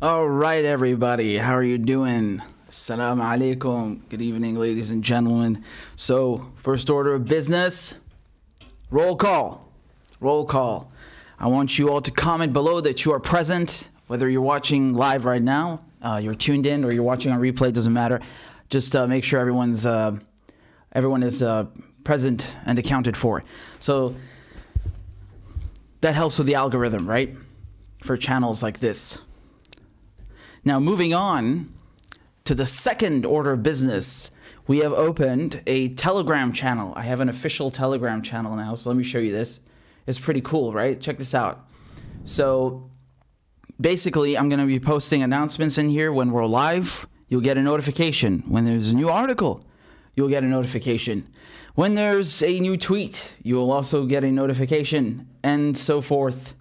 All right, everybody. How are you doing? Assalamu alaikum. Good evening, ladies and gentlemen. So, first order of business, roll call. Roll call. I want you all to comment below that you are present, whether you're watching live right now, you're tuned in, or you're watching on replay, doesn't matter. Just make sure everyone is present and accounted for. So, that helps with the algorithm, right? For channels like this. Now, moving on to the second order of business, we have opened a Telegram channel. I have an official Telegram channel now, so let me show you this. It's pretty cool, right? Check this out. So, basically, I'm going to be posting announcements in here when we're live. You'll get a notification. When there's a new article, you'll get a notification. When there's a new tweet, you'll also get a notification, and so forth.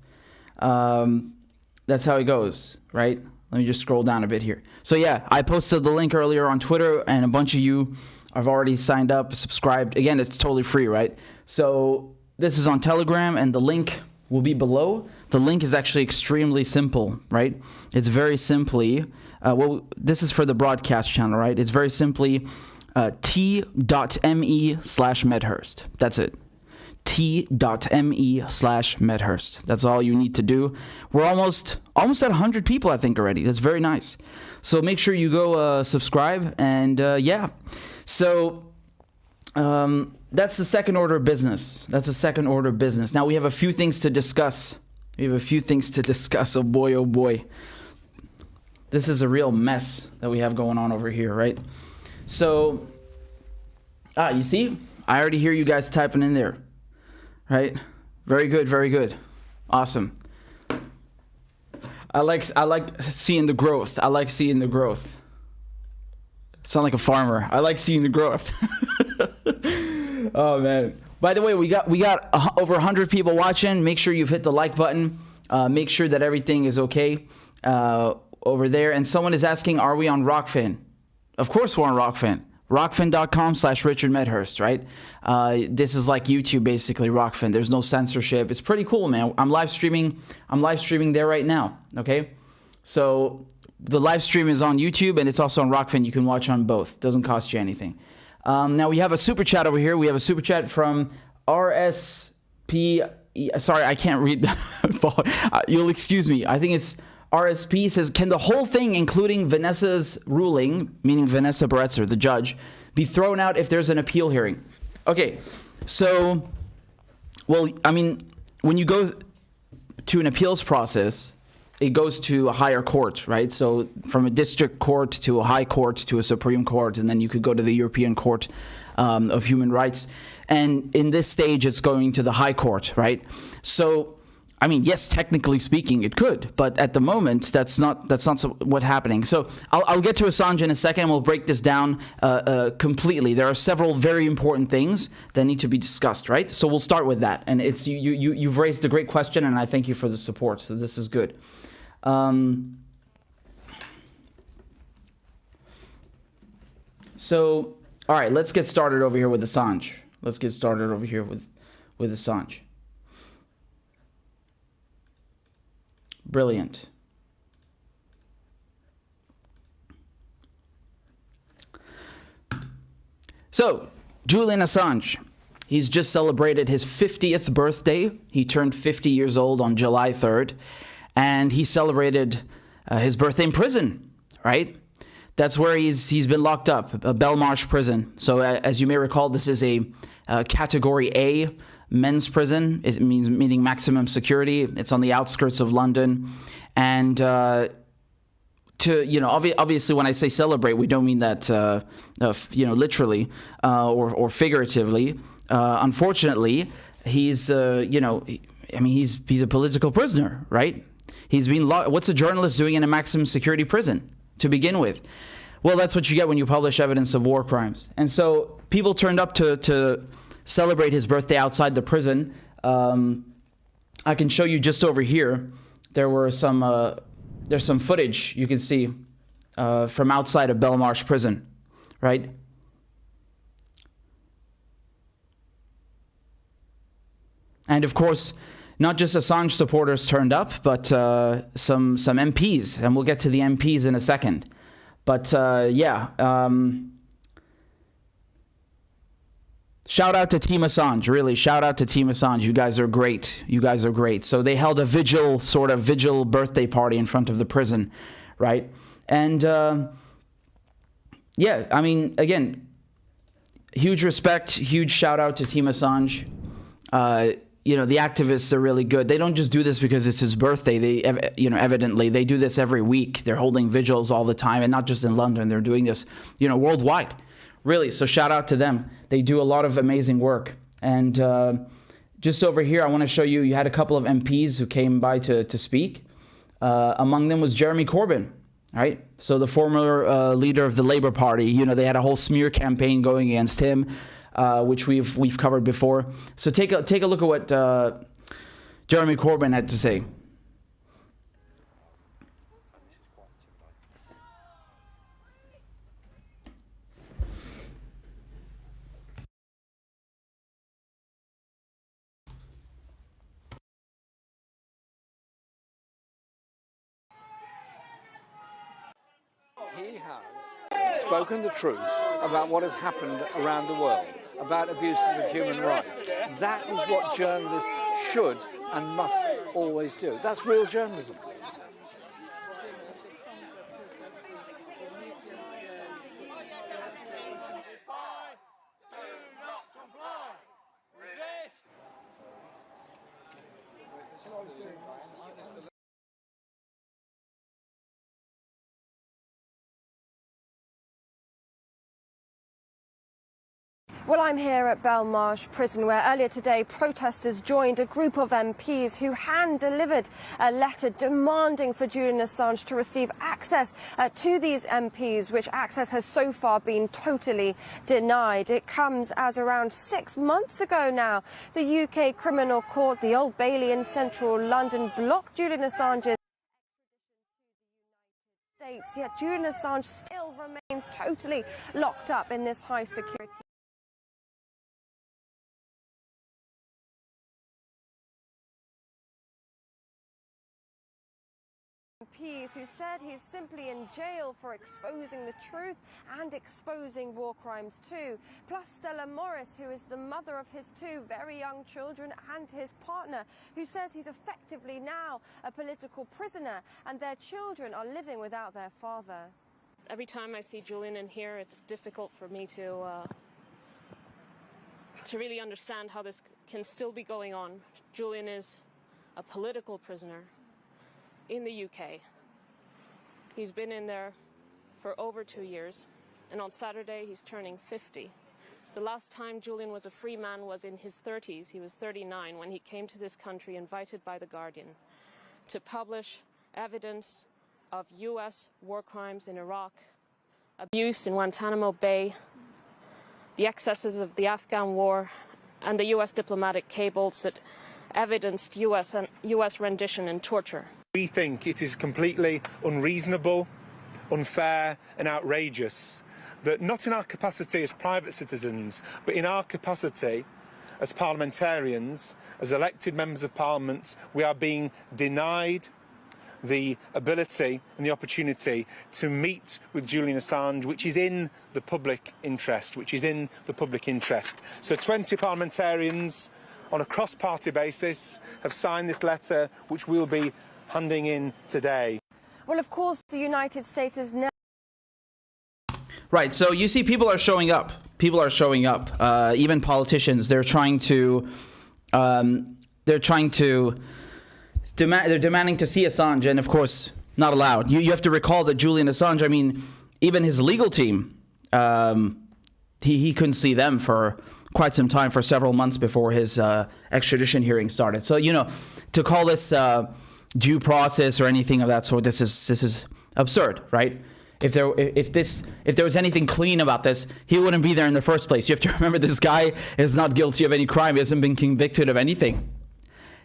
That's how it goes, right? Let me just scroll down a bit here. So yeah, I posted the link earlier on Twitter, and a bunch of you have already signed up, subscribed. Again, it's totally free, right? So this is on Telegram, and the link will be below. The link is actually extremely simple, right? It's very simply, well, this is for the broadcast channel, right? It's very simply t.me/Medhurst. That's it. t.me/Medhurst. That's all you need to do. We're almost at 100 people, I think, already. That's very nice. So make sure you go subscribe, and yeah. So that's the second order of business. That's the second order of business. Now we have a few things to discuss. Oh boy, oh boy. This is a real mess that we have going on over here, right? So, you see? I already hear you guys typing in there. Right? Very good, very good. Awesome. I like seeing the growth. I like seeing the growth. Sound like a farmer. I like seeing the growth. Oh man. By the way, we got over 100 people watching. Make sure you've hit the like button. Make sure that everything is okay over there. And someone is asking, are we on Rockfin? Of course we're on Rockfin. Rockfin.com/RichardMedhurst, right? This is like YouTube, basically, Rockfin. There's no censorship. It's pretty cool, man. I'm live streaming there right now, okay? So the live stream is on YouTube, and it's also on Rockfin. You can watch on both. Doesn't cost you anything. Now we have a super chat over here. We have a super chat from RSP. Sorry, I can't read. You'll excuse me. I think it's RSP says, can the whole thing, including Vanessa's ruling, meaning Vanessa Baretzer, the judge, be thrown out if there's an appeal hearing? Okay, so, well, I mean, when you go to an appeals process, it goes to a higher court, right? So from a district court to a high court to a Supreme Court, and then you could go to the European Court of Human Rights. And in this stage, it's going to the high court, right? So, I mean, yes, technically speaking, it could, but at the moment, that's not what's happening. So I'll get to Assange in a second. We'll break this down completely. There are several very important things that need to be discussed, right? So we'll start with that. And it's you've raised a great question, and I thank you for the support. So this is good. So, all right, let's get started over here with Assange. Assange. Brilliant. So, Julian Assange, he's just celebrated his 50th birthday. He turned 50 years old on July 3rd, and he celebrated his birthday in prison, right? That's where he's been locked up, a Belmarsh prison. So, as you may recall, this is a Category A men's prison. It meaning maximum security. It's on the outskirts of London, and obviously, when I say celebrate, we don't mean that literally or figuratively. Unfortunately, he's he's a political prisoner, right? He's been what's a journalist doing in a maximum security prison to begin with? Well, that's what you get when you publish evidence of war crimes. And so people turned up to celebrate his birthday outside the prison. I can show you just over here. There's some footage you can see from outside of Belmarsh prison, right? And of course, not just Assange supporters turned up, but some MPs, and we'll get to the MPs in a second. But yeah, shout out to Team Assange, really. Shout out to Team Assange. You guys are great. You guys are great. So they held a vigil birthday party in front of the prison, right? And yeah, I mean, again, huge respect, huge shout out to Team Assange. You know, the activists are really good. They don't just do this because it's his birthday. They, you know, evidently they do this every week. They're holding vigils all the time, and not just in London. They're doing this, you know, worldwide. Really, so shout out to them. They do a lot of amazing work. And just over here, I want to show you, you had a couple of MPs who came by to speak. Among them was Jeremy Corbyn, right? So the former leader of the Labour Party. You know, they had a whole smear campaign going against him, which we've covered before. So take a look at what Jeremy Corbyn had to say. He has spoken the truth about what has happened around the world, about abuses of human rights. That is what journalists should and must always do. That's real journalism. Well, I'm here at Belmarsh Prison, where earlier today protesters joined a group of MPs who hand-delivered a letter demanding for Julian Assange to receive access to these MPs, which access has so far been totally denied. It comes as around 6 months ago now, the UK Criminal Court, the Old Bailey in central London, blocked Julian Assange's States, yet Julian Assange still remains totally locked up in this high security. MPs who said he's simply in jail for exposing the truth and exposing war crimes too. Plus Stella Morris, who is the mother of his two very young children, and his partner, who says he's effectively now a political prisoner and their children are living without their father. Every time I see Julian in here, it's difficult for me to really understand how this can still be going on. Julian is a political prisoner in the UK. He's been in there for over 2 years, and on Saturday he's turning 50. The last time Julian was a free man was in his 30s. He was 39 when he came to this country, invited by The Guardian, to publish evidence of US war crimes in Iraq, abuse in Guantanamo Bay, the excesses of the Afghan war, and the US diplomatic cables that evidenced US rendition and torture. We think it is completely unreasonable, unfair and outrageous that not in our capacity as private citizens, but in our capacity as parliamentarians, as elected members of parliament, we are being denied the ability and the opportunity to meet with Julian Assange, which is in the public interest, So 20 parliamentarians on a cross-party basis have signed this letter, which we'll be handing in today. Well, of course, the United States is now... Right, so you see people are showing up. People are showing up. Even politicians, they're trying to... they're demanding to see Assange, and of course, not allowed. You have to recall that Julian Assange, I mean, even his legal team, he couldn't see them for quite some time, for several months before his extradition hearing started. So, you know, to call this due process or anything of that sort, this is absurd, right? If there was anything clean about this, he wouldn't be there in the first place. You have to remember, this guy is not guilty of any crime. He hasn't been convicted of anything.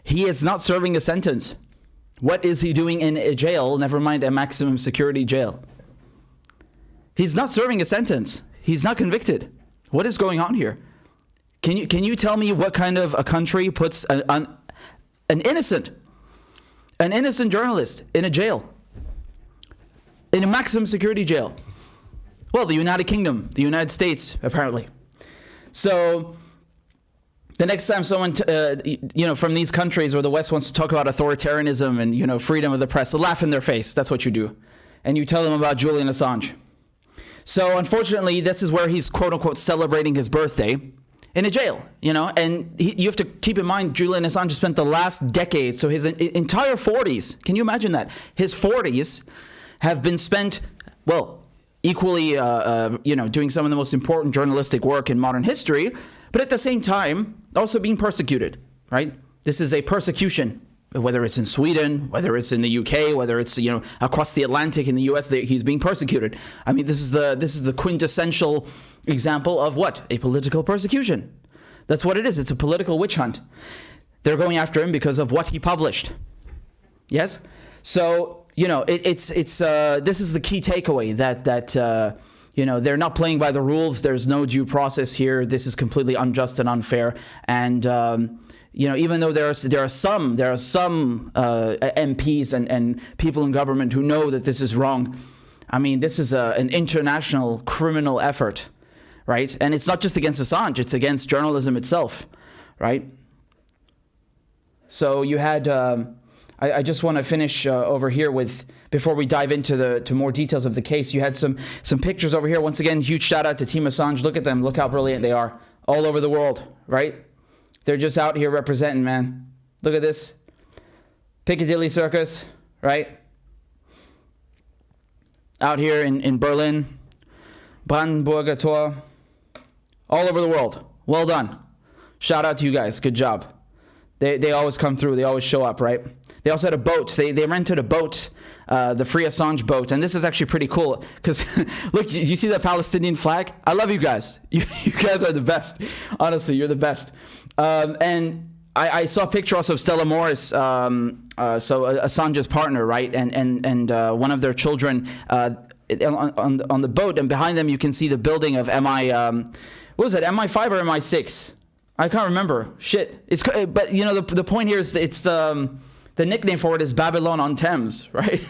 He is not serving a sentence. What is he doing in a jail? Never mind a maximum security jail. He's not serving a sentence. He's not convicted. What is going on here? Can you tell me what kind of a country puts an innocent journalist in a jail, in a maximum security jail. Well, the United Kingdom, the United States, apparently. So the next time someone, from these countries or the West wants to talk about authoritarianism and, freedom of the press, laugh in their face. That's what you do. And you tell them about Julian Assange. So unfortunately, this is where he's quote unquote celebrating his birthday in a jail, and you have to keep in mind, Julian Assange spent the last decade, so his entire 40s, can you imagine that? His 40s have been spent, well, equally, doing some of the most important journalistic work in modern history, but at the same time, also being persecuted, right? This is a persecution, whether it's in Sweden, whether it's in the UK, whether it's, across the Atlantic in the US, he's being persecuted. I mean, this is the quintessential example of what? A political persecution. That's what it is. It's a political witch hunt. They're going after him because of what he published. Yes? So, this is the key takeaway that they're not playing by the rules. There's no due process here. This is completely unjust and unfair. And, even though there are some MPs and people in government who know that this is wrong, I mean, this is an international criminal effort, right? And it's not just against Assange, it's against journalism itself, right? So you had, I just want to finish over here with, before we dive into more details of the case, you had some pictures over here. Once again, huge shout out to Team Assange. Look at them. Look how brilliant they are. All over the world, right? They're just out here representing, man. Look at this. Piccadilly Circus, right? Out here in Berlin. Brandenburger Tor. All over the world. Well done. Shout out to you guys. Good job. They always come through. They always show up, right? They also had a boat. They rented a boat, the Free Assange boat. And this is actually pretty cool because, look, you see that Palestinian flag? I love you guys. You guys are the best. Honestly, you're the best. And I saw a picture also of Stella Morris, so Assange's partner, right? And one of their children on the boat. And behind them, you can see the building of MI5 or MI6? I can't remember. Shit. But the point here is it's the nickname for it is Babylon on Thames, right?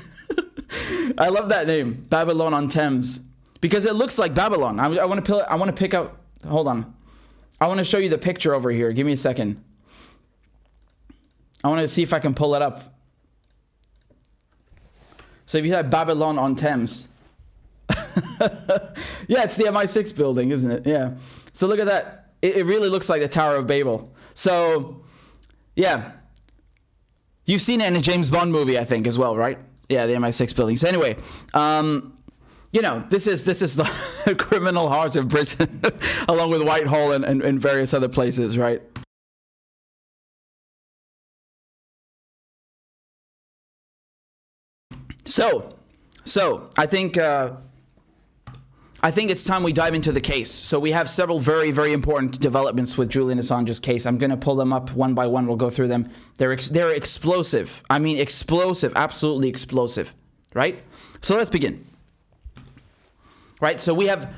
I love that name, Babylon on Thames, because it looks like Babylon. I want to pick up. Hold on. I want to show you the picture over here. Give me a second. I want to see if I can pull it up. So if you have Babylon on Thames, yeah, it's the MI6 building, isn't it? Yeah. So look at that. It really looks like the Tower of Babel. So, yeah. You've seen it in a James Bond movie, I think, as well, right? Yeah, the MI6 building. So anyway, this is the criminal heart of Britain, along with Whitehall and various other places, right? So I think it's time we dive into the case. So we have several very, very important developments with Julian Assange's case. I'm going to pull them up one by one. We'll go through them. They're explosive. I mean, explosive, absolutely explosive, right? So let's begin. Right? So we have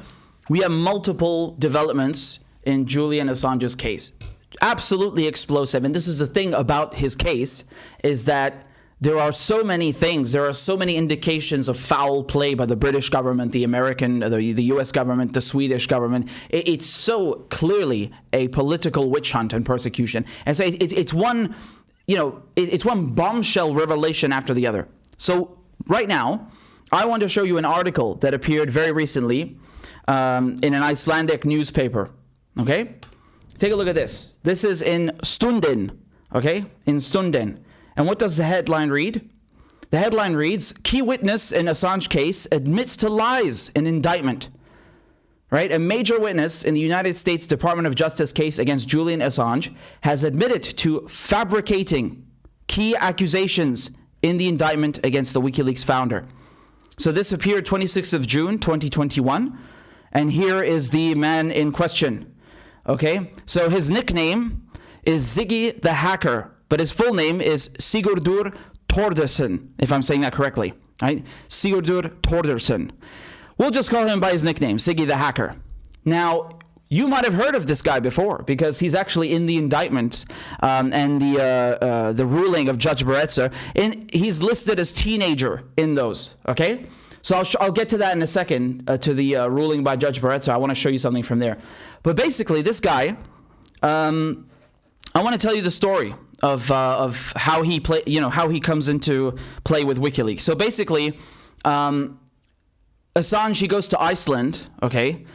multiple developments in Julian Assange's case. Absolutely explosive. And this is the thing about his case, is that there are so many things, there are so many indications of foul play by the British government, the American, the US government, the Swedish government. It's so clearly a political witch hunt and persecution. And so it's one bombshell revelation after the other. So right now, I want to show you an article that appeared very recently in an Icelandic newspaper. Okay? Take a look at this. This is in Stundin. Okay? In Stundin. And what does the headline read? The headline reads, "Key witness in Assange case admits to lies in indictment." Right? A major witness in the United States Department of Justice case against Julian Assange has admitted to fabricating key accusations in the indictment against the WikiLeaks founder. So this appeared 26th of June, 2021. And here is the man in question. Okay? So his nickname is Ziggy the Hacker, but his full name is Sigurdur Thordarson, if I'm saying that correctly, right? Sigurdur Thordarson. We'll just call him by his nickname, Ziggy the Hacker. Now, you might have heard of this guy before because he's actually in the indictment and the ruling of Judge Barretza. He's listed as teenager in those, okay? So I'll get to that in a second, to the ruling by Judge Barretza. I want to show you something from there. But basically, this guy, I want to tell you the story of how he how he comes into play with WikiLeaks. So basically, Assange, he goes to Iceland, okay?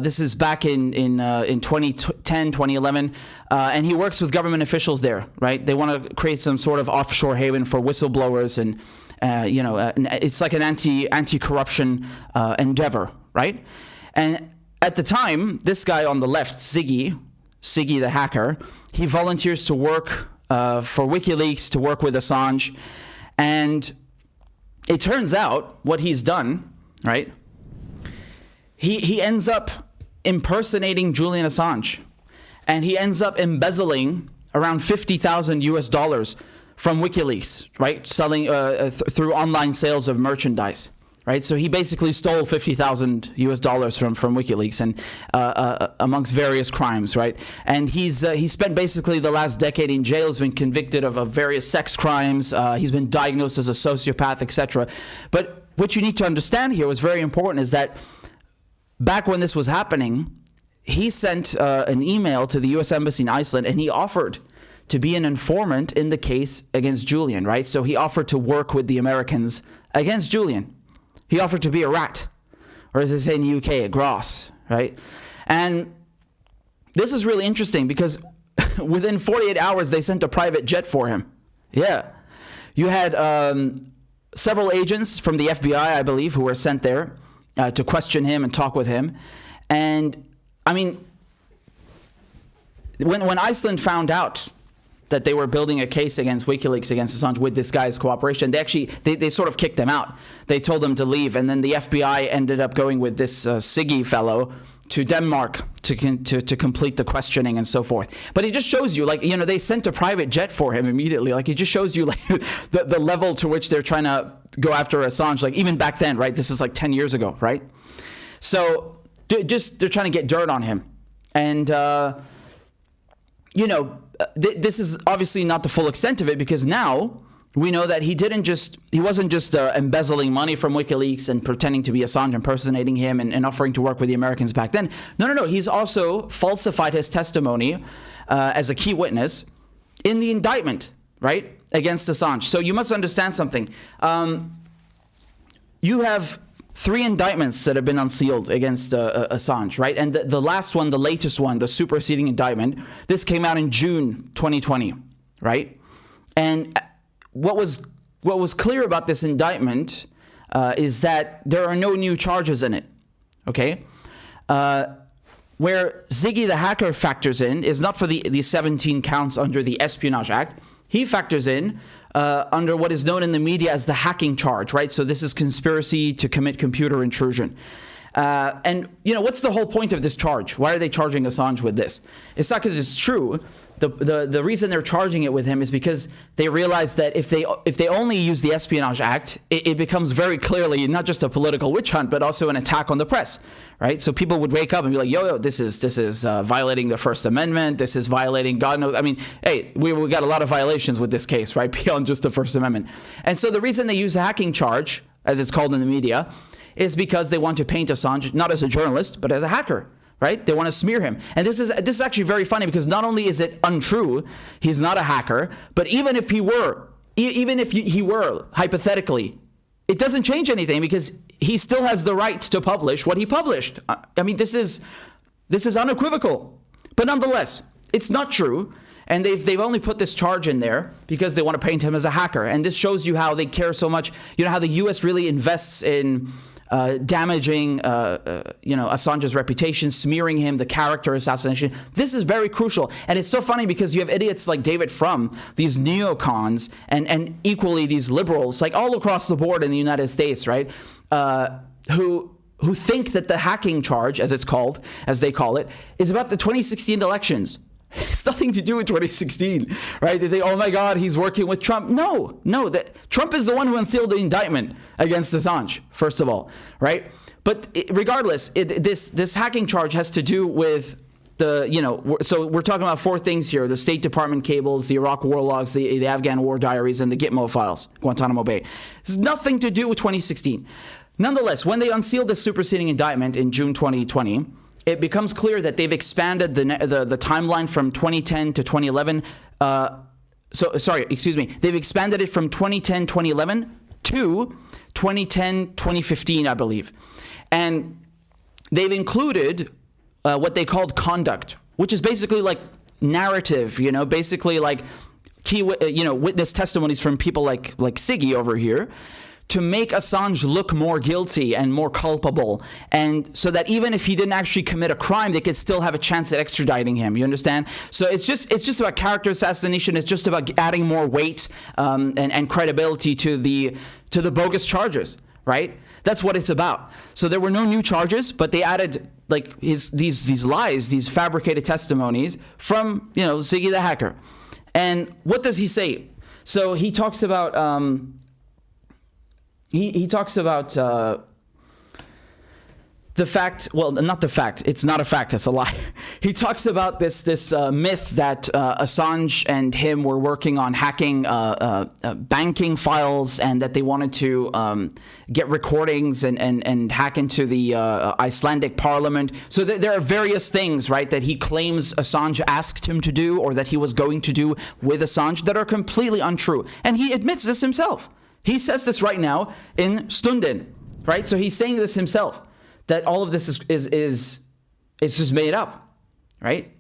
This is back in 2010, 2011, and he works with government officials there, right? They want to create some sort of offshore haven for whistleblowers, and it's like an anti-corruption endeavor, right? And at the time, this guy on the left, Siggy the hacker, he volunteers to work for WikiLeaks, to work with Assange, and it turns out what he's done, right? He ends up impersonating Julian Assange, and he ends up embezzling around $50,000 from WikiLeaks, right? Selling through online sales of merchandise, right? So he basically stole $50,000 from WikiLeaks, and amongst various crimes, right? And he spent basically the last decade in jail. He's been convicted of various sex crimes. He's been diagnosed as a sociopath, etc. But what you need to understand here, what's very important, is that back when this was happening, he sent an email to the U.S. Embassy in Iceland, and he offered to be an informant in the case against Julian, right? So he offered to work with the Americans against Julian. He offered to be a rat, or as they say in the UK, a gross, right? And this is really interesting because within 48 hours, they sent a private jet for him. Yeah. You had several agents from the FBI, I believe, who were sent there to question him and talk with him. And I mean, when Iceland found out that they were building a case against WikiLeaks, against Assange, with this guy's cooperation, they sort of kicked him out. They told him to leave, and then the FBI ended up going with this Siggy fellow to Denmark to complete the questioning and so forth. But it just shows you, like, they sent a private jet for him immediately. Like, it just shows you, like, the level to which they're trying to go after Assange, like, even back then, right? This is like 10 years ago, right? So they're trying to get dirt on him. And, this is obviously not the full extent of it, because now we know that he wasn't just embezzling money from WikiLeaks and pretending to be Assange, impersonating him and offering to work with the Americans back then. No. He's also falsified his testimony as a key witness in the indictment, right, against Assange. So you must understand something. You have 3 indictments that have been unsealed against Assange, right? And the last one, the latest one, the superseding indictment, this came out in June 2020, right? And what was clear about this indictment is that there are no new charges in it, okay? Where Ziggy the hacker factors in is not for the 17 counts under the Espionage Act. He factors in under what is known in the media as the hacking charge, right? So this is conspiracy to commit computer intrusion. And, what's the whole point of this charge? Why are they charging Assange with this? It's not because it's true. The reason they're charging it with him is because they realize that if they only use the Espionage Act, it becomes very clearly not just a political witch hunt, but also an attack on the press, right? So people would wake up and be like, yo, this is violating the First Amendment. This is violating God knows. I mean, hey, we got a lot of violations with this case, right? Beyond just the First Amendment. And so the reason they use a hacking charge, as it's called in the media, is because they want to paint Assange not as a journalist, but as a hacker. Right? They want to smear him. And this is actually very funny, because not only is it untrue, he's not a hacker, but even if he were, hypothetically, it doesn't change anything, because he still has the right to publish what he published. I mean, this is unequivocal. But nonetheless, it's not true. And they've only put this charge in there because they want to paint him as a hacker. And this shows you how they care so much, how the U.S. really invests in damaging, Assange's reputation, smearing him, the character assassination. This is very crucial. And it's so funny because you have idiots like David Frum, these neocons, and equally these liberals, like all across the board in the United States, right, who think that the hacking charge, as they call it, is about the 2016 elections. It's nothing to do with 2016, right? They think, oh my God, he's working with Trump. No, Trump is the one who unsealed the indictment against Assange, first of all, right? But regardless, this hacking charge has to do with so we're talking about 4 things here: the State Department cables, the Iraq war logs, the Afghan war diaries, and the Gitmo files, Guantanamo Bay. It's nothing to do with 2016. Nonetheless, when they unsealed the superseding indictment in June 2020, it becomes clear that they've expanded the timeline from 2010 to 2011. They've expanded it from 2010, 2011 to 2010, 2015, I believe. And they've included what they called conduct, which is basically like narrative, basically like key, witness testimonies from people like Siggy over here, to make Assange look more guilty and more culpable, and so that even if he didn't actually commit a crime, they could still have a chance at extraditing him. You understand? So it's just about character assassination. It's just about adding more weight and credibility to the bogus charges, right? That's what it's about. So there were no new charges, but they added like these lies, these fabricated testimonies from Siggy the hacker. And what does he say? So he talks about he talks about the fact, well, not the fact, it's not a fact, it's a lie. He talks about this myth that Assange and him were working on hacking banking files, and that they wanted to get recordings and hack into the Icelandic parliament. So there are various things, right, that he claims Assange asked him to do, or that he was going to do with Assange, that are completely untrue. And he admits this himself. He says this right now in Stunden, right? So he's saying this himself, that all of this is just made up, right?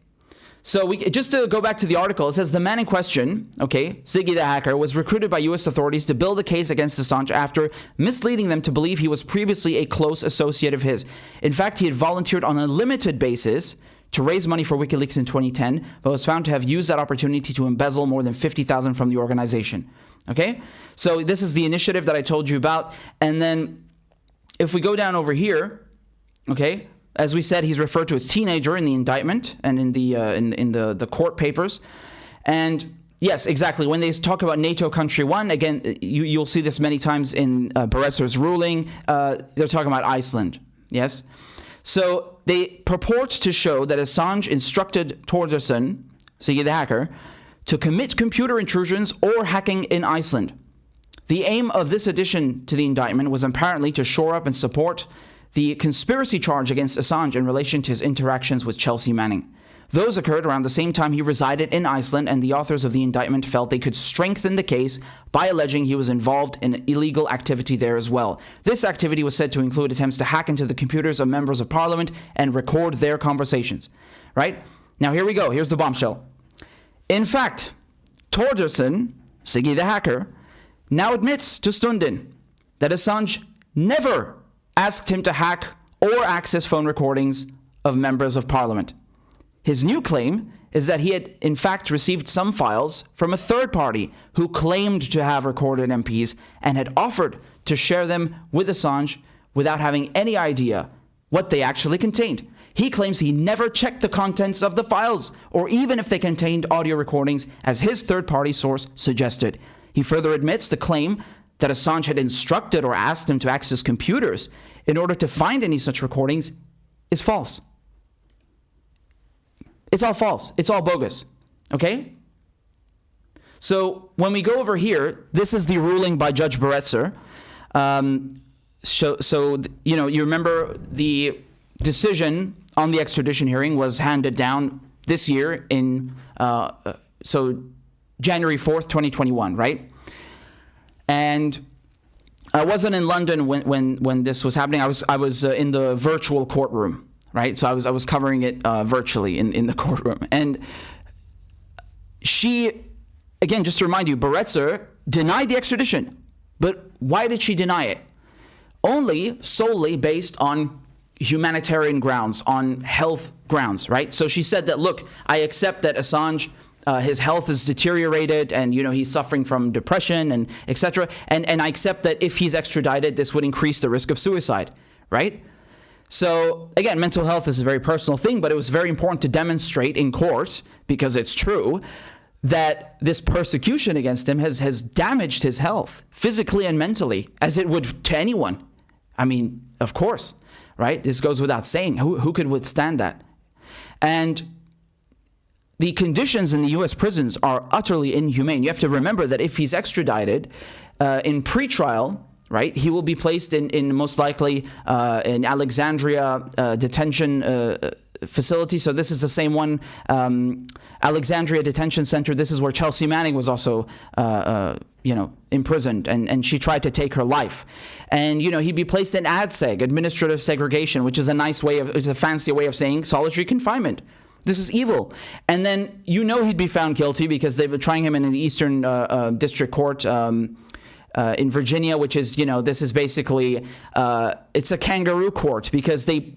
So just to go back to the article, it says the man in question, Siggy the hacker, was recruited by U.S. authorities to build a case against Assange after misleading them to believe he was previously a close associate of his. In fact, he had volunteered on a limited basis to raise money for WikiLeaks in 2010, but was found to have used that opportunity to embezzle more than $50,000 from the organization. Okay? So this is the initiative that I told you about. And then if we go down over here, as we said, he's referred to as teenager in the indictment and in the court papers. And yes, exactly. When they talk about NATO country 1, again, you'll see this many times in Barreser's ruling. They're talking about Iceland. Yes? So they purport to show that Assange instructed Thordarson, Siggy the hacker, to commit computer intrusions or hacking in Iceland. The aim of this addition to the indictment was apparently to shore up and support the conspiracy charge against Assange in relation to his interactions with Chelsea Manning. Those occurred around the same time he resided in Iceland, and the authors of the indictment felt they could strengthen the case by alleging he was involved in illegal activity there as well. This activity was said to include attempts to hack into the computers of members of parliament and record their conversations. Right? Now here we go. Here's the bombshell. In fact, Thordarson, Siggy the hacker, now admits to Stunden that Assange never asked him to hack or access phone recordings of members of parliament. His new claim is that he had in fact received some files from a third party who claimed to have recorded MPs and had offered to share them with Assange without having any idea what they actually contained. He claims he never checked the contents of the files, or even if they contained audio recordings, as his third-party source suggested. He further admits the claim that Assange had instructed or asked him to access computers in order to find any such recordings is false. It's all false. It's all bogus. Okay? So when we go over here, this is the ruling by Judge Barretzer. You remember the decision on the extradition hearing was handed down this year in January 4th, 2021, right? And I wasn't in London when this was happening. I was in the virtual courtroom, right? So I was covering it virtually in the courtroom. And she, again, just to remind you, Barretzer denied the extradition. But why did she deny it? Solely based on humanitarian grounds, on health grounds, right? So she said that, look, I accept that Assange, his health is deteriorated and, he's suffering from depression and etc. And I accept that if he's extradited, this would increase the risk of suicide, right? So again, mental health is a very personal thing, but it was very important to demonstrate in court, because it's true, that this persecution against him has damaged his health physically and mentally, as it would to anyone. I mean, of course, right? This goes without saying. Who could withstand that? And the conditions in the U.S. prisons are utterly inhumane. You have to remember that if he's extradited in pretrial, right, he will be placed in most likely in Alexandria detention facility. So this is the same one, Alexandria Detention Center. This is where Chelsea Manning was also, imprisoned, and she tried to take her life. And, he'd be placed in ADSEG, administrative segregation, which is a fancy way of saying solitary confinement. This is evil. And then, he'd be found guilty because they were trying him in the Eastern District Court in Virginia, which is, this is basically, it's a kangaroo court because they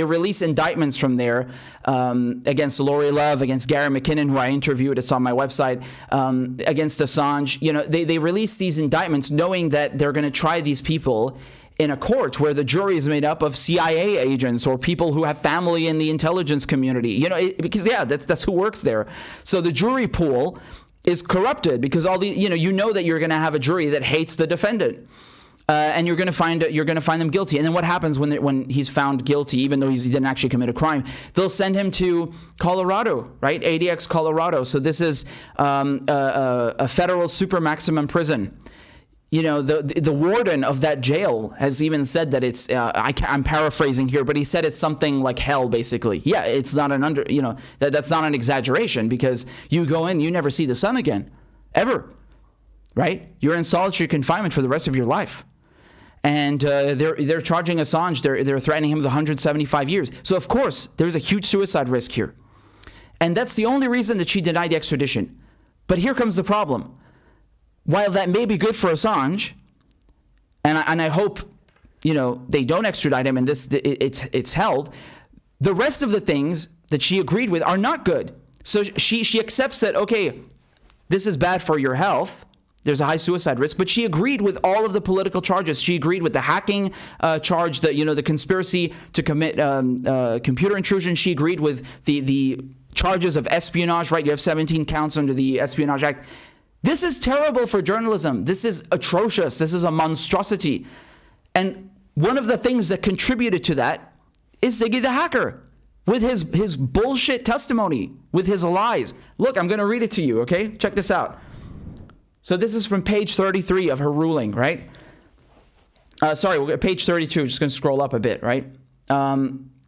release indictments from there against Lori Love, against Gary McKinnon, who I interviewed. It's on my website, against Assange. They release these indictments knowing that they're going to try these people in a court where the jury is made up of CIA agents or people who have family in the intelligence community. Because that's who works there. So the jury pool is corrupted because all the that you're going to have a jury that hates the defendant. And you're going to find them guilty. And then what happens when he's found guilty, even though he didn't actually commit a crime? They'll send him to Colorado, right? ADX Colorado. So this is a federal super maximum prison. The warden of that jail has even said that it's. I'm paraphrasing here, but he said it's something like hell, basically. Yeah, it's not that's not an exaggeration because you go in, you never see the sun again, ever, right? You're in solitary confinement for the rest of your life. And they're charging Assange. They're threatening him with 175 years. So of course there's a huge suicide risk here, and that's the only reason that she denied the extradition. But here comes the problem. While that may be good for Assange, and I hope they don't extradite him and it's held, the rest of the things that she agreed with are not good. So she accepts that this is bad for your health. There's a high suicide risk, but she agreed with all of the political charges. She agreed with the hacking charge, the conspiracy to commit computer intrusion. She agreed with the charges of espionage, right? You have 17 counts under the Espionage Act. This is terrible for journalism. This is atrocious. This is a monstrosity. And one of the things that contributed to that is Ziggy the hacker with his bullshit testimony, with his lies. Look, I'm going to read it to you, okay? Check this out. So this is from page 33 of her ruling, right? Page 32. Just going to scroll up a bit, right?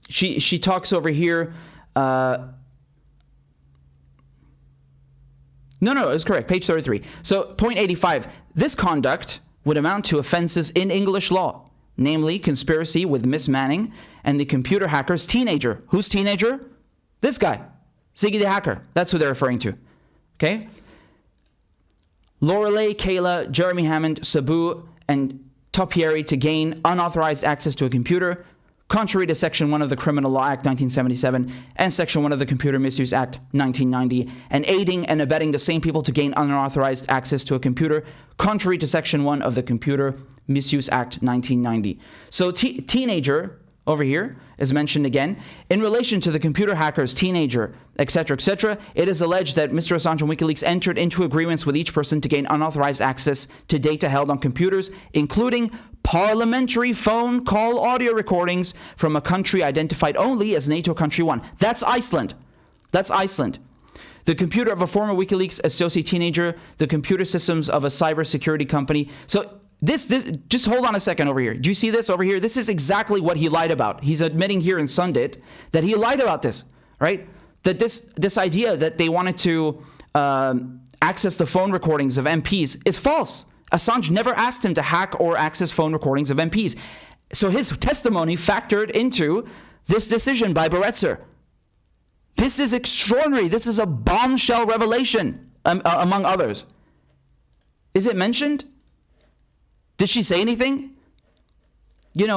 She talks over here. No, it's correct. Page 33. So point 85. This conduct would amount to offenses in English law, namely conspiracy with Miss Manning and the computer hacker's teenager. Who's teenager? This guy, Ziggy the hacker. That's who they're referring to. Okay? Lorelei, Kayla, Jeremy Hammond, Sabu, and Topieri to gain unauthorized access to a computer, contrary to Section 1 of the Criminal Law Act 1977 and Section 1 of the Computer Misuse Act 1990, and aiding and abetting the same people to gain unauthorized access to a computer, contrary to Section 1 of the Computer Misuse Act 1990. So teenager over here is mentioned again. In relation to the computer hacker's teenager, etc., it is alleged that Mr. Assange and WikiLeaks entered into agreements with each person to gain unauthorized access to data held on computers, including parliamentary phone call audio recordings from a country identified only as NATO country 1. That's Iceland. The computer of a former WikiLeaks associate teenager, the computer systems of a cybersecurity company. So this just hold on a second over here. Do you see this over here? This is exactly what he lied about. He's admitting here in Sundit that he lied about this, right? That this idea that they wanted to access the phone recordings of MPs is false. Assange never asked him to hack or access phone recordings of MPs. So his testimony factored into this decision by Beretzer. This is extraordinary. This is a bombshell revelation, among others. Is it mentioned? Did she say anything? Did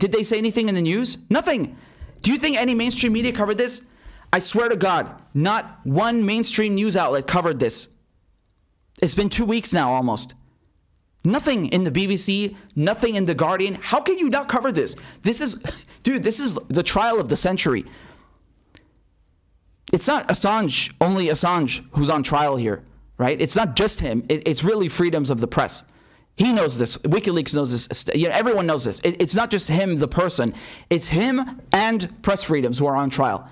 they say anything in the news? Nothing. Do you think any mainstream media covered this? I swear to God, not one mainstream news outlet covered this. It's been 2 weeks now almost. Nothing in the BBC, nothing in The Guardian. How can you not cover this? This is the trial of the century. It's not only Assange who's on trial here, right? It's not just him. It's really freedoms of the press. He knows this. WikiLeaks knows this. You know, everyone knows this. It's not just him, the person. It's him and press freedoms who are on trial.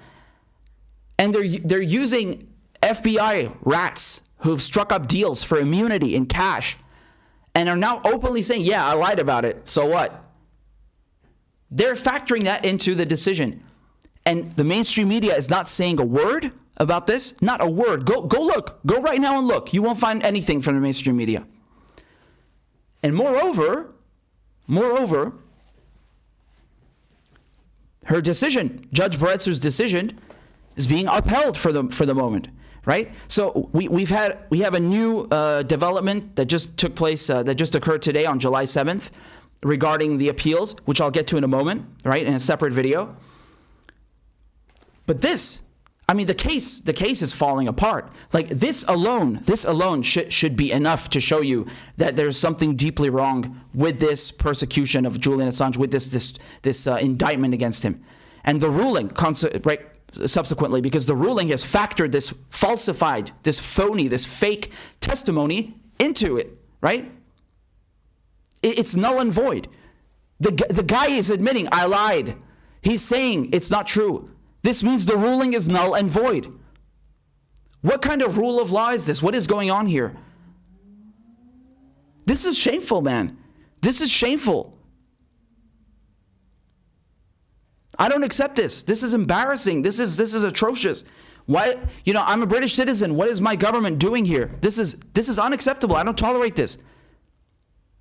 And they're using FBI rats who've struck up deals for immunity in cash and are now openly saying, yeah, I lied about it. So what? They're factoring that into the decision. And the mainstream media is not saying a word about this. Not a word. Go look. Go right now and look. You won't find anything from the mainstream media. And moreover, her decision, Judge Bretzer's decision, is being upheld for the moment, right? So we have a new development that just took place, that just occurred today on July 7th, regarding the appeals, which I'll get to in a moment, right, in a separate video. But this, I mean, the case is falling apart. Like this alone should be enough to show you that there's something deeply wrong with this persecution of Julian Assange, with this indictment against him, and the ruling, right, subsequently, because the ruling has factored this falsified, this phony, this fake testimony into it, right? It's null and void. The guy is admitting, I lied. He's saying it's not true. This means the ruling is null and void. What kind of rule of law is this? What is going on here? This is shameful, man. This is shameful. I don't accept this. This is embarrassing. This is atrocious. Why? You know, I'm a British citizen. What is my government doing here? This is unacceptable. I don't tolerate this.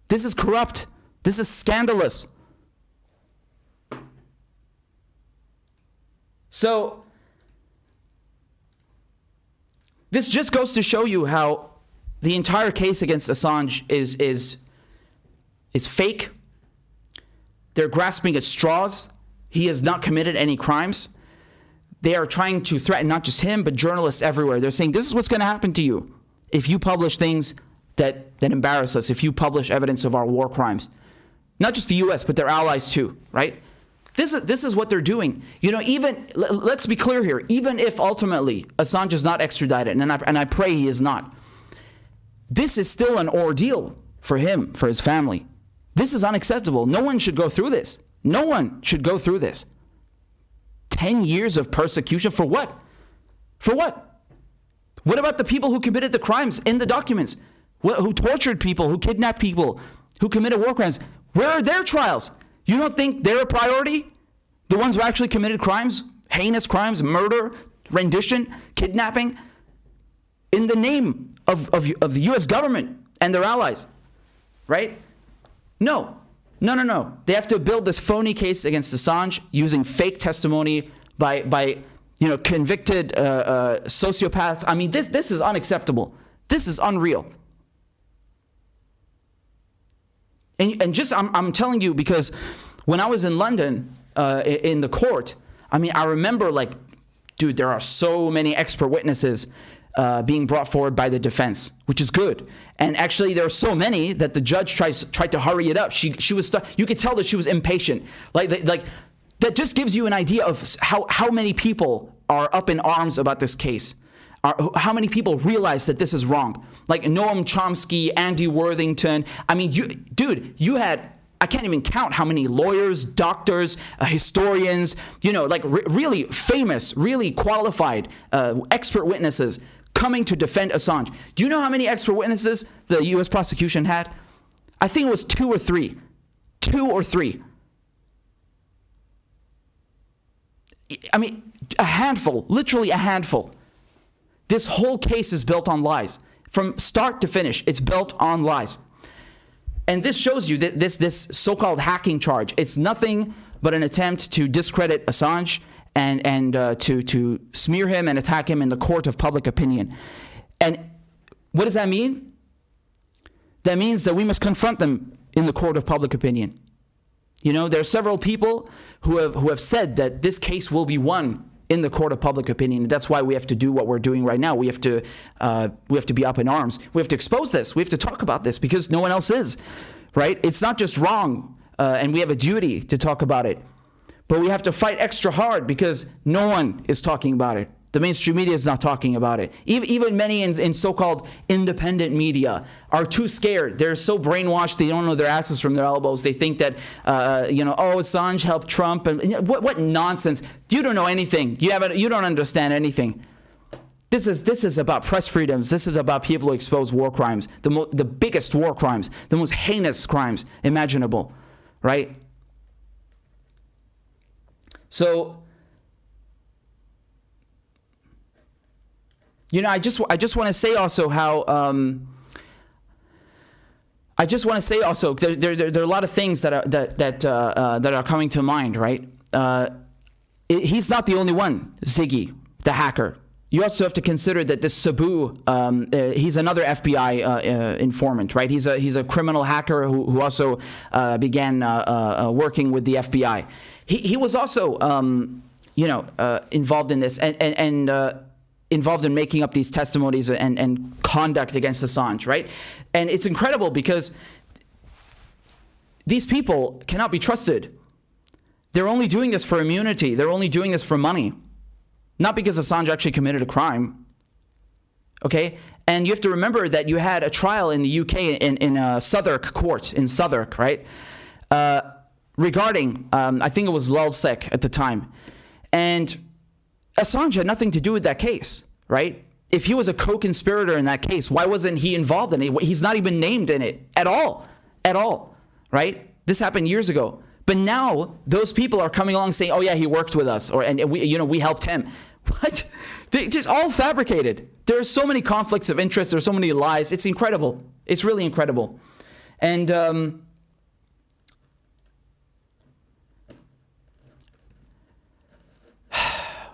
This is corrupt. This is scandalous. So this just goes to show you how the entire case against Assange is fake. They're grasping at straws. He has not committed any crimes. They are trying to threaten not just him, but journalists everywhere. They're saying this is what's going to happen to you if you publish things that embarrass us, if you publish evidence of our war crimes. Not just the US, but their allies too, right? This is what they're doing. You know, even, let's be clear here, even if ultimately Assange is not extradited, and I pray he is not, this is still an ordeal for him, for his family. This is unacceptable. No one should go through this. No one should go through this. 10 years of persecution for what? For what? What about the people who committed the crimes in the documents? Who tortured people, who kidnapped people, who committed war crimes? Where are their trials? You don't think they're a priority? The ones who actually committed crimes, heinous crimes, murder, rendition, kidnapping, in the name of the US government and their allies, right? No. They have to build this phony case against Assange using fake testimony by convicted sociopaths. I mean, this is unacceptable. This is unreal. And just, I'm telling you, because when I was in London in the court, I mean, I remember, like, dude, there are so many expert witnesses being brought forward by the defense, which is good. And actually, there are so many that the judge tried to hurry it up. She was you could tell that she was impatient. Like that just gives you an idea of how many people are up in arms about this case. How many people realize that this is wrong? Like Noam Chomsky, Andy Worthington. I mean, you had, I can't even count how many lawyers, doctors, historians, really famous, really qualified expert witnesses coming to defend Assange. Do you know how many expert witnesses the U.S. prosecution had? I think it was 2 or 3. 2 or 3. I mean, a handful, literally a handful. This whole case is built on lies. From start to finish, it's built on lies. And this shows you that this so-called hacking charge, it's nothing but an attempt to discredit Assange and to smear him and attack him in the court of public opinion. And what does that mean? That means that we must confront them in the court of public opinion. You know, there are several people who have said that this case will be won in the court of public opinion. That's why we have to do what we're doing right now. We have to be up in arms. We have to expose this. We have to talk about this because no one else is, right? It's not just wrong, and we have a duty to talk about it. But we have to fight extra hard because no one is talking about it. The mainstream media is not talking about it. Even many in so-called independent media are too scared. They're so brainwashed, they don't know their asses from their elbows. They think that, Assange helped Trump. And what nonsense. You don't know anything. You don't understand anything. This is about press freedoms. This is about people who expose war crimes, the biggest war crimes, the most heinous crimes imaginable, right? So, I just want to say also how there are a lot of things that are coming to mind, right? He's not the only one, Ziggy, the hacker. You also have to consider that this Sabu, he's another FBI informant, right? He's a criminal hacker who also began working with the FBI. He was also involved in this and involved in making up these testimonies and conduct against Assange, right? And it's incredible because these people cannot be trusted. They're only doing this for immunity. They're only doing this for money. Not because Assange actually committed a crime, okay? And you have to remember that you had a trial in the UK in Southwark court, in Southwark, right? Regarding, I think it was Lulzsec at the time. And Assange had nothing to do with that case, right? If he was a co-conspirator in that case, why wasn't he involved in it? He's not even named in it at all, right? This happened years ago. But now those people are coming along saying, "Oh yeah, he worked with us," and we helped him. What? They just all fabricated. There are so many conflicts of interest. There's so many lies. It's incredible. It's really incredible. And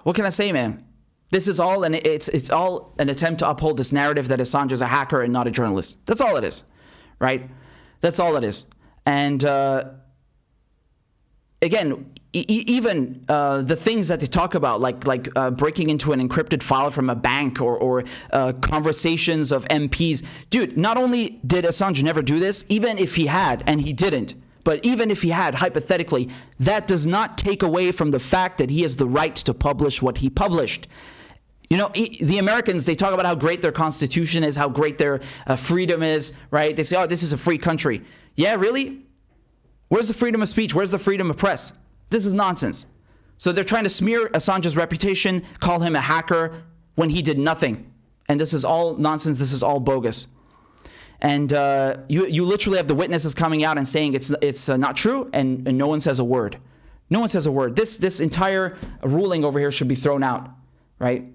what can I say, man? This is all, and it's all an attempt to uphold this narrative that Assange is a hacker and not a journalist. That's all it is, right? That's all it is. And again, even the things that they talk about, like breaking into an encrypted file from a bank or conversations of MPs. Dude, not only did Assange never do this, even if he had, and he didn't, but even if he had, hypothetically, that does not take away from the fact that he has the right to publish what he published. The Americans, they talk about how great their constitution is, how great their freedom is, right? They say, oh, this is a free country. Yeah, really? Where's the freedom of speech? Where's the freedom of press? This is nonsense. So they're trying to smear Assange's reputation, call him a hacker when he did nothing. And this is all nonsense. This is all bogus. And you literally have the witnesses coming out and saying it's not true, and no one says a word. No one says a word. This entire ruling over here should be thrown out, right?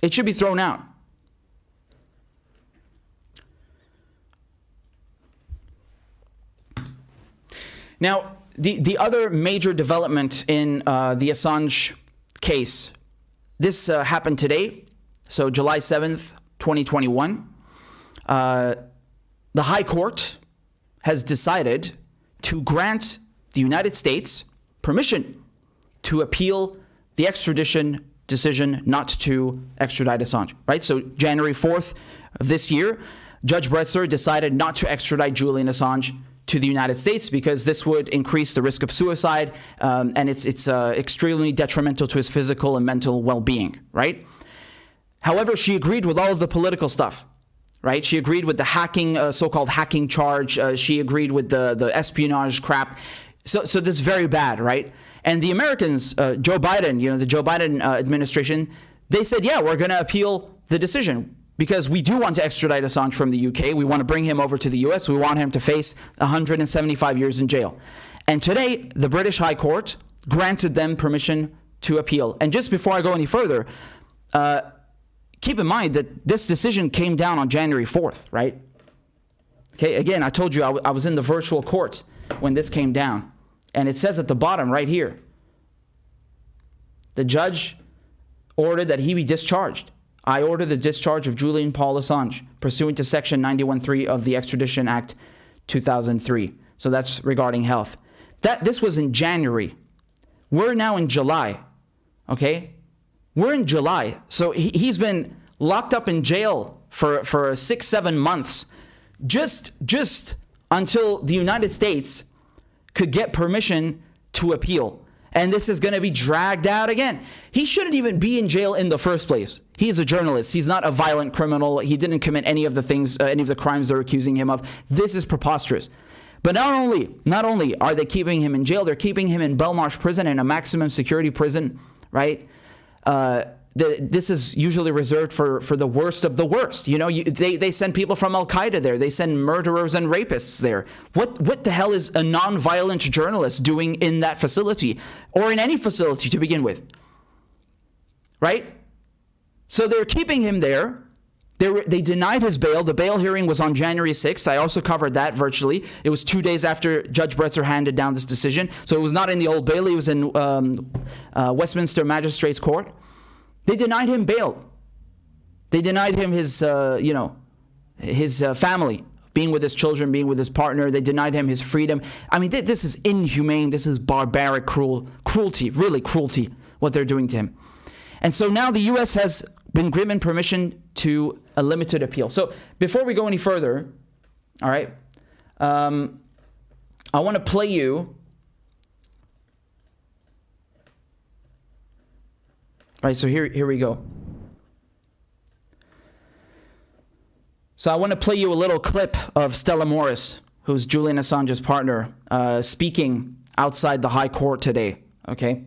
It should be thrown out. Now, the other major development in the Assange case, this happened today, so July 7th, 2021. The High Court has decided to grant the United States permission to appeal the extradition decision not to extradite Assange, right? So January 4th of this year, Judge Bresser decided not to extradite Julian Assange to the United States because this would increase the risk of suicide, and it's extremely detrimental to his physical and mental well-being, right? However, she agreed with all of the political stuff, right? She agreed with the hacking, so-called hacking charge. She agreed with the espionage crap. So this is very bad, right? And the Americans, Joe Biden, the Joe Biden administration, they said, yeah, we're going to appeal the decision because we do want to extradite Assange from the UK. We want to bring him over to the US. We want him to face 175 years in jail. And today, the British High Court granted them permission to appeal. And just before I go any further, keep in mind that this decision came down on January 4th, right? Okay, again, I told you I was in the virtual court when this came down. And it says at the bottom right here, the judge ordered that he be discharged. I order the discharge of Julian Paul Assange, pursuant to Section 91.3 of the Extradition Act 2003. So that's regarding health. This was in January. We're now in July, okay? We're in July. So he's been locked up in jail for 6-7 months, just until the United States could get permission to appeal. And this is going to be dragged out again. He shouldn't even be in jail in the first place. He's a journalist. He's not a violent criminal. He didn't commit any of the things, any of the crimes they're accusing him of. This is preposterous. But not only are they keeping him in jail, they're keeping him in Belmarsh prison, in a maximum security prison, right? This is usually reserved for the worst of the worst. You know, they send people from Al-Qaeda there. They send murderers and rapists there. What the hell is a non-violent journalist doing in that facility, or in any facility to begin with? Right? So they're keeping him there. They denied his bail. The bail hearing was on January 6th. I also covered that virtually. It was 2 days after Judge Bretzer handed down this decision. So it was not in the Old Bailey. It was in Westminster Magistrates Court. They denied him bail. They denied him his, his family, being with his children, being with his partner. They denied him his freedom. I mean, this is inhumane. This is barbaric cruelty, really cruelty, what they're doing to him. And so now the U.S. has been given permission to a limited appeal. So before we go any further, all right, I want to play you. All right, so here we go. So I want to play you a little clip of Stella Morris, who's Julian Assange's partner, speaking outside the High Court today, okay?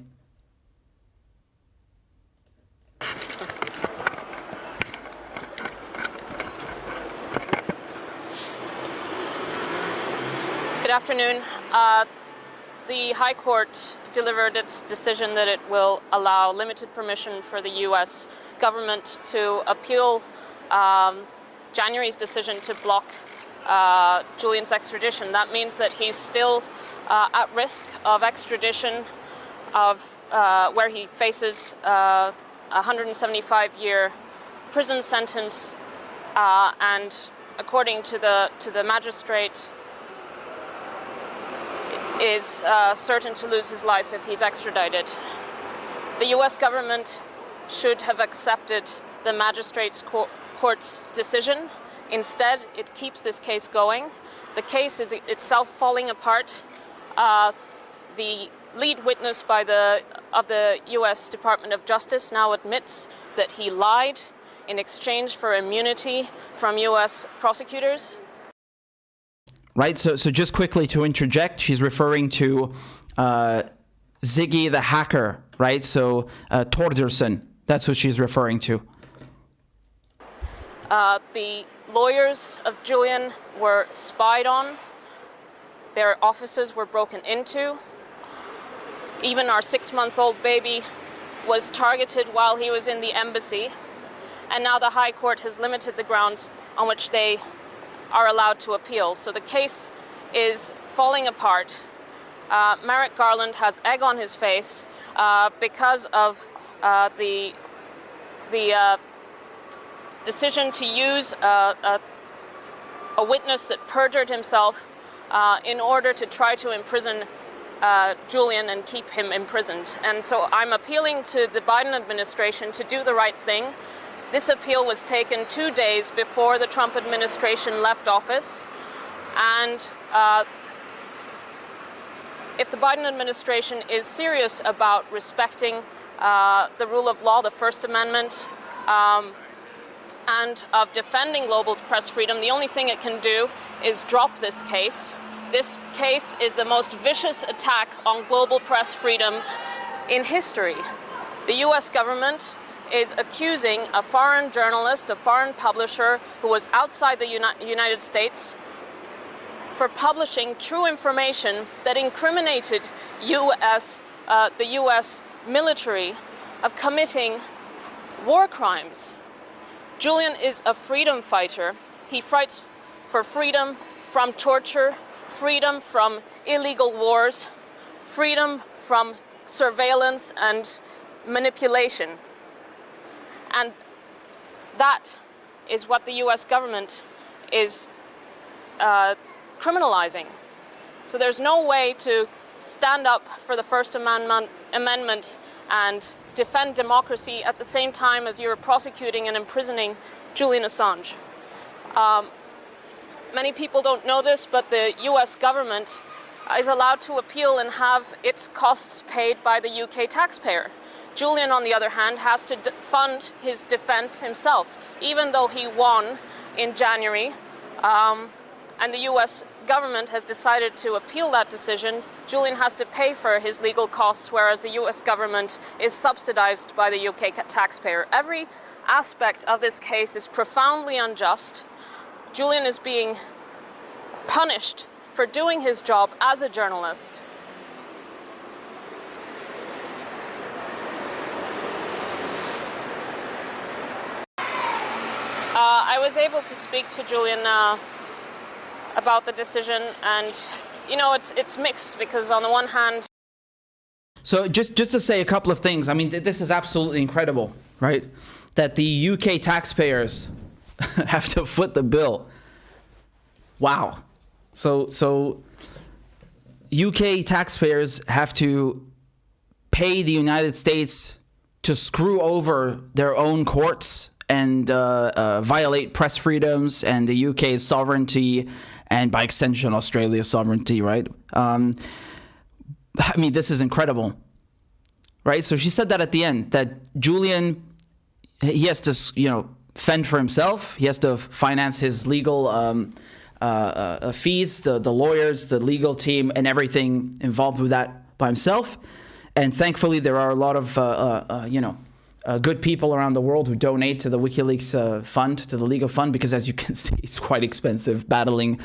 Good afternoon. The High Court delivered its decision that it will allow limited permission for the U.S. government to appeal January's decision to block Julian's extradition. That means that he's still at risk of extradition, where he faces a 175-year prison sentence, and according to the magistrate, is certain to lose his life if he's extradited. The U.S. government should have accepted the magistrate's court's decision. Instead, it keeps this case going. The case is itself falling apart. The lead witness of the U.S. Department of Justice now admits that he lied in exchange for immunity from U.S. prosecutors. Right, so just quickly to interject, she's referring to Ziggy the hacker, right? So Torderson, that's who she's referring to. The lawyers of Julian were spied on. Their offices were broken into. Even our 6-month-old baby was targeted while he was in the embassy. And now the High Court has limited the grounds on which they are allowed to appeal. So the case is falling apart. Merrick Garland has egg on his face because of the decision to use a witness that perjured himself in order to try to imprison Julian and keep him imprisoned. And so I'm appealing to the Biden administration to do the right thing. This appeal was taken 2 days before the Trump administration left office. And if the Biden administration is serious about respecting the rule of law, the First Amendment, and of defending global press freedom, the only thing it can do is drop this case. This case is the most vicious attack on global press freedom in history. The U.S. government is accusing a foreign journalist, a foreign publisher who was outside the United States for publishing true information that incriminated the U.S. military of committing war crimes. Julian is a freedom fighter. He fights for freedom from torture, freedom from illegal wars, freedom from surveillance and manipulation. And that is what the U.S. government is criminalizing. So there's no way to stand up for the First Amendment and defend democracy at the same time as you're prosecuting and imprisoning Julian Assange. Many people don't know this, but the U.S. government is allowed to appeal and have its costs paid by the UK taxpayer. Julian, on the other hand, has to fund his defense himself, even though he won in January, and the US government has decided to appeal that decision. Julian has to pay for his legal costs, whereas the US government is subsidized by the UK taxpayer. Every aspect of this case is profoundly unjust. Julian is being punished for doing his job as a journalist. I was able to speak to Julian about the decision, and you know, it's mixed, because on the one hand, so just to say a couple of things. I mean, this is absolutely incredible, right? That the UK taxpayers have to foot the bill. Wow. So UK taxpayers have to pay the United States to screw over their own courts and violate press freedoms and the UK's sovereignty, and by extension Australia's sovereignty, right? I mean, this is incredible, right? So she said that at the end, that Julian, he has to, you know, fend for himself. He has to finance his legal fees, the lawyers, the legal team, and everything involved with that by himself. And thankfully, there are a lot of, good people around the world who donate to the WikiLeaks fund, to the legal fund, because as you can see, it's quite expensive battling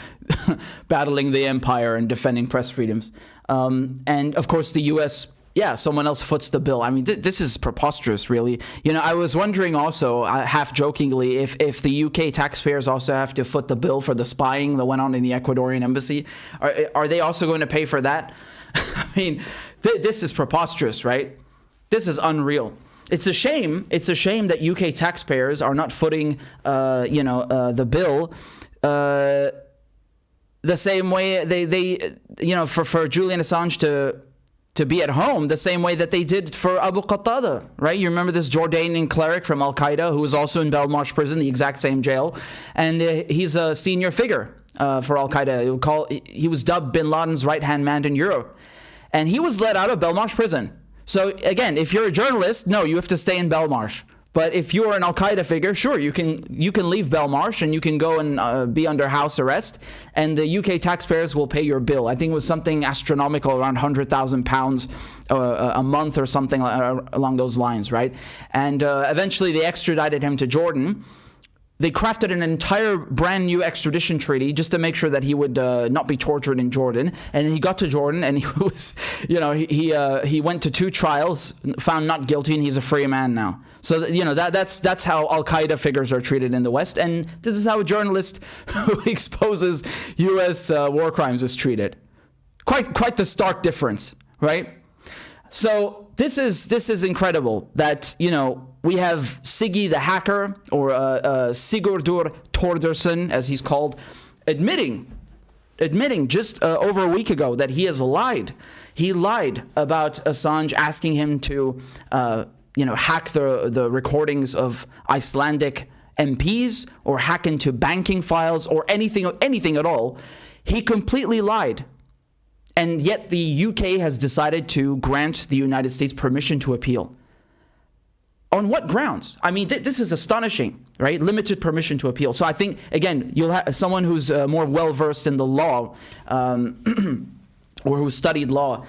the empire and defending press freedoms. And of course, the US, someone else foots the bill. I mean, this is preposterous, really. You know, I was wondering also, half jokingly, if the UK taxpayers also have to foot the bill for the spying that went on in the Ecuadorian embassy. Are they also going to pay for that? I mean, this is preposterous, right? This is unreal. It's a shame. It's a shame that UK taxpayers are not footing, the bill the same way they for Julian Assange to be at home, the same way that they did for Abu Qatada, right? You remember this Jordanian cleric from Al-Qaeda who was also in Belmarsh prison, the exact same jail, and he's a senior figure for Al-Qaeda. He was dubbed Bin Laden's right-hand man in Europe, and he was let out of Belmarsh prison. So again, if you're a journalist, no, you have to stay in Belmarsh. But if you're an Al-Qaeda figure, sure, you can leave Belmarsh and you can go and be under house arrest, and the UK taxpayers will pay your bill. I think it was something astronomical, around £100,000 a month or something along those lines, right? And eventually they extradited him to Jordan. They crafted an entire brand new extradition treaty just to make sure that he would not be tortured in Jordan. And he got to Jordan, and he was, he went to 2 trials, found not guilty, and he's a free man now. So that's how Al-Qaeda figures are treated in the West, and this is how a journalist who exposes U.S. War crimes is treated. Quite the stark difference, right? So this is incredible that we have Siggy the hacker, or Sigurdur Thordarson, as he's called, admitting just over a week ago that he has lied. He lied about Assange asking him to hack the recordings of Icelandic MPs, or hack into banking files, or anything at all. He completely lied. And yet the UK has decided to grant the United States permission to appeal. On what grounds? I mean, this is astonishing, right? Limited permission to appeal. So I think, again, you'll have someone who's more well-versed in the law, or who studied law,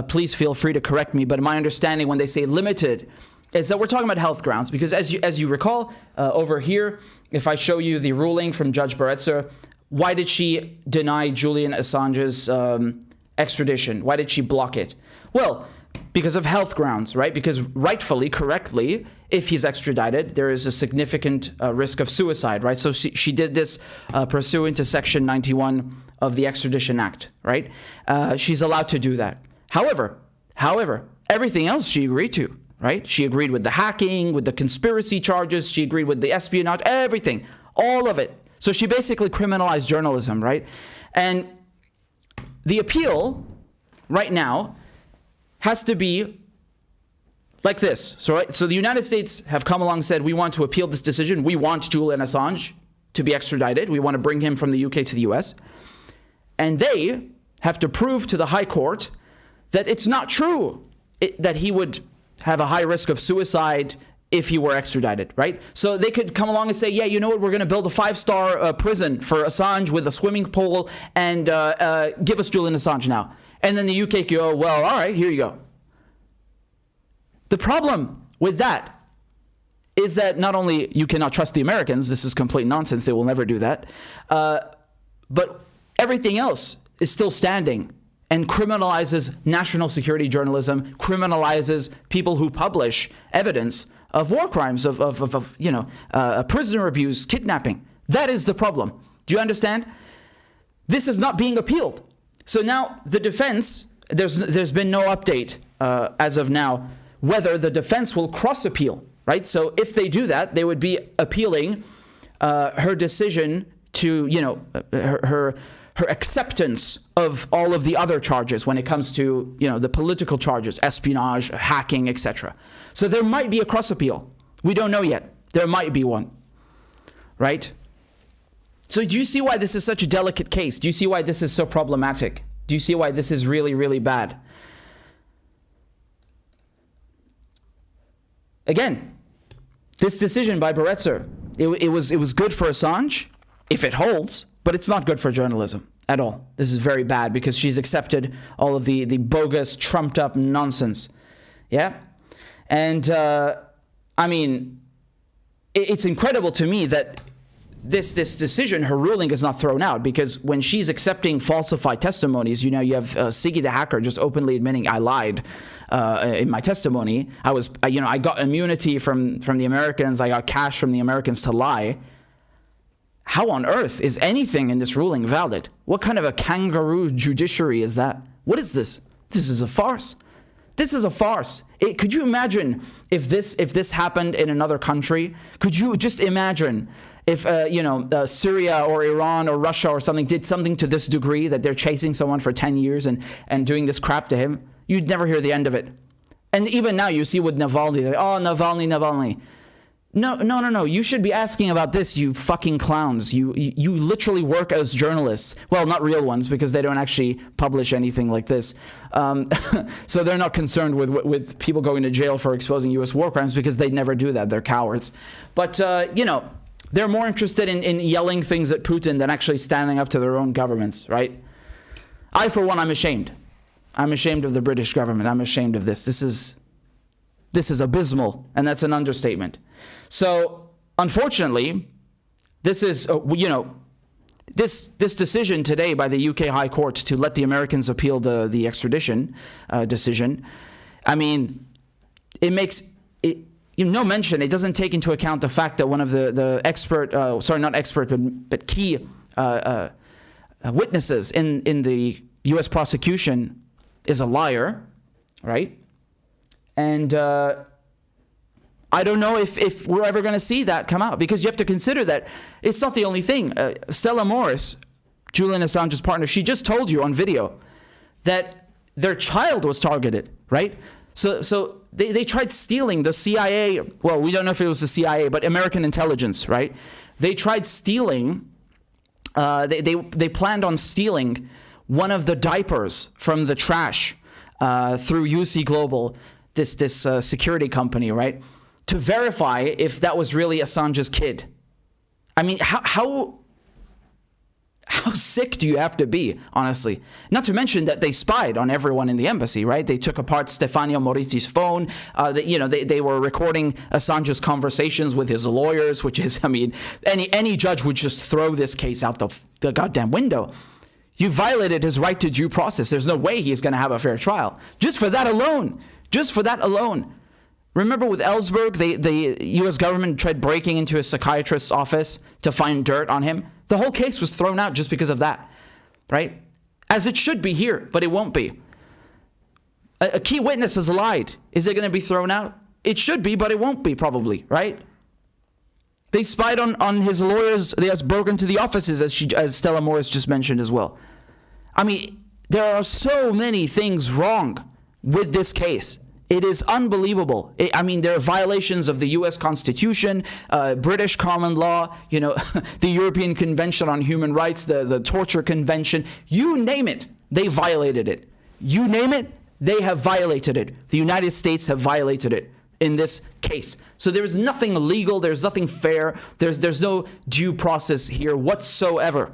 please feel free to correct me. But my understanding when they say limited is that we're talking about health grounds. Because as you recall, over here, if I show you the ruling from Judge Baretzer, why did she deny Julian Assange's extradition? Why did she block it? Well, because of health grounds, right? Because rightfully, correctly, if he's extradited, there is a significant risk of suicide, right? So she did this pursuant to Section 91 of the Extradition Act, right? She's allowed to do that. However, everything else she agreed to, right? She agreed with the hacking, with the conspiracy charges. She agreed with the espionage, everything, all of it. So she basically criminalized journalism, right? And the appeal right now has to be like this. So the United States have come along and said, we want to appeal this decision. We want Julian Assange to be extradited. We want to bring him from the UK to the US. And they have to prove to the High Court that it's not true that he would have a high risk of suicide if he were extradited, right? So they could come along and say, yeah, you know what, we're going to build a 5-star prison for Assange with a swimming pool and give us Julian Assange now. And then the UK could go, well, all right, here you go. The problem with that is that not only you cannot trust the Americans, this is complete nonsense, they will never do that, but everything else is still standing and criminalizes national security journalism, criminalizes people who publish evidence of war crimes, of prisoner abuse, kidnapping. That is the problem. Do you understand? This is not being appealed. So now the defense, there's been no update as of now whether the defense will cross appeal, right? So if they do that, they would be appealing her decision to, her acceptance of all of the other charges when it comes to, the political charges, espionage, hacking, etc. So there might be a cross appeal. We don't know yet. There might be one, right? So do you see why this is such a delicate case? Do you see why this is so problematic? Do you see why this is really, really bad? Again, this decision by Baretzer, it was good for Assange, if it holds, but it's not good for journalism at all. This is very bad because she's accepted all of the bogus, trumped up nonsense. Yeah? And, it's incredible to me that this decision, her ruling, is not thrown out, because when she's accepting falsified testimonies, you have Siggy the hacker just openly admitting, I lied in my testimony. I got immunity from the Americans. I got cash from the Americans to lie. How on earth is anything in this ruling valid? What kind of a kangaroo judiciary is that? What is this? This is a farce. This is a farce. Could you imagine if this happened in another country? Could you just imagine if Syria or Iran or Russia or something did something to this degree, that they're chasing someone for 10 years and doing this crap to him? You'd never hear the end of it. And even now you see with Navalny, Navalny. No. You should be asking about this, you fucking clowns. You literally work as journalists. Well, not real ones, because they don't actually publish anything like this. So they're not concerned with people going to jail for exposing U.S. war crimes, because they never do that. They're cowards. But, they're more interested in yelling things at Putin than actually standing up to their own governments, right? I, for one, I'm ashamed. I'm ashamed of the British government. I'm ashamed of this. This is abysmal, and that's an understatement. So, unfortunately, this is, this decision today by the UK High Court to let the Americans appeal the extradition decision, it makes it, no mention. It doesn't take into account the fact that one of the key witnesses in the U.S. prosecution is a liar, right? And I don't know if we're ever going to see that come out, because you have to consider that it's not the only thing. Stella Morris, Julian Assange's partner, she just told you on video that their child was targeted, right? So they tried stealing the CIA. Well, we don't know if it was the CIA, but American intelligence, right? They tried stealing. They planned on stealing one of the diapers from the trash through UC Global, this security company, right? To verify if that was really Assange's kid. How sick do you have to be, honestly? Not to mention that they spied on everyone in the embassy, right? They took apart Stefano Morizzi's phone. They were recording Assange's conversations with his lawyers, which is, any judge would just throw this case out the goddamn window. You violated his right to due process. There's no way he's going to have a fair trial. Just for that alone. Remember with Ellsberg, the U.S. government tried breaking into his psychiatrist's office to find dirt on him? The whole case was thrown out just because of that, right? As it should be here, but it won't be. A key witness has lied. Is it going to be thrown out? It should be, but it won't be, probably, right? They spied on his lawyers. They have broken into the offices, as Stella Morris just mentioned as well. There are so many things wrong with this case. It is unbelievable. There are violations of the U.S. Constitution, British common law, the European Convention on Human Rights, the Torture Convention, you name it. They violated it. You name it, they have violated it. The United States have violated it in this case. So there's nothing legal, there's nothing fair, there's no due process here whatsoever.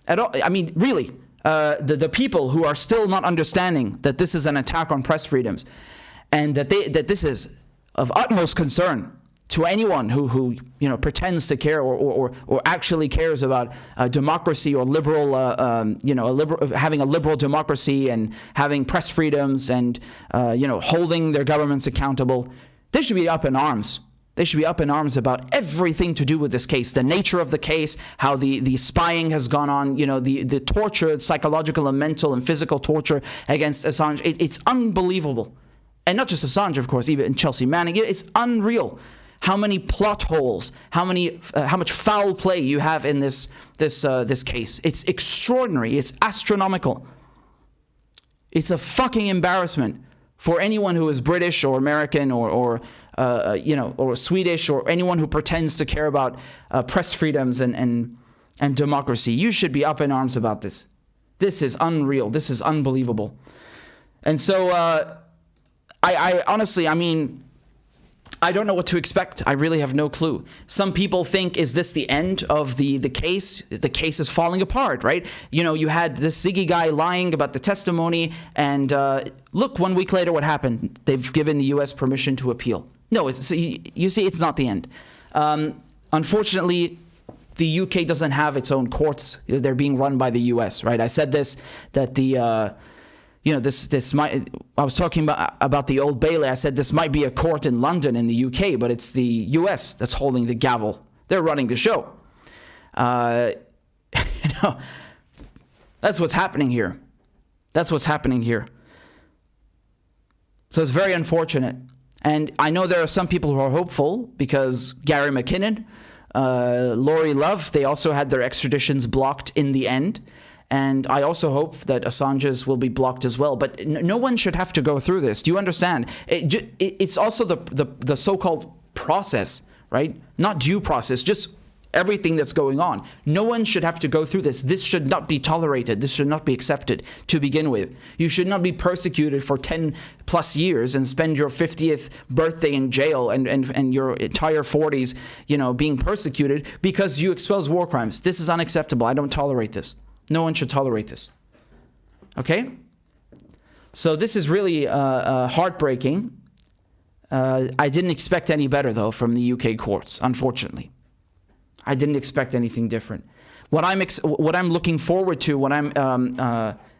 At all. I mean, really, the people who are still not understanding that this is an attack on press freedoms, and that this is of utmost concern to anyone who pretends to care or actually cares about democracy or liberal having a liberal democracy and having press freedoms and holding their governments accountable. They should be up in arms. They should be up in arms about everything to do with this case, the nature of the case, how the spying has gone on, the torture, psychological and mental and physical torture against Assange. It's unbelievable. And not just Assange, of course, even Chelsea Manning. It's unreal how many plot holes, how much foul play you have in this case. It's extraordinary. It's astronomical. It's a fucking embarrassment for anyone who is British or American or Swedish or anyone who pretends to care about press freedoms and democracy. You should be up in arms about this. This is unreal. This is unbelievable. And so I honestly, I don't know what to expect. I really have no clue. Some people think, is this the end of the case? The case is falling apart, right? You had this Ziggy guy lying about the testimony, and look, 1 week later, what happened? They've given the U.S. permission to appeal. No, you see, it's not the end. Unfortunately, the UK doesn't have its own courts. They're being run by the US, right? I said this, that this might, I was talking about the Old Bailey. I said this might be a court in London in the UK, but it's the US that's holding the gavel. They're running the show. That's what's happening here. That's what's happening here. So it's very unfortunate. And I know there are some people who are hopeful because Gary McKinnon, Lori Love, they also had their extraditions blocked in the end. And I also hope that Assange's will be blocked as well. But no one should have to go through this. Do you understand? It's also the so-called process, right? Not due process, just everything that's going on. No one should have to go through this. This should not be tolerated. This should not be accepted to begin with. You should not be persecuted for 10 plus years and spend your 50th birthday in jail and your entire 40s, being persecuted because you expose war crimes. This is unacceptable. I don't tolerate this. No one should tolerate this. Okay? So this is really heartbreaking. I didn't expect any better, though, from the UK courts, unfortunately. I didn't expect anything different. What I'm looking forward to, what I'm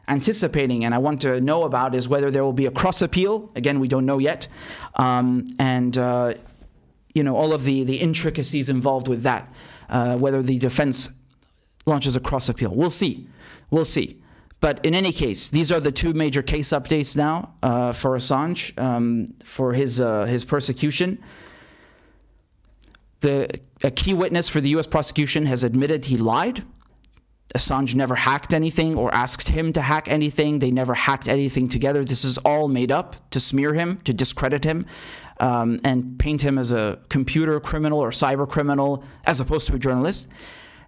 anticipating, and I want to know about is whether there will be a cross appeal. Again, we don't know yet. All of the intricacies involved with that. Whether the defense launches a cross appeal. We'll see. But in any case, these are the two major case updates now for Assange, for his persecution. A key witness for the U.S. prosecution has admitted he lied. Assange never hacked anything or asked him to hack anything. They never hacked anything together. This is all made up to smear him, to discredit him, and paint him as a computer criminal or cyber criminal as opposed to a journalist.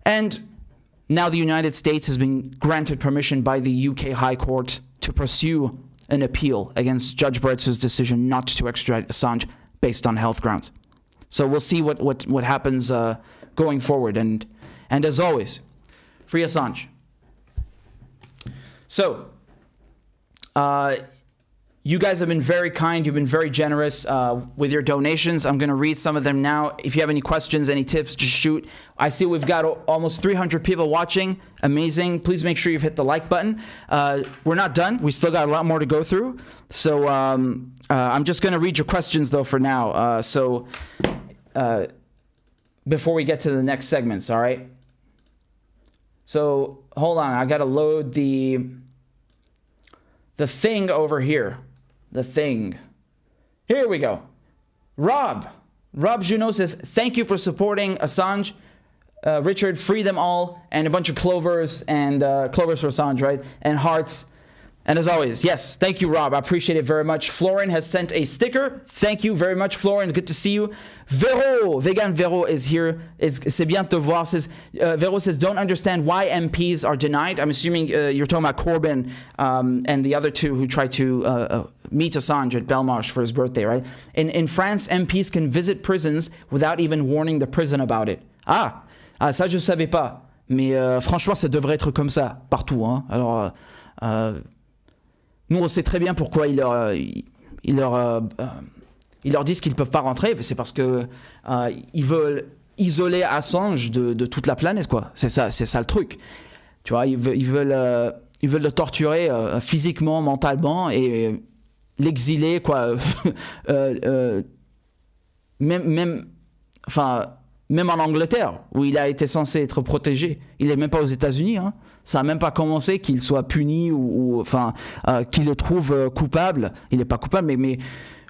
And now the United States has been granted permission by the UK High Court to pursue an appeal against Judge Brzezinski's decision not to extradite Assange based on health grounds. So we'll see what happens going forward. And as always, free Assange. So, you guys have been very kind. You've been very generous with your donations. I'm going to read some of them now. If you have any questions, any tips, just shoot. I see we've got almost 300 people watching. Amazing. Please make sure you've hit the like button. We're not done. We still got a lot more to go through. So I'm just going to read your questions, though, for now. Before we get to the next segments, all right? So hold on. I got to load the thing over here. The thing. Here we go. Rob Junot says, thank you for supporting Assange. Richard, free them all. And a bunch of clovers and clovers for Assange, right? And hearts. And as always, yes, thank you, Rob. I appreciate it very much. Florin has sent a sticker. Thank you very much, Florin. Good to see you. Vero, Vegan Vero is here. C'est bien de te voir. Vero says, don't understand why MPs are denied. I'm assuming you're talking about Corbyn and the other two who tried to meet Assange at Belmarsh for his birthday, right? In France, MPs can visit prisons without even warning the prison about it. Ah, ça je savais pas. Mais franchement, ça devrait être comme ça partout. Hein. Alors... nous, on sait très bien pourquoi ils leur disent qu'ils ne peuvent pas rentrer. C'est parce que ils veulent isoler Assange de toute la planète, quoi. C'est ça le truc. Tu vois, ils veulent le torturer physiquement, mentalement et l'exiler, quoi. Même en Angleterre, où il a été censé être protégé. Il n'est même pas aux États-Unis, hein. Ça n'a même pas commencé qu'il soit puni ou qu'il le trouve coupable. Il n'est pas coupable, mais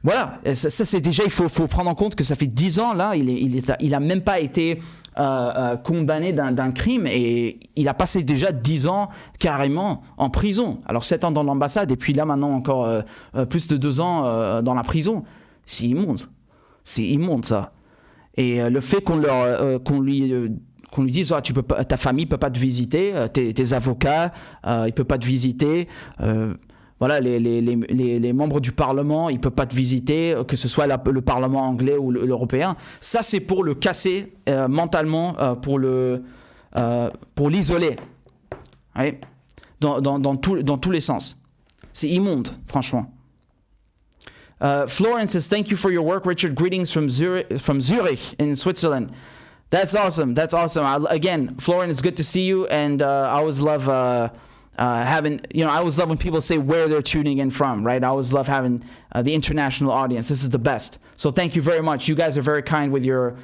voilà. Ça c'est déjà, il faut prendre en compte que ça fait 10 ans, là, il a même pas été condamné d'un crime et il a passé déjà 10 ans carrément en prison. Alors 7 ans dans l'ambassade et puis là maintenant encore plus de 2 ans dans la prison. C'est immonde. C'est immonde, ça. Et le fait qu'on lui dise ta famille peut pas te visiter, tes avocats ils peuvent pas te visiter, voilà, les membres du Parlement ils peuvent pas te visiter, que ce soit le Parlement anglais ou l'européen. Ça c'est pour le casser mentalement, pour l'isoler, ouais, dans tous les sens. C'est immonde, franchement. Florence says, thank you for your work, Richard. Greetings from Zurich in Switzerland. That's awesome. That's awesome. Again, Florence, it's good to see you. And I always love I always love when people say where they're tuning in from, right? I always love having the international audience. This is the best. So thank you very much. You guys are very kind with your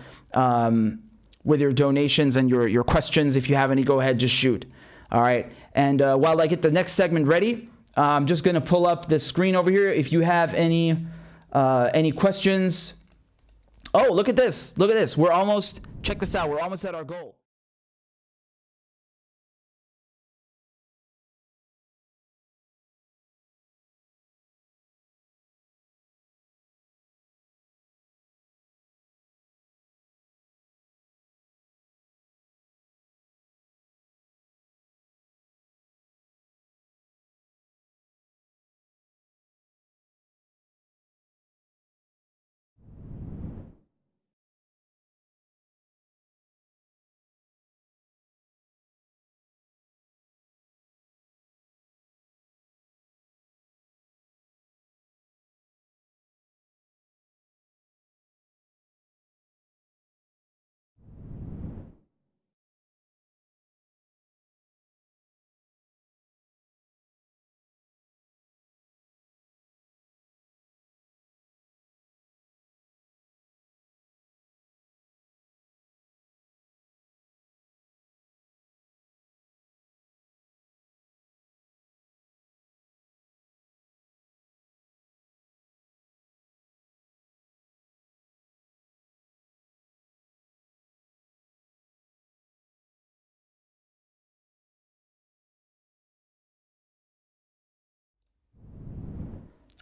donations and your questions. If you have any, go ahead, just shoot. All right. And while I get the next segment ready, I'm just going to pull up the screen over here. If you have any questions. Oh, look at this. Look at this. Check this out. We're almost at our goal.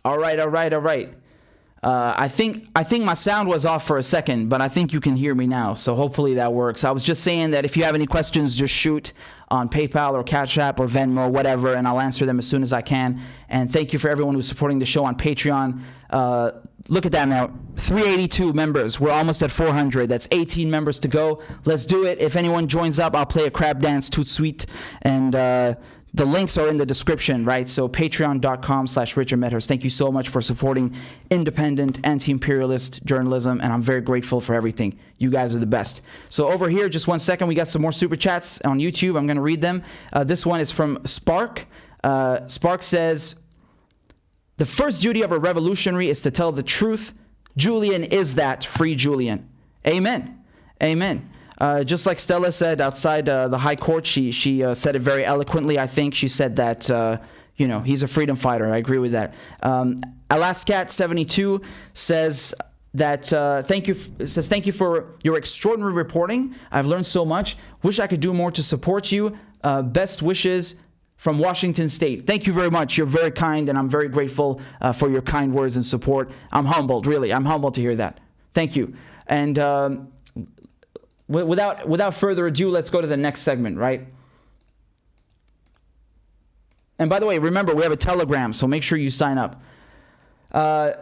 All right. I think my sound was off for a second, but I think you can hear me now. So hopefully that works. I was just saying that if you have any questions, just shoot on PayPal or CashApp or Venmo, whatever, and I'll answer them as soon as I can. And thank you for everyone who's supporting the show on Patreon. Look at that now, 382 members. We're almost at 400. That's 18 members to go. Let's do it. If anyone joins up, I'll play a crab dance tout de suite. And the links are in the description, right? So patreon.com/RichardMedhurst. Thank you so much for supporting independent, anti-imperialist journalism, and I'm very grateful for everything. You guys are the best. So over here, just 1 second, we got some more super chats on YouTube. I'm going to read them. This one is from Spark. Spark says, the first duty of a revolutionary is to tell the truth. Julian is that. Free Julian. Amen. Amen. Just like Stella said outside the High Court, she said it very eloquently, I think. She said that, he's a freedom fighter. I agree with that. Alaskat72 says that thank you for your extraordinary reporting. I've learned so much. Wish I could do more to support you. Best wishes from Washington State. Thank you very much. You're very kind, and I'm very grateful for your kind words and support. I'm humbled, really. I'm humbled to hear that. Thank you. And without further ado, let's go to the next segment, right? And by the way, remember, we have a Telegram, so make sure you sign up. I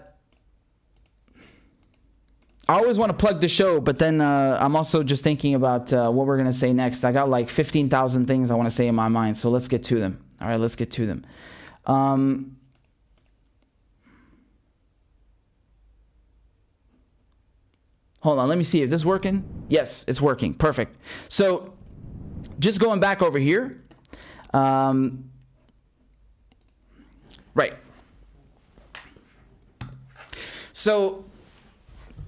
always want to plug the show, but then I'm also just thinking about what we're going to say next. I got like 15,000 things I want to say in my mind, so let's get to them. All right, let's get to them. Hold on, let me see if this is working. Yes, it's working. Perfect. So just going back over here. Right. So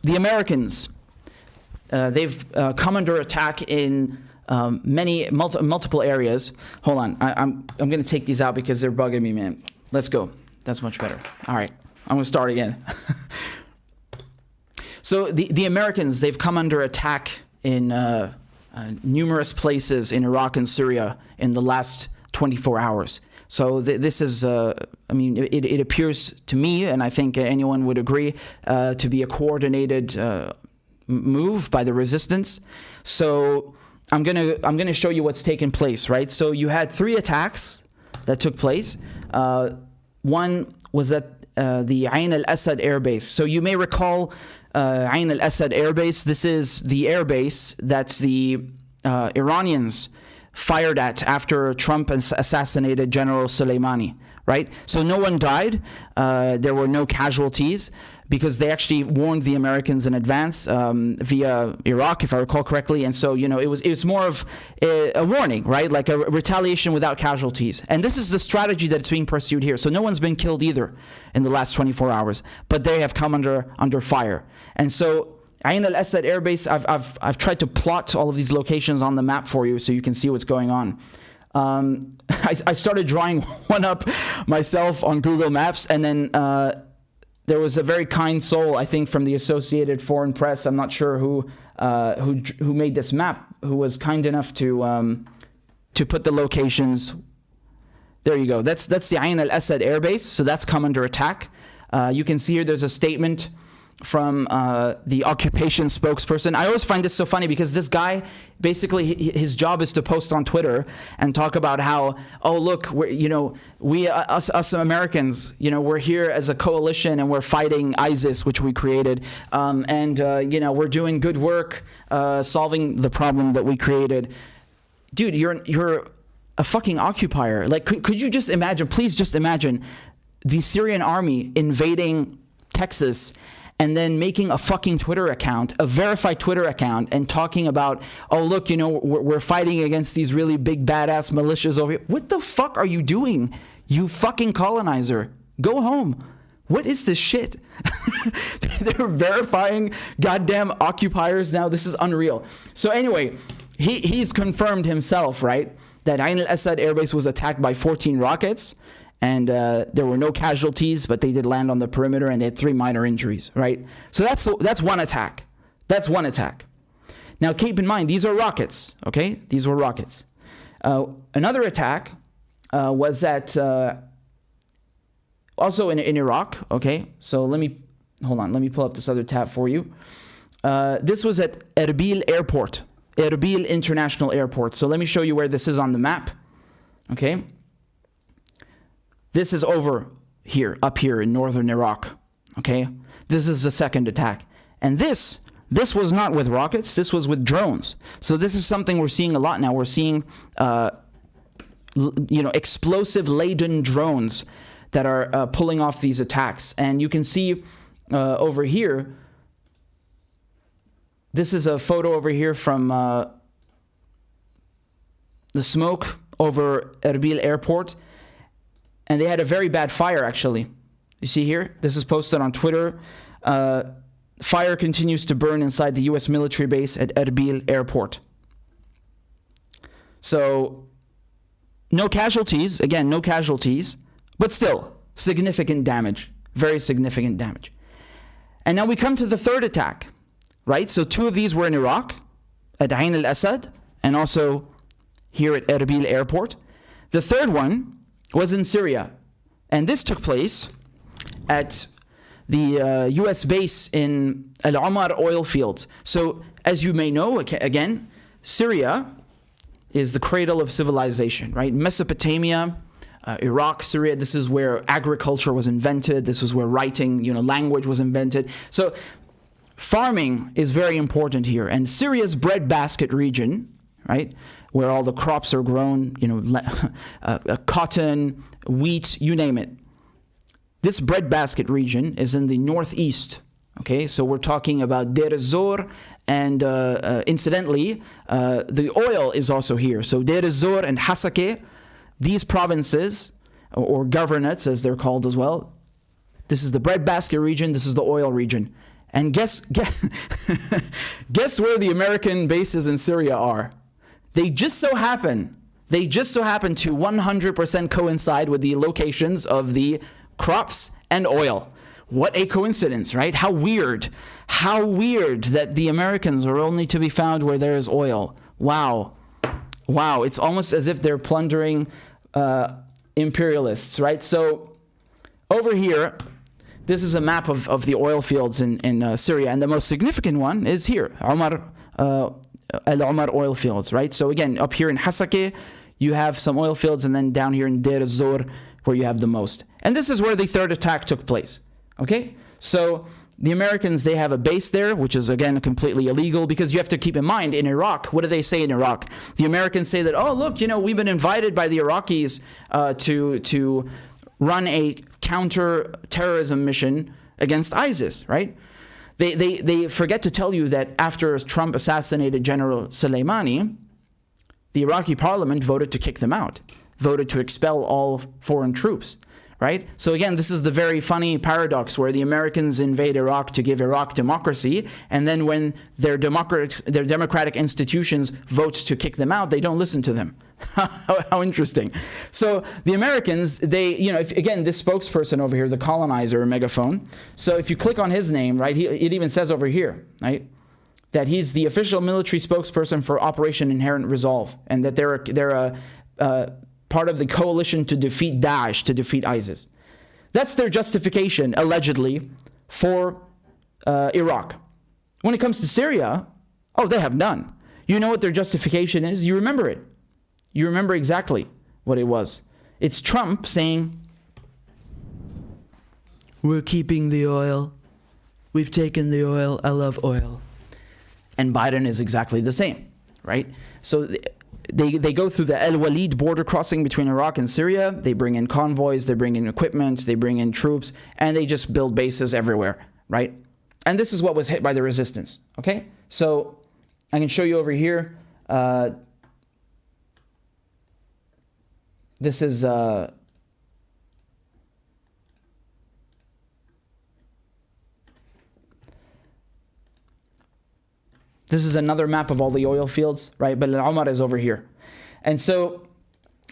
the Americans, they've come under attack in multiple areas. Hold on, I'm going to take these out because they're bugging me, man. Let's go. That's much better. All right, I'm going to start again. So the Americans, they've come under attack in numerous places in Iraq and Syria in the last 24 hours. So this is, I mean, it appears to me, and I think anyone would agree, to be a coordinated move by the resistance. So I'm gonna show you what's taken place, right? So you had 3 attacks that took place. One was at the Ain al-Assad air base. So you may recall Ain al-Assad air base. This is the air base that the Iranians fired at after Trump assassinated General Soleimani, right? So no one died. There were no casualties because they actually warned the Americans in advance via Iraq, if I recall correctly. And so, you know, it was more of a warning, right? Like a retaliation without casualties. And this is the strategy that's being pursued here. So no one's been killed either in the last 24 hours, but they have come under fire. And so Ain al-Assad Air Base, I've tried to plot all of these locations on the map for you so you can see what's going on. I started drawing one up myself on Google Maps, and then there was a very kind soul, I think, from the Associated Foreign Press. I'm not sure who made this map, who was kind enough to put the locations. There you go. That's the Ain al-Assad Air Base. So that's come under attack. You can see here there's a statement from the occupation spokesperson. I always find this so funny because this guy, basically his job is to post on Twitter and talk about how, oh look, us Americans, we're here as a coalition and we're fighting ISIS, which we created, and we're doing good work solving the problem that we created. Dude, you're a fucking occupier. Like, could you just imagine? Please just imagine the Syrian army invading Texas and then making a fucking Twitter account, a verified Twitter account, and talking about, oh, look, we're fighting against these really big badass militias over here. What the fuck are you doing, you fucking colonizer? Go home. What is this shit? They're verifying goddamn occupiers now. This is unreal. So anyway, he's confirmed himself, right, that Ain al-Assad Air Base was attacked by 14 rockets. And there were no casualties, but they did land on the perimeter, and they had 3 minor injuries, right? So that's one attack. That's one attack. Now, keep in mind, these are rockets, okay? These were rockets. Another attack was at, also in Iraq, okay? So hold on, let me pull up this other tab for you. This was at Erbil Airport, Erbil International Airport. So let me show you where this is on the map, okay? This is over here, up here in northern Iraq, okay? This is the second attack. And this was not with rockets, this was with drones. So this is something we're seeing a lot now. We're seeing, explosive-laden drones that are pulling off these attacks. And you can see over here, this is a photo over here from the smoke over Erbil Airport. And they had a very bad fire, actually. You see here? This is posted on Twitter. Fire continues to burn inside the U.S. military base at Erbil Airport. So, no casualties. Again, no casualties. But still, significant damage. Very significant damage. And now we come to the third attack, right? So 2 of these were in Iraq, at Ain al-Assad, and also here at Erbil Airport. The third one was in Syria. And this took place at the U.S. base in Al Omar oil fields. So, as you may know, again, Syria is the cradle of civilization, right? Mesopotamia, Iraq, Syria, this is where agriculture was invented. This is where writing, language was invented. So, farming is very important here. And Syria's breadbasket region, right, where all the crops are grown, cotton, wheat, you name it. This breadbasket region is in the northeast. Okay, so we're talking about Deir ez-Zor, and incidentally, the oil is also here. So Deir ez-Zor and Hasakeh, these provinces, or governorates as they're called as well, this is the breadbasket region, this is the oil region. And guess where the American bases in Syria are? They just so happen to 100% coincide with the locations of the crops and oil. What a coincidence, right? How weird that the Americans are only to be found where there is oil. Wow. It's almost as if they're plundering imperialists, right? So over here, this is a map of the oil fields in Syria, and the most significant one is here, Al Omar oil fields, right? So again, up here in Hasakeh, you have some oil fields, and then down here in Deir ez-Zor, where you have the most. And this is where the third attack took place, okay? So the Americans, they have a base there, which is, again, completely illegal, because you have to keep in mind, in Iraq, what do they say in Iraq? The Americans say that, oh, look, we've been invited by the Iraqis to run a counter-terrorism mission against ISIS, right? They forget to tell you that after Trump assassinated General Soleimani, the Iraqi parliament voted to kick them out, voted to expel all foreign troops, right? So again, this is the very funny paradox where the Americans invade Iraq to give Iraq democracy, and then when their democratic institutions vote to kick them out, they don't listen to them. How interesting. So the Americans, again, this spokesperson over here, the colonizer megaphone, so if you click on his name, right, it even says over here, right, that he's the official military spokesperson for Operation Inherent Resolve, and that they're part of the coalition to defeat Daesh, to defeat ISIS. That's their justification, allegedly, for Iraq. When it comes to Syria, they have none. You know what their justification is? You remember it. You remember exactly what it was. It's Trump saying, we're keeping the oil. We've taken the oil. I love oil. And Biden is exactly the same, right? So they go through the El Walid border crossing between Iraq and Syria. They bring in convoys, they bring in equipment, they bring in troops, and they just build bases everywhere, right? And this is what was hit by the resistance, okay? So I can show you over here. This is another map of all the oil fields, right? But Al Omar is over here. And so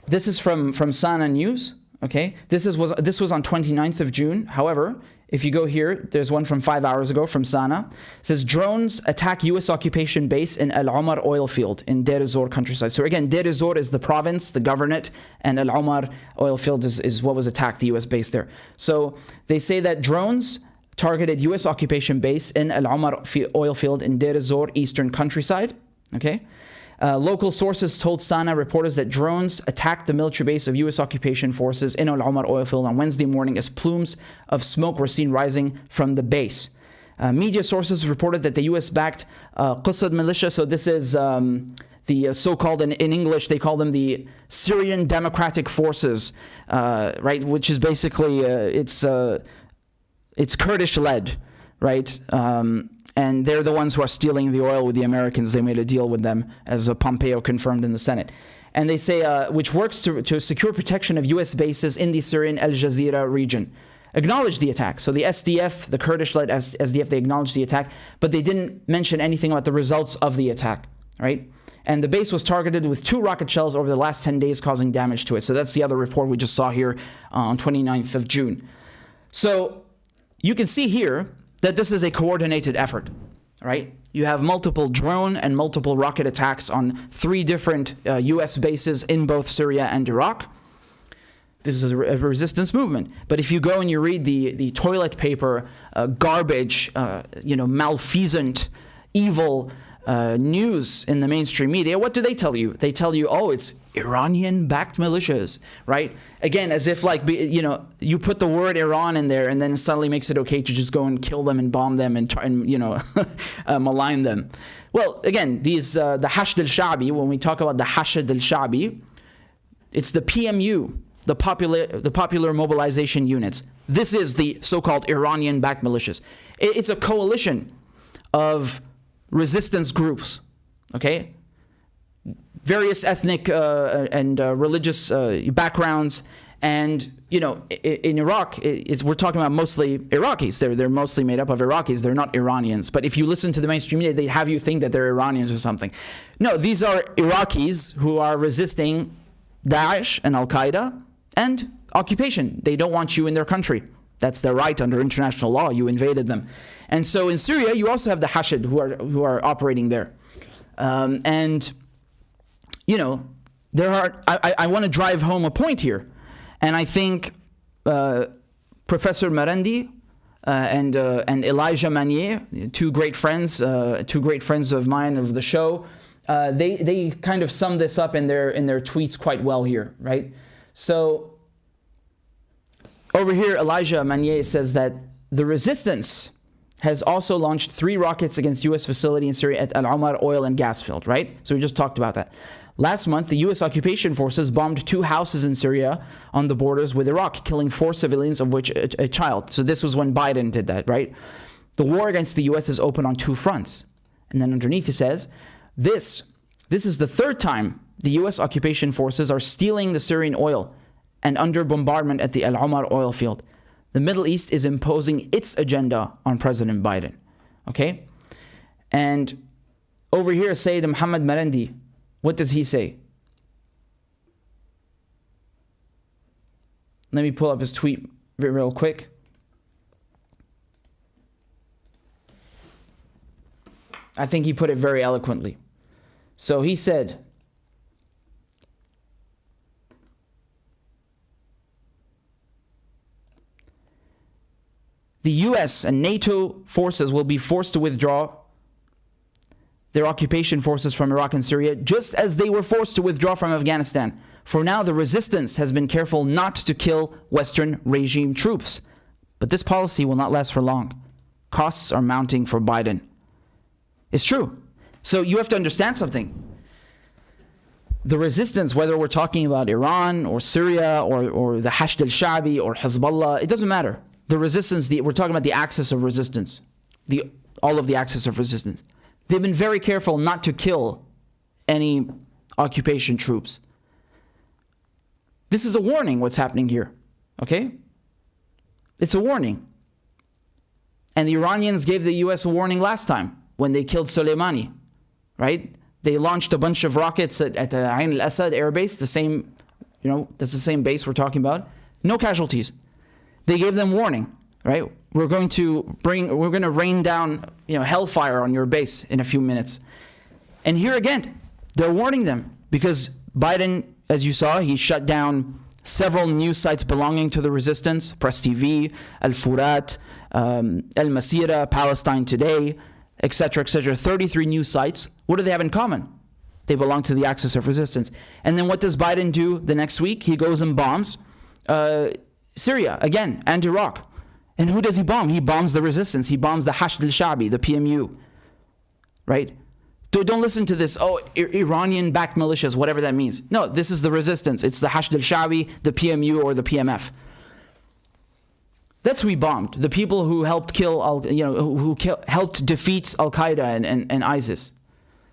this is from Sana News, okay? This was on 29th of June. However, if you go here, there's one from 5 hours ago from Sana. It says, drones attack U.S. occupation base in Al Omar oil field in Deir ez-Zor countryside. So again, Deir ez-Zor is the province, the governorate, and Al Omar oil field is what was attacked, the U.S. base there. So they say that drones targeted U.S. occupation base in Al Omar oil field in Deir ez-Zor eastern countryside, okay? Local sources told Sana reporters that drones attacked the military base of U.S. occupation forces in Al Omar oil field on Wednesday morning as plumes of smoke were seen rising from the base. Media sources reported that the U.S.-backed Qusad militia, so this is the so-called, in English, they call them the Syrian Democratic Forces, right, which is basically, it's Kurdish-led, right? And they're the ones who are stealing the oil with the Americans. They made a deal with them, as Pompeo confirmed in the Senate. And they say, which works to secure protection of U.S. bases in the Syrian Al Jazeera region. Acknowledged the attack. So the SDF, the Kurdish-led SDF, they acknowledged the attack, but they didn't mention anything about the results of the attack, right? And the base was targeted with 2 rocket shells over the last 10 days, causing damage to it. So that's the other report we just saw here on 29th of June. So you can see here that this is a coordinated effort, right? You have multiple drone and multiple rocket attacks on 3 different US bases in both Syria and Iraq. This is a resistance movement. But if you go and you read the toilet paper, garbage, malfeasant, evil news in the mainstream media, what do they tell you? They tell you, oh, it's Iranian-backed militias, right? Again, as if you put the word Iran in there and then it suddenly makes it okay to just go and kill them and bomb them and try and malign them. Well, again, these the Hashd al-Sha'bi, when we talk about the Hashd al-Sha'bi, it's the PMU, the popular mobilization units. This is the so-called Iranian-backed militias. It's a coalition of resistance groups, okay? Various ethnic and religious backgrounds, and in Iraq, we're talking about mostly Iraqis. They're mostly made up of Iraqis. They're not Iranians. But if you listen to the mainstream media, they have you think that they're Iranians or something. No, these are Iraqis who are resisting Daesh and Al Qaeda and occupation. They don't want you in their country. That's their right under international law. You invaded them, and so in Syria, you also have the Hashd who are operating there, there are. I want to drive home a point here, and I think Professor Marandi and Elijah Manier, two great friends of mine of the show, they kind of sum this up in their tweets quite well here, right? So over here, Elijah Manier says that the resistance has also launched 3 rockets against U.S. facility in Syria at Al-Umar oil and gas field, right? So we just talked about that. Last month, the U.S. occupation forces bombed 2 houses in Syria on the borders with Iraq, killing 4 civilians, of which a child. So this was when Biden did that, right? The war against the U.S. is open on 2 fronts. And then underneath it says, this is the 3rd time the U.S. occupation forces are stealing the Syrian oil and under bombardment at the Al-Umar oil field. The Middle East is imposing its agenda on President Biden, okay? And over here, Sayyid Muhammad Marandi, what does he say? Let me pull up his tweet real quick. I think he put it very eloquently. So he said, the US and NATO forces will be forced to withdraw their occupation forces from Iraq and Syria, just as they were forced to withdraw from Afghanistan. For now, the resistance has been careful not to kill Western regime troops. But this policy will not last for long. Costs are mounting for Biden. It's true. So you have to understand something. The resistance, whether we're talking about Iran or Syria or the Hashd al-Sha'bi or Hezbollah, it doesn't matter. The resistance, we're talking about the axis of resistance, all of the axis of resistance. They've been very careful not to kill any occupation troops. This is a warning, what's happening here, okay? It's a warning. And the Iranians gave the US a warning last time when they killed Soleimani, right? They launched a bunch of rockets at the Ain al-Assad air base, that's the same base we're talking about. No casualties. They gave them warning, right? We're going to rain down, hellfire on your base in a few minutes. And here again, they're warning them because Biden, as you saw, he shut down several news sites belonging to the resistance, Press TV, Al-Furat, Al-Masira, Palestine Today, etc., etc. 33 news sites. What do they have in common? They belong to the axis of resistance. And then what does Biden do the next week? He goes and bombs Syria again and Iraq. And who does he bomb? He bombs the resistance. He bombs the Hashd al-Sha'bi, the PMU. Right? Don't listen to this, Iranian-backed militias, whatever that means. No, this is the resistance. It's the Hashd al-Sha'bi, the PMU, or the PMF. That's who he bombed. The people who helped kill, helped defeat Al Qaeda and ISIS.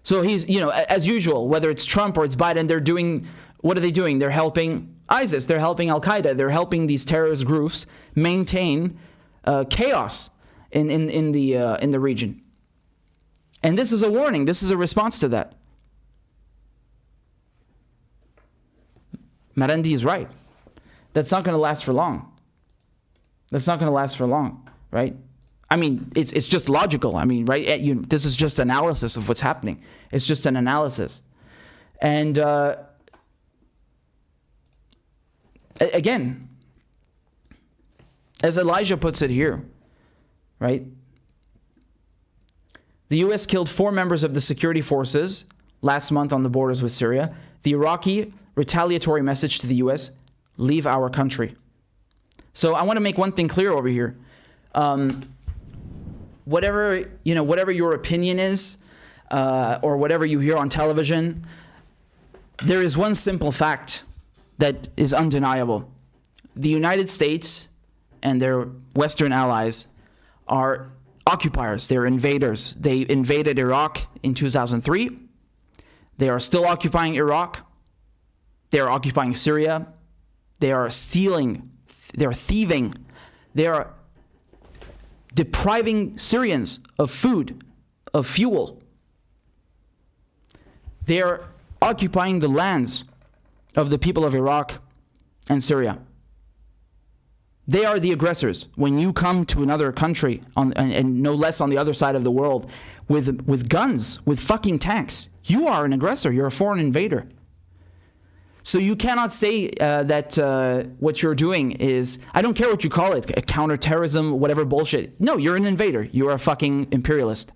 So he's, as usual, whether it's Trump or it's Biden, what are they doing? They're helping ISIS. They're helping Al Qaeda. They're helping these terrorist groups maintain chaos in the region. And this is a warning. This is a response to that. Marandi is right. That's not going to last for long. That's not going to last for long, right? I mean, it's just logical. I mean, right? This is just analysis of what's happening. It's just an analysis. And again, as Elijah puts it here, right? The U.S. killed 4 members of the security forces last month on the borders with Syria. The Iraqi retaliatory message to the U.S., leave our country. So I want to make one thing clear over here. Whatever your opinion is, or whatever you hear on television, there is one simple fact that is undeniable. The United States and their Western allies are occupiers. They're invaders. They invaded Iraq in 2003. They are still occupying Iraq. They are occupying Syria. They are stealing. They are thieving. They are depriving Syrians of food, of fuel. They are occupying the lands of the people of Iraq and Syria. They are the aggressors. When you come to another country, and no less on the other side of the world, with guns, with fucking tanks, you are an aggressor. You're a foreign invader. So you cannot say that what you're doing is, I don't care what you call it, counterterrorism, whatever bullshit. No, you're an invader. You're a fucking imperialist.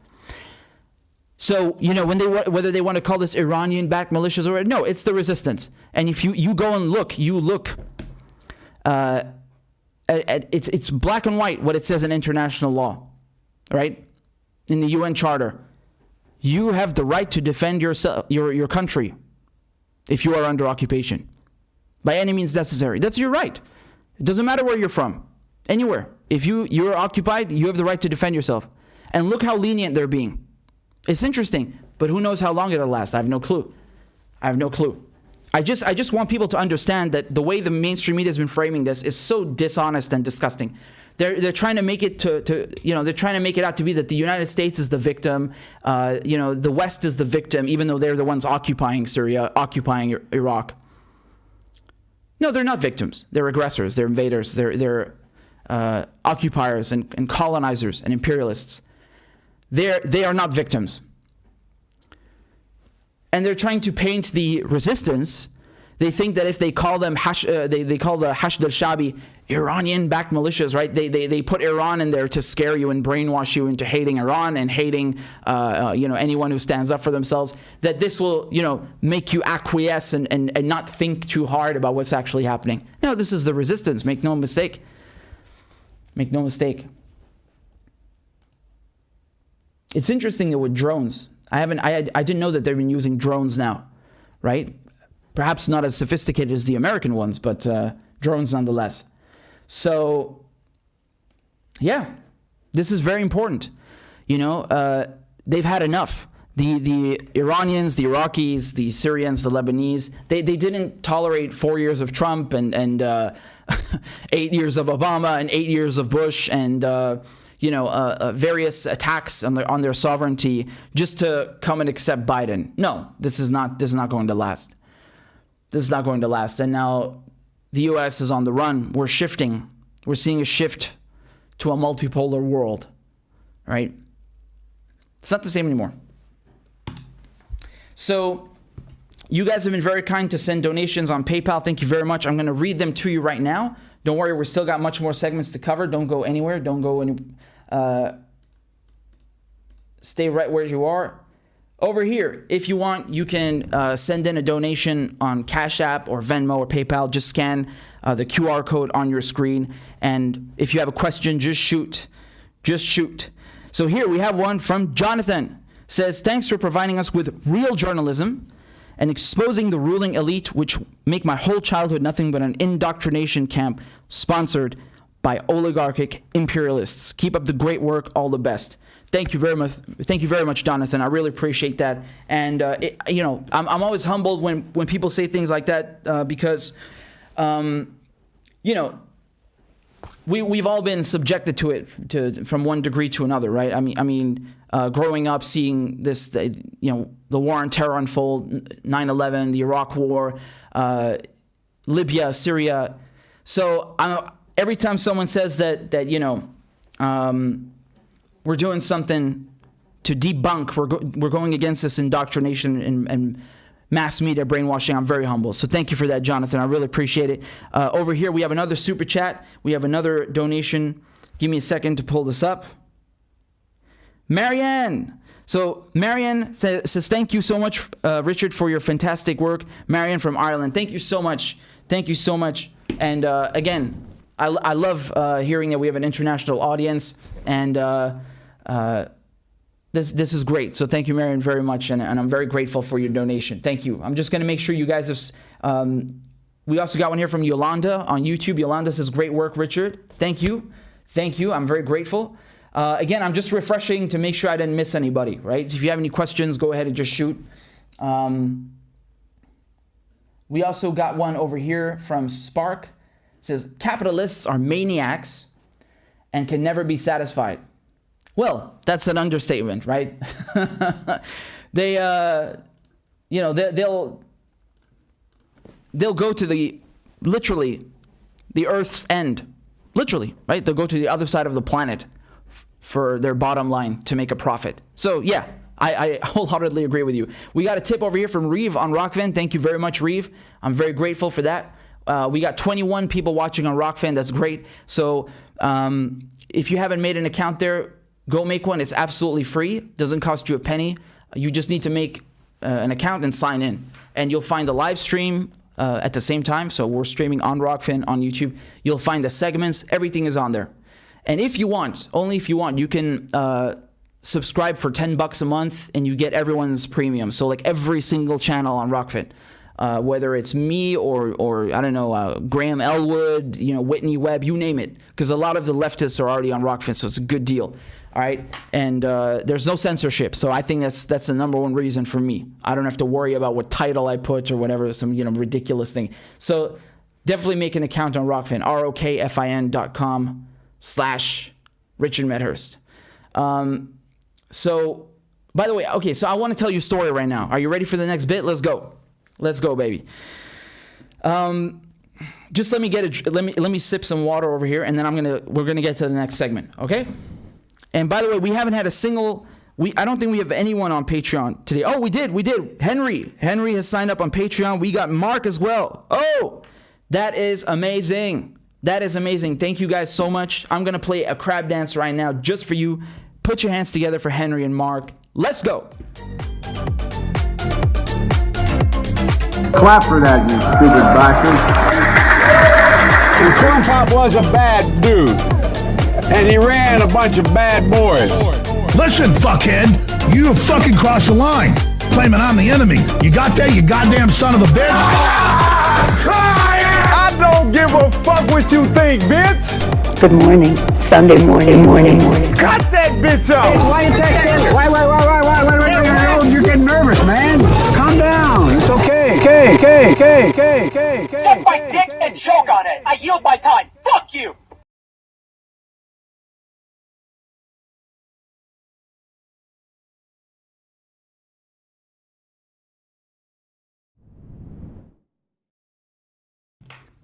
So, whether they want to call this Iranian-backed militias or no, it's the resistance. And if you go and look, it's black and white what it says in international law, right? In the UN Charter, you have the right to defend your country if you are under occupation, by any means necessary. That's your right. It doesn't matter where you're from, anywhere. If you're occupied, you have the right to defend yourself. And look how lenient they're being. It's interesting, but who knows how long it'll last? I have no clue. I just want people to understand that the way the mainstream media has been framing this is so dishonest and disgusting. They're trying to make it they're trying to make it out to be that the United States is the victim, the West is the victim, even though they're the ones occupying Syria, occupying Iraq. No, they're not victims. They're aggressors. They're invaders. They're occupiers and colonizers and imperialists. They are not victims. And they're trying to paint the resistance. They think that if they call them they call the Hashd al-Shabi Iranian-backed militias, right? They put Iran in there to scare you and brainwash you into hating Iran and hating anyone who stands up for themselves. That this will make you acquiesce and not think too hard about what's actually happening. No, this is the resistance. Make no mistake. Make no mistake. It's interesting that with drones, I didn't know that they've been using drones now, right? Perhaps not as sophisticated as the American ones, but drones nonetheless. So, yeah, this is very important. They've had enough. The Iranians, the Iraqis, the Syrians, the Lebanese, they didn't tolerate 4 years of Trump and 8 years of Obama and 8 years of Bush and various attacks on their sovereignty just to come and accept Biden. No, this is not going to last. This is not going to last. And now the U.S. is on the run. We're shifting. We're seeing a shift to a multipolar world, right? It's not the same anymore. So you guys have been very kind to send donations on PayPal. Thank you very much. I'm going to read them to you right now. Don't worry, we're still got much more segments to cover. Don't go anywhere. Don't go any. Stay right where you are. Over here, if you want, you can send in a donation on CashApp or Venmo or PayPal. Just scan the QR code on your screen. And if you have a question, just shoot. Just shoot. So here we have one from Jonathan. Says, thanks for providing us with real journalism and exposing the ruling elite, which make my whole childhood nothing but an indoctrination camp sponsored by oligarchic imperialists. Keep up the great work. All the best. Thank you very much. Thank you very much, Jonathan. I really appreciate that. And I'm always humbled when people say things like that because, we've all been subjected to it from one degree to another, right? I mean, growing up, seeing this, the war on terror unfold, 9/11, the Iraq War, Libya, Syria. So every time someone says that we're doing something to debunk. We're going against this indoctrination and mass media brainwashing. I'm very humble. So thank you for that, Jonathan. I really appreciate it. Over here, we have another super chat. We have another donation. Give me a second to pull this up. Marianne. So Marianne says, thank you so much, Richard, for your fantastic work. Marianne from Ireland. Thank you so much. Thank you so much. And again, I love hearing that we have an international audience. And this is great. So thank you, Marianne, very much. And I'm very grateful for your donation. Thank you. I'm just going to make sure you guys have... we also got one here from Yolanda on YouTube. Yolanda says, great work, Richard. Thank you. Thank you. I'm very grateful. Again, I'm just refreshing to make sure I didn't miss anybody, right? So if you have any questions, go ahead and just shoot. We also got one over here from Spark. It says, capitalists are maniacs and can never be satisfied. Well, that's an understatement, right? They, you know, they'll go to literally the Earth's end, literally, right? They'll go to the other side of the planet for their bottom line to make a profit. So yeah, I wholeheartedly agree with you. We got a tip over here from Reeve on Rockfin. Thank you very much, Reeve. I'm very grateful for that. We got 21 people watching on Rockfin. That's great. So if you haven't made an account there, go make one. It's absolutely free. Doesn't cost you a penny. You just need to make an account and sign in. And you'll find the live stream at the same time. So we're streaming on Rockfin on YouTube. You'll find the segments. Everything is on there. And if you want, only if you want, you can subscribe for $10 a month and you get everyone's premium. So like every single channel on Rockfin, whether it's me or I don't know, Graham Elwood, you know, Whitney Webb, you name it. Because a lot of the leftists are already on Rockfin, so it's a good deal. All right, and there's no censorship, so I think that's the number one reason for me. I don't have to worry about what title I put or whatever, some ridiculous thing. So definitely make an account on Rockfin, rokfin.com/RichardMedhurst. So, by the way, okay, so I want to tell you a story right now. Are you ready for the next bit? Let's go. Let's go, baby. Just let me sip some water over here, and then we're gonna get to the next segment, okay? And by the way, we haven't had a single. I don't think we have anyone on Patreon today. Oh, we did. Henry has signed up on Patreon. We got Mark as well. Oh, that is amazing. That is amazing. Thank you guys so much. I'm gonna play a crab dance right now just for you. Put your hands together for Henry and Mark. Let's go. Clap for that, you stupid bastard. And Corn Pop was a bad dude. And he ran a bunch of bad boys. Listen, fuckhead, you have fucking crossed the line, claiming I'm the enemy. You got that, you goddamn son of a bitch? I don't give a fuck what you think, bitch. Good morning. Sunday morning. Cut that bitch off. Hey, why you texting? Why? You're getting nervous, man. Calm down. It's okay. Okay. Suck my dick and choke on it. I yield my time. Fuck you.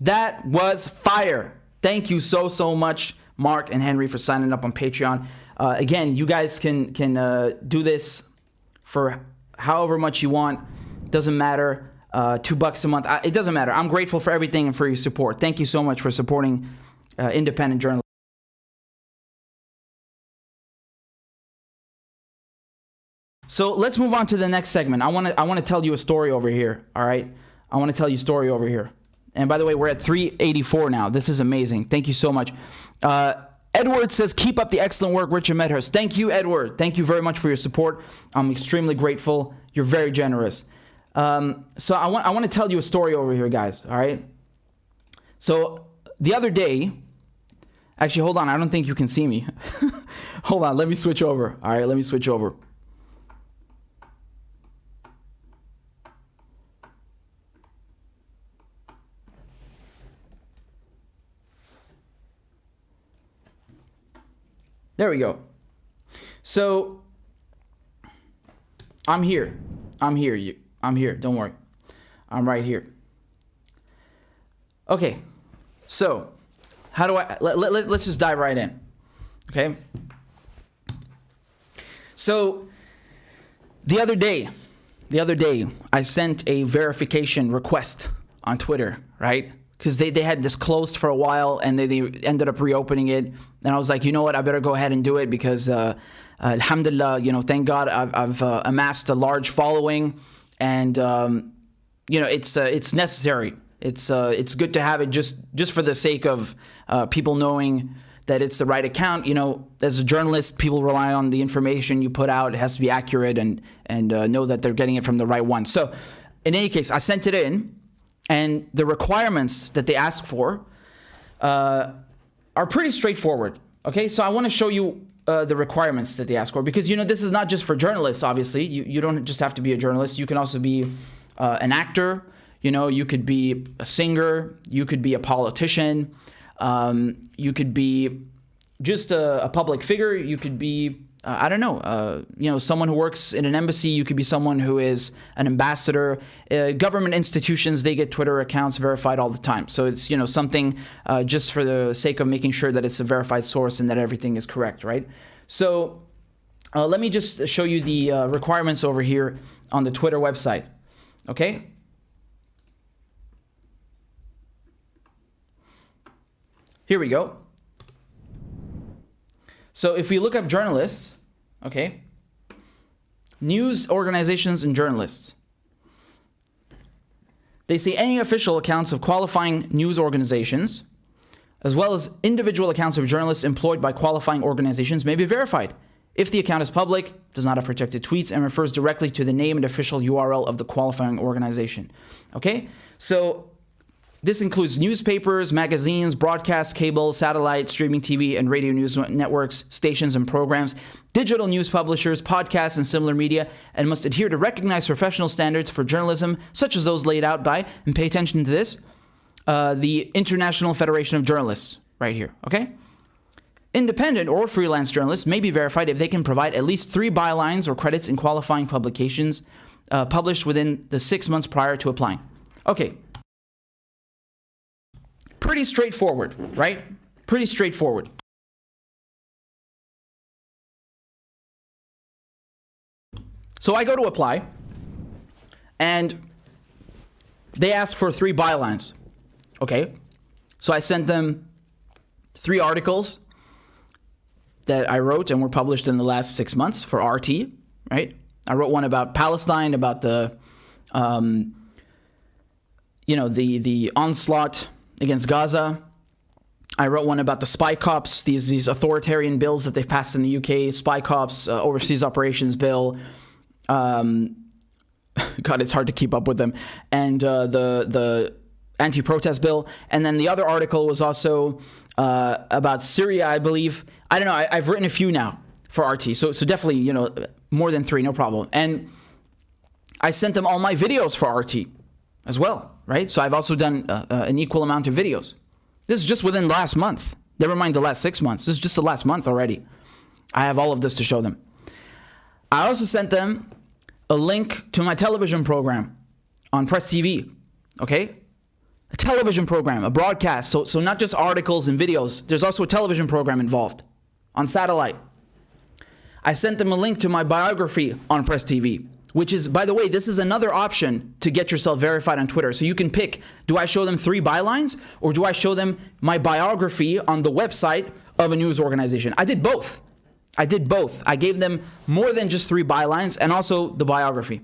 That was fire. Thank you so much, Mark and Henry, for signing up on Patreon. Again, you guys can do this for however much you want. Doesn't matter. $2 a month. It doesn't matter. I'm grateful for everything and for your support. Thank you so much for supporting independent journalism. So let's move on to the next segment. I want to tell you a story over here. All right. I want to tell you a story over here. And by the way, we're at 384 now. This is amazing. Thank you so much. Edward says, keep up the excellent work, Richard Medhurst. Thank you, Edward. Thank you very much for your support. I'm extremely grateful. You're very generous. So I want to tell you a story over here, guys. All right. So the other day, actually, hold on. I don't think you can see me. Hold on. Let me switch over. All right. Let me switch over. There we go. So I'm here. I'm here. Don't worry. I'm right here. Okay. So how do I let's just dive right in. Okay. So the other day, I sent a verification request on Twitter, right? Because they had this closed for a while, and they ended up reopening it. And I was like, you know what? I better go ahead and do it because, alhamdulillah, thank God I've amassed a large following, and it's necessary. It's good to have it just for the sake of people knowing that it's the right account. As a journalist, people rely on the information you put out. It has to be accurate and know that they're getting it from the right one. So in any case, I sent it in, and the requirements that they ask for are pretty straightforward. Okay, so I want to show you the requirements that they ask for, because this is not just for journalists. Obviously, you don't just have to be a journalist. You can also be an actor. You could be a singer. You could be a politician. You could be just a public figure. You could be, someone who works in an embassy. You could be someone who is an ambassador. Government institutions, they get Twitter accounts verified all the time. So it's, something just for the sake of making sure that it's a verified source and that everything is correct, right? So let me just show you the requirements over here on the Twitter website, okay? Here we go. So if we look up journalists, okay, news organizations and journalists, they say any official accounts of qualifying news organizations, as well as individual accounts of journalists employed by qualifying organizations, may be verified if the account is public, does not have protected tweets, and refers directly to the name and official URL of the qualifying organization. Okay, so this includes newspapers, magazines, broadcast, cable, satellite, streaming TV, and radio news networks, stations and programs, digital news publishers, podcasts, and similar media, and must adhere to recognized professional standards for journalism, such as those laid out by, and pay attention to this, the International Federation of Journalists, right here, okay? Independent or freelance journalists may be verified if they can provide at least 3 bylines or credits in qualifying publications published within the 6 months prior to applying. Okay. Pretty straightforward, right? Pretty straightforward. So I go to apply, and they ask for 3 bylines, okay? So I sent them 3 articles that I wrote and were published in the last 6 months for RT, right? I wrote one about Palestine, about the, the onslaught against Gaza. I wrote one about the spy cops, these authoritarian bills that they've passed in the UK, spy cops, overseas operations bill. God, it's hard to keep up with them. And the anti-protest bill. And then the other article was also about Syria, I believe. I don't know. I've written a few now for RT. So definitely, more than 3, no problem. And I sent them all my videos for RT as well. Right? So I've also done an equal amount of videos. This is just within the last month. Never mind the last 6 months. This is just the last month already. I have all of this to show them. I also sent them a link to my television program on Press TV. Okay? A television program, a broadcast. So not just articles and videos. There's also a television program involved on satellite. I sent them a link to my biography on Press TV, which is, by the way, this is another option to get yourself verified on Twitter. So you can pick, do I show them 3 bylines, or do I show them my biography on the website of a news organization? I did both. I gave them more than just 3 bylines, and also the biography.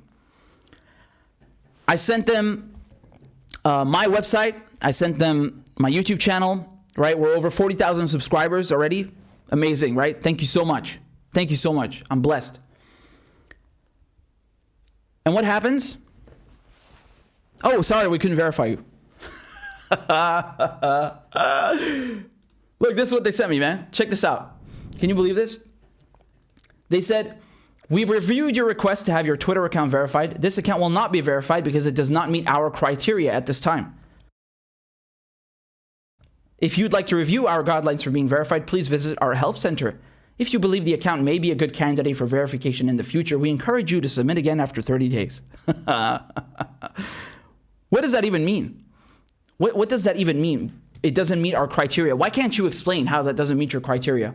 I sent them my website. I sent them my YouTube channel, right? We're over 40,000 subscribers already. Amazing, right? Thank you so much. Thank you so much. I'm blessed. And what happens? Oh, sorry, we couldn't verify you. Look, this is what they sent me, man. Check this out. Can you believe this? They said, we've reviewed your request to have your Twitter account verified. This account will not be verified because it does not meet our criteria at this time. If you'd like to review our guidelines for being verified, please visit our help center. If you believe the account may be a good candidate for verification in the future, we encourage you to submit again after 30 days. What does that even mean? What does that even mean? It doesn't meet our criteria. Why can't you explain how that doesn't meet your criteria?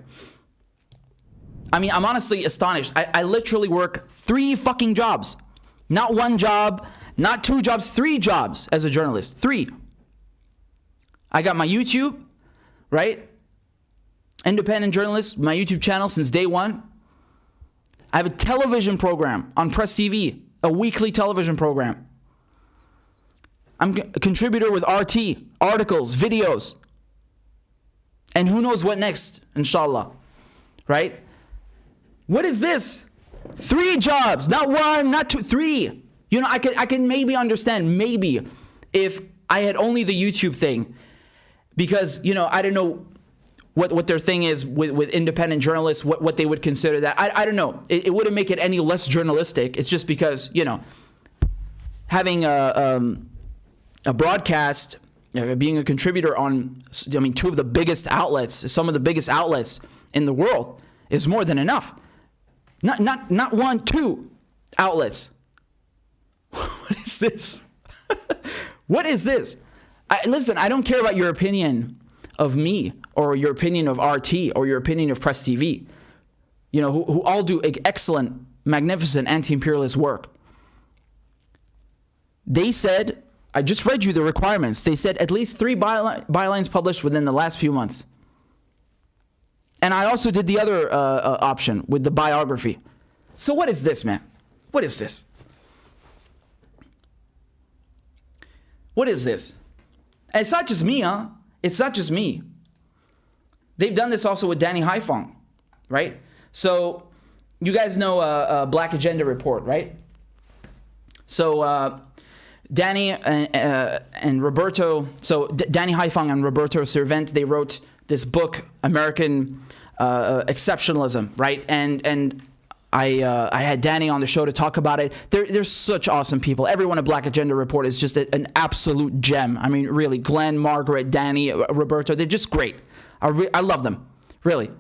I mean, I'm honestly astonished. I literally work 3 fucking jobs. Not 1 job, not 2 jobs, 3 jobs as a journalist. 3. I got my YouTube, right? Independent journalist, my YouTube channel since day 1. I have a television program on Press TV, a weekly television program. I'm a contributor with RT, articles, videos. And who knows what next, inshallah, right? What is this? 3 jobs, not 1, not 2, 3. You know, I can maybe understand, maybe, if I had only the YouTube thing. Because, you know, I don't know what their thing is with independent journalists, what they would consider that. I don't know. It wouldn't make it any less journalistic. It's just because, you know, having a broadcast, being a contributor on, I mean, 2 of the biggest outlets, some of the biggest outlets in the world is more than enough. Not 1, 2 outlets. What is this? What is this? Listen, I don't care about your opinion of me or your opinion of RT or your opinion of Press TV, you know, who all do excellent, magnificent anti-imperialist work. They said, I just read you the requirements. They said at least 3 bylines published within the last few months. And I also did the other option with the biography. So what is this, man? What is this? What is this? And it's not just me, huh? It's not just me. They've done this also with Danny Haifong, right? So you guys know Black Agenda Report, right? So Danny and Roberto, so Danny Haifong and Roberto Servent, they wrote this book, American Exceptionalism, right? And I had Danny on the show to talk about it. They're such awesome people. Everyone at Black Agenda Report is just an absolute gem. I mean, really, Glenn, Margaret, Danny, Roberto, they're just great. I love them, really.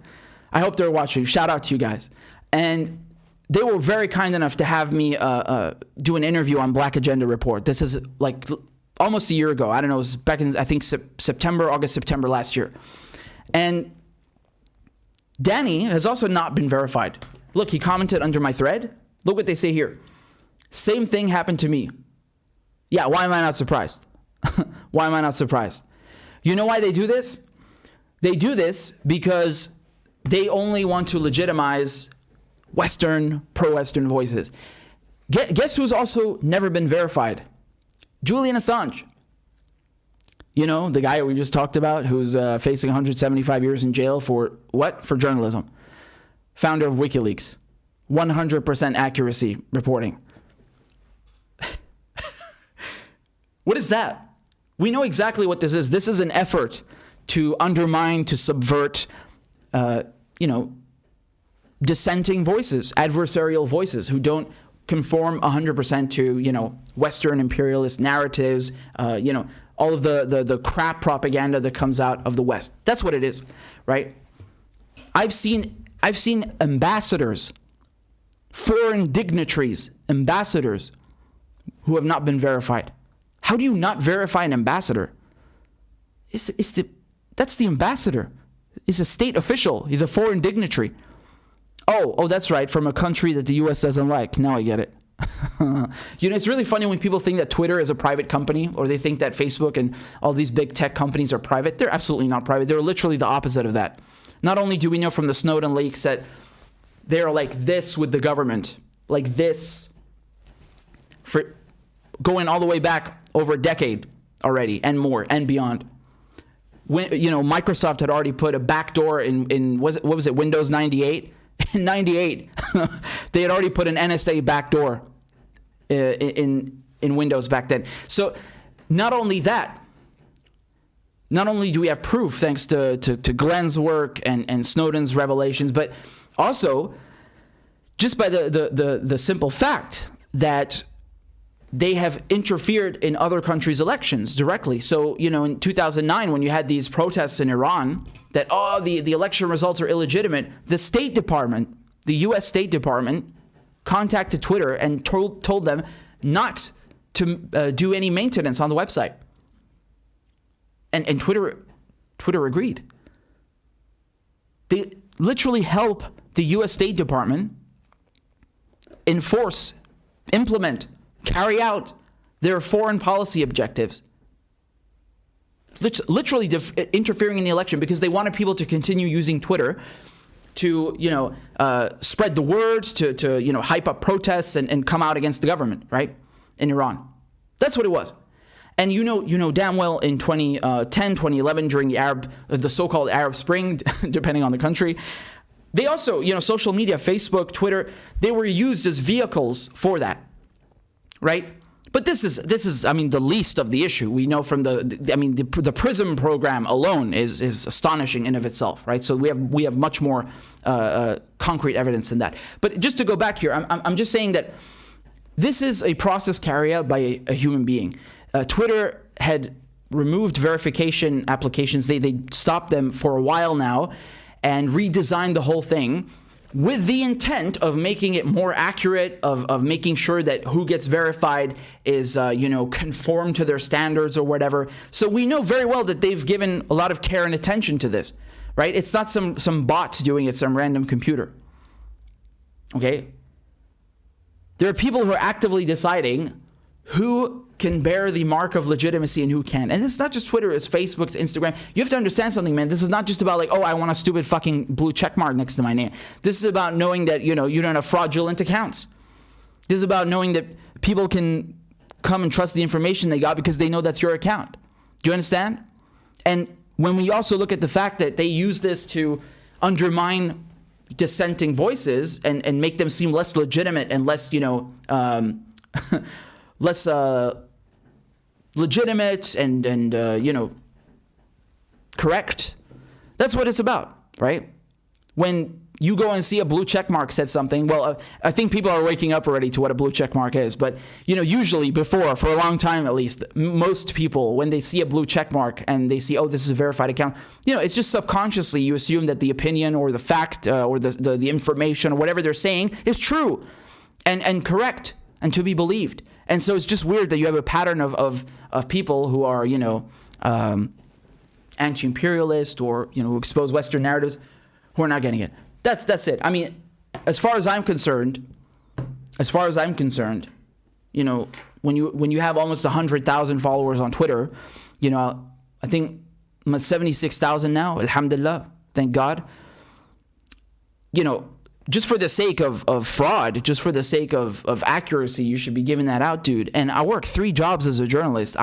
I hope they're watching. Shout out to you guys. And they were very kind enough to have me do an interview on Black Agenda Report. This is like almost a year ago. I don't know, it was back in, I think, August, September last year. And Danny has also not been verified. Look, he commented under my thread. Look what they say here. Same thing happened to me. Yeah, why am I not surprised? Why am I not surprised? You know why they do this? They do this because they only want to legitimize Western, pro-Western voices. Guess who's also never been verified? Julian Assange. You know, the guy we just talked about who's facing 175 years in jail for what? For journalism. Founder of WikiLeaks. 100% accuracy reporting. What is that? We know exactly what this is. This is an effort to undermine, to subvert, dissenting voices, adversarial voices who don't conform 100% to, Western imperialist narratives, all of the crap propaganda that comes out of the West. That's what it is, right? I've seen ambassadors, foreign dignitaries, ambassadors who have not been verified. How do you not verify an ambassador? That's the ambassador. He's a state official. He's a foreign dignitary. Oh, that's right. From a country that the U.S. doesn't like. Now I get it. It's really funny when people think that Twitter is a private company, or they think that Facebook and all these big tech companies are private. They're absolutely not private. They're literally the opposite of that. Not only do we know from the Snowden leaks that they're like this with the government, like this, for going all the way back over a decade already and more and beyond. When Microsoft had already put a backdoor in what was it, Windows 98? In 98, they had already put an NSA backdoor in Windows back then. So not only that, not only do we have proof thanks to Glenn's work and Snowden's revelations, but also just by the simple fact that they have interfered in other countries' elections directly. So, in 2009, when you had these protests in Iran that, the election results are illegitimate, the State Department, the U.S. State Department, contacted Twitter and told them not to do any maintenance on the website. And Twitter agreed. They literally help the U.S. State Department enforce, implement, carry out their foreign policy objectives, literally interfering in the election because they wanted people to continue using Twitter to, spread the word, to hype up protests and come out against the government, right, in Iran. That's what it was. And you know damn well in 2010, 2011, during the so-called Arab Spring, depending on the country, they also, social media, Facebook, Twitter, they were used as vehicles for that, right? But this is, I mean, the least of the issue. We know from the PRISM program alone is astonishing in of itself, right? So we have much more concrete evidence than that. But just to go back here, I'm just saying that this is a process carried out by a human being. Twitter had removed verification applications. They stopped them for a while now and redesigned the whole thing with the intent of making it more accurate, of making sure that who gets verified is, conform to their standards or whatever. So we know very well that they've given a lot of care and attention to this, right? It's not some bots doing it, some random computer. Okay? There are people who are actively deciding who can bear the mark of legitimacy and who can't. And it's not just Twitter, it's Facebook, it's Instagram. You have to understand something, man. This is not just about I want a stupid fucking blue check mark next to my name. This is about knowing that, you don't have fraudulent accounts. This is about knowing that people can come and trust the information they got because they know that's your account. Do you understand? And when we also look at the fact that they use this to undermine dissenting voices and make them seem less legitimate and less, less legitimate and correct. That's what it's about, right? When you go and see a blue check mark said something, well, I think people are waking up already to what a blue check mark is. But, usually before, for a long time at least, most people, when they see a blue check mark and they see, oh, this is a verified account, it's just subconsciously you assume that the opinion or the fact or the information or whatever they're saying is true and correct and to be believed. And so it's just weird that you have a pattern of people who are, anti-imperialist or, who expose Western narratives who are not getting it. That's it. I mean, as far as I'm concerned, when you have almost 100,000 followers on Twitter, I think I'm at 76,000 now, alhamdulillah, thank God. Just for the sake of fraud, just for the sake of accuracy, you should be giving that out, dude. And I work 3 jobs as a journalist.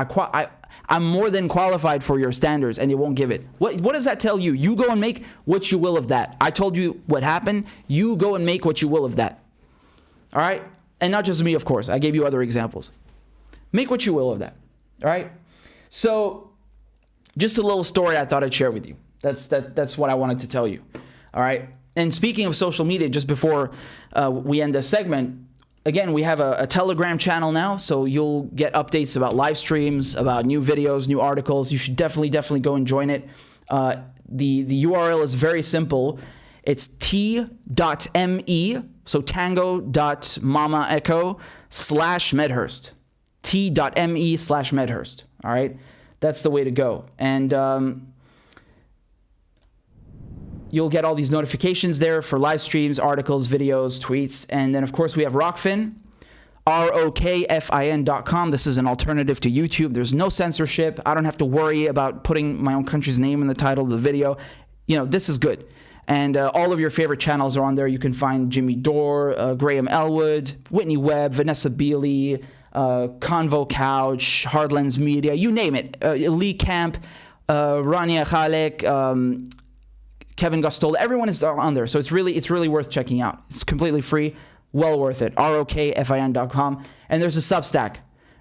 I'm more than qualified for your standards, and you won't give it. What does that tell you? You go and make what you will of that. I told you what happened. You go and make what you will of that. All right? And not just me, of course. I gave you other examples. Make what you will of that. All right? So, just a little story I thought I'd share with you. That's what I wanted to tell you. All right? And speaking of social media, just before we end this segment, again, we have a Telegram channel now, so you'll get updates about live streams, about new videos, new articles. You should definitely go and join it. The URL is very simple. It's t.me, so tango.mama.echo/Medhurst. t.me/Medhurst. All right? That's the way to go. And you'll get all these notifications there for live streams, articles, videos, tweets. And then, of course, we have Rockfin, ROKFIN.com. This is an alternative to YouTube. There's no censorship. I don't have to worry about putting my own country's name in the title of the video. This is good. And all of your favorite channels are on there. You can find Jimmy Dore, Graham Elwood, Whitney Webb, Vanessa Beeley, Convo Couch, Hardlands Media, you name it. Lee Camp, Rania Khalek, Kevin Gustola, everyone is on there. So it's really worth checking out. It's completely free, well worth it. ROKFIN.com. And there's a Substack,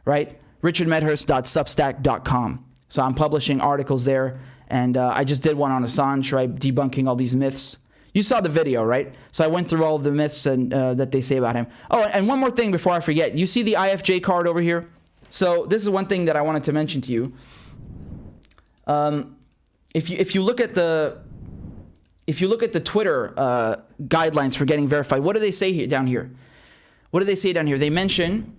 right? RichardMedhurst.substack.com. So I'm publishing articles there. And I just did one on Assange, right? Debunking all these myths. You saw the video, right? So I went through all of the myths and that they say about him. Oh, and one more thing before I forget. You see the IFJ card over here? So this is one thing that I wanted to mention to you. If you look at the Twitter guidelines for getting verified, what do they say down here? What do they say down here? They mention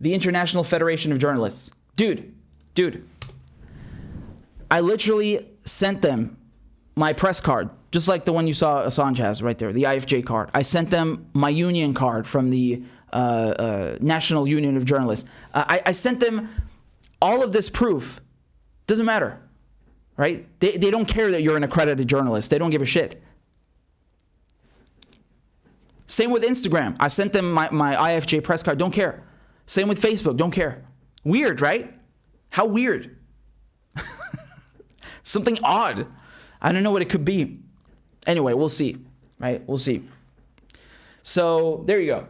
the International Federation of Journalists. Dude, I literally sent them my press card just like the one you saw Assange has right there, the IFJ card. I sent them my union card from the National Union of Journalists. I sent them all of this proof. Doesn't matter, right? They don't care that you're an accredited journalist. They don't give a shit. Same with Instagram. I sent them my IFJ press card. Don't care. Same with Facebook. Don't care. Weird, right? How weird. Something odd. I don't know what it could be. Anyway, we'll see, right? We'll see. So there you go.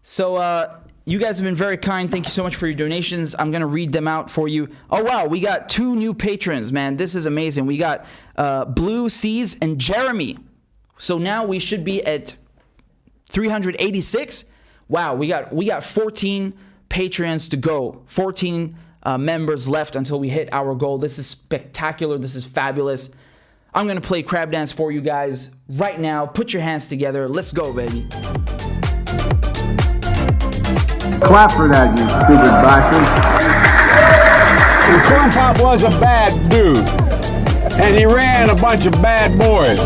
So you guys have been very kind. Thank you so much for your donations. I'm going to read them out for you. Oh, wow. We got 2 new patrons, man. This is amazing. We got Blue Seas and Jeremy. So now we should be at 386. Wow. We got 14 patrons to go. 14 members left until we hit our goal. This is spectacular. This is fabulous. I'm going to play Crab Dance for you guys right now. Put your hands together. Let's go, baby. Clap for that, you stupid bastard. And Corn Pop was a bad dude. And he ran a bunch of bad boys.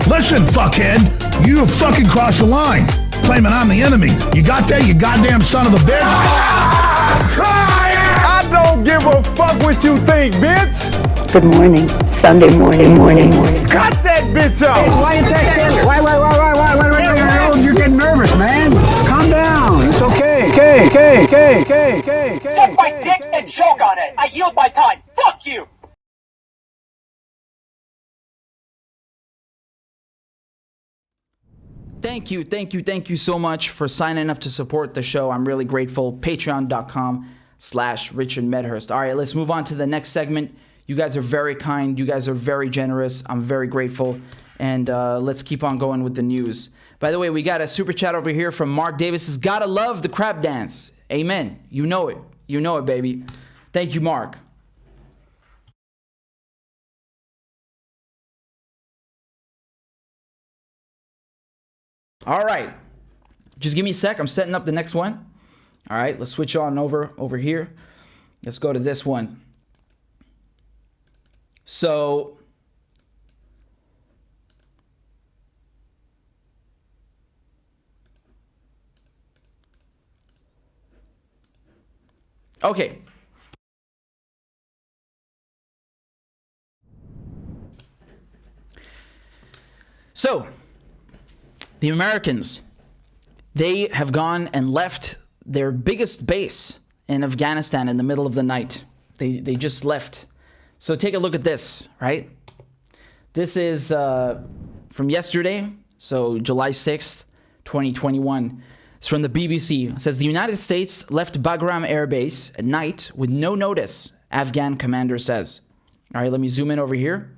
Listen, fuckhead, you have fucking crossed the line. Claiming I'm the enemy. You got that, you goddamn son of a bitch? I don't give a fuck what you think, bitch. Good morning. Sunday morning. Cut that bitch off. Hey, why you texting? Why? You're getting nervous, man. Calm down. It's okay. Okay. Suck my dick and choke on it. I yield my time. Fuck you. Thank you so much for signing up to support the show. I'm really grateful. Patreon.com/RichardMedhurst. All right, let's move on to the next segment. You guys are very kind. You guys are very generous. I'm very grateful. And let's keep on going with the news. By the way, we got a super chat over here from Mark Davis. Has gotta love the crab dance. Amen. You know it. You know it, baby. Thank you, Mark. All right. Just give me a sec. I'm setting up the next one. All right. Let's switch on over here. Let's go to this one. So okay. So, the Americans, they have gone and left their biggest base in Afghanistan in the middle of the night. They just left. So take a look at this, right? This is from yesterday, so July 6th, 2021. It's from the BBC. It says, the United States left Bagram Air Base at night with no notice, Afghan commander says. All right, let me zoom in over here.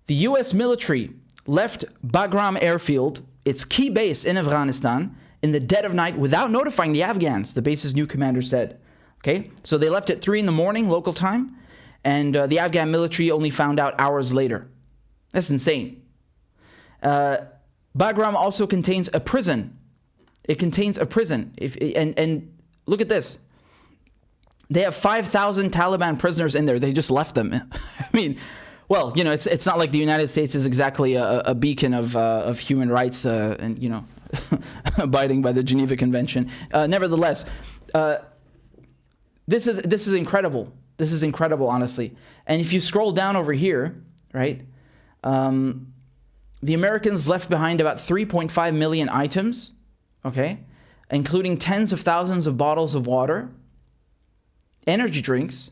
The U.S. military left Bagram Airfield, its key base in Afghanistan, in the dead of night without notifying the Afghans, the base's new commander said. Okay, so they left at 3 in the morning local time, and the Afghan military only found out hours later. That's insane. Bagram also contains a prison. It contains a prison. And look at this. They have 5,000 Taliban prisoners in there. They just left them. I mean, well, you know, it's not like the United States is exactly a beacon of human rights and, you know, abiding by the Geneva Convention. Nevertheless, this is incredible. This is incredible, honestly. And if you scroll down over here, right, the Americans left behind about 3.5 million items, okay, including tens of thousands of bottles of water, energy drinks,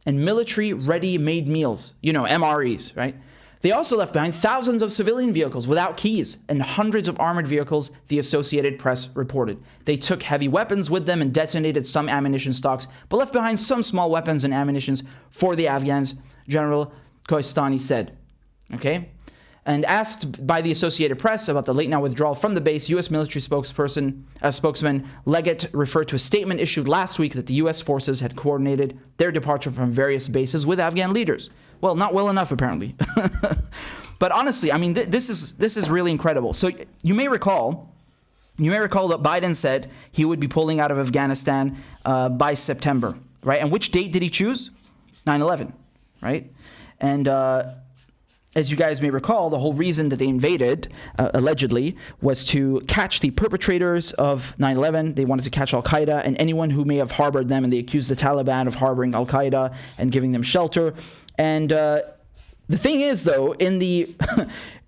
and military ready-made meals, you know, MREs, right? They also left behind thousands of civilian vehicles without keys and hundreds of armored vehicles, the Associated Press reported. They took heavy weapons with them and detonated some ammunition stocks, but left behind some small weapons and ammunitions for the Afghans, General Koistani said. Okay? And asked by the Associated Press about the late-night withdrawal from the base, U.S. military spokesman Leggett referred to a statement issued last week that the U.S. forces had coordinated their departure from various bases with Afghan leaders. Well, not well enough, apparently. But honestly, I mean, this is really incredible. So you may recall You may recall that Biden said he would be pulling out of Afghanistan by September, right? And which date did he choose? 9/11, right? And as you guys may recall, the whole reason that they invaded, allegedly, was to catch the perpetrators of 9/11. They wanted to catch Al-Qaeda and anyone who may have harbored them, and they accused the Taliban of harboring Al-Qaeda and giving them shelter. And the thing is, though, in the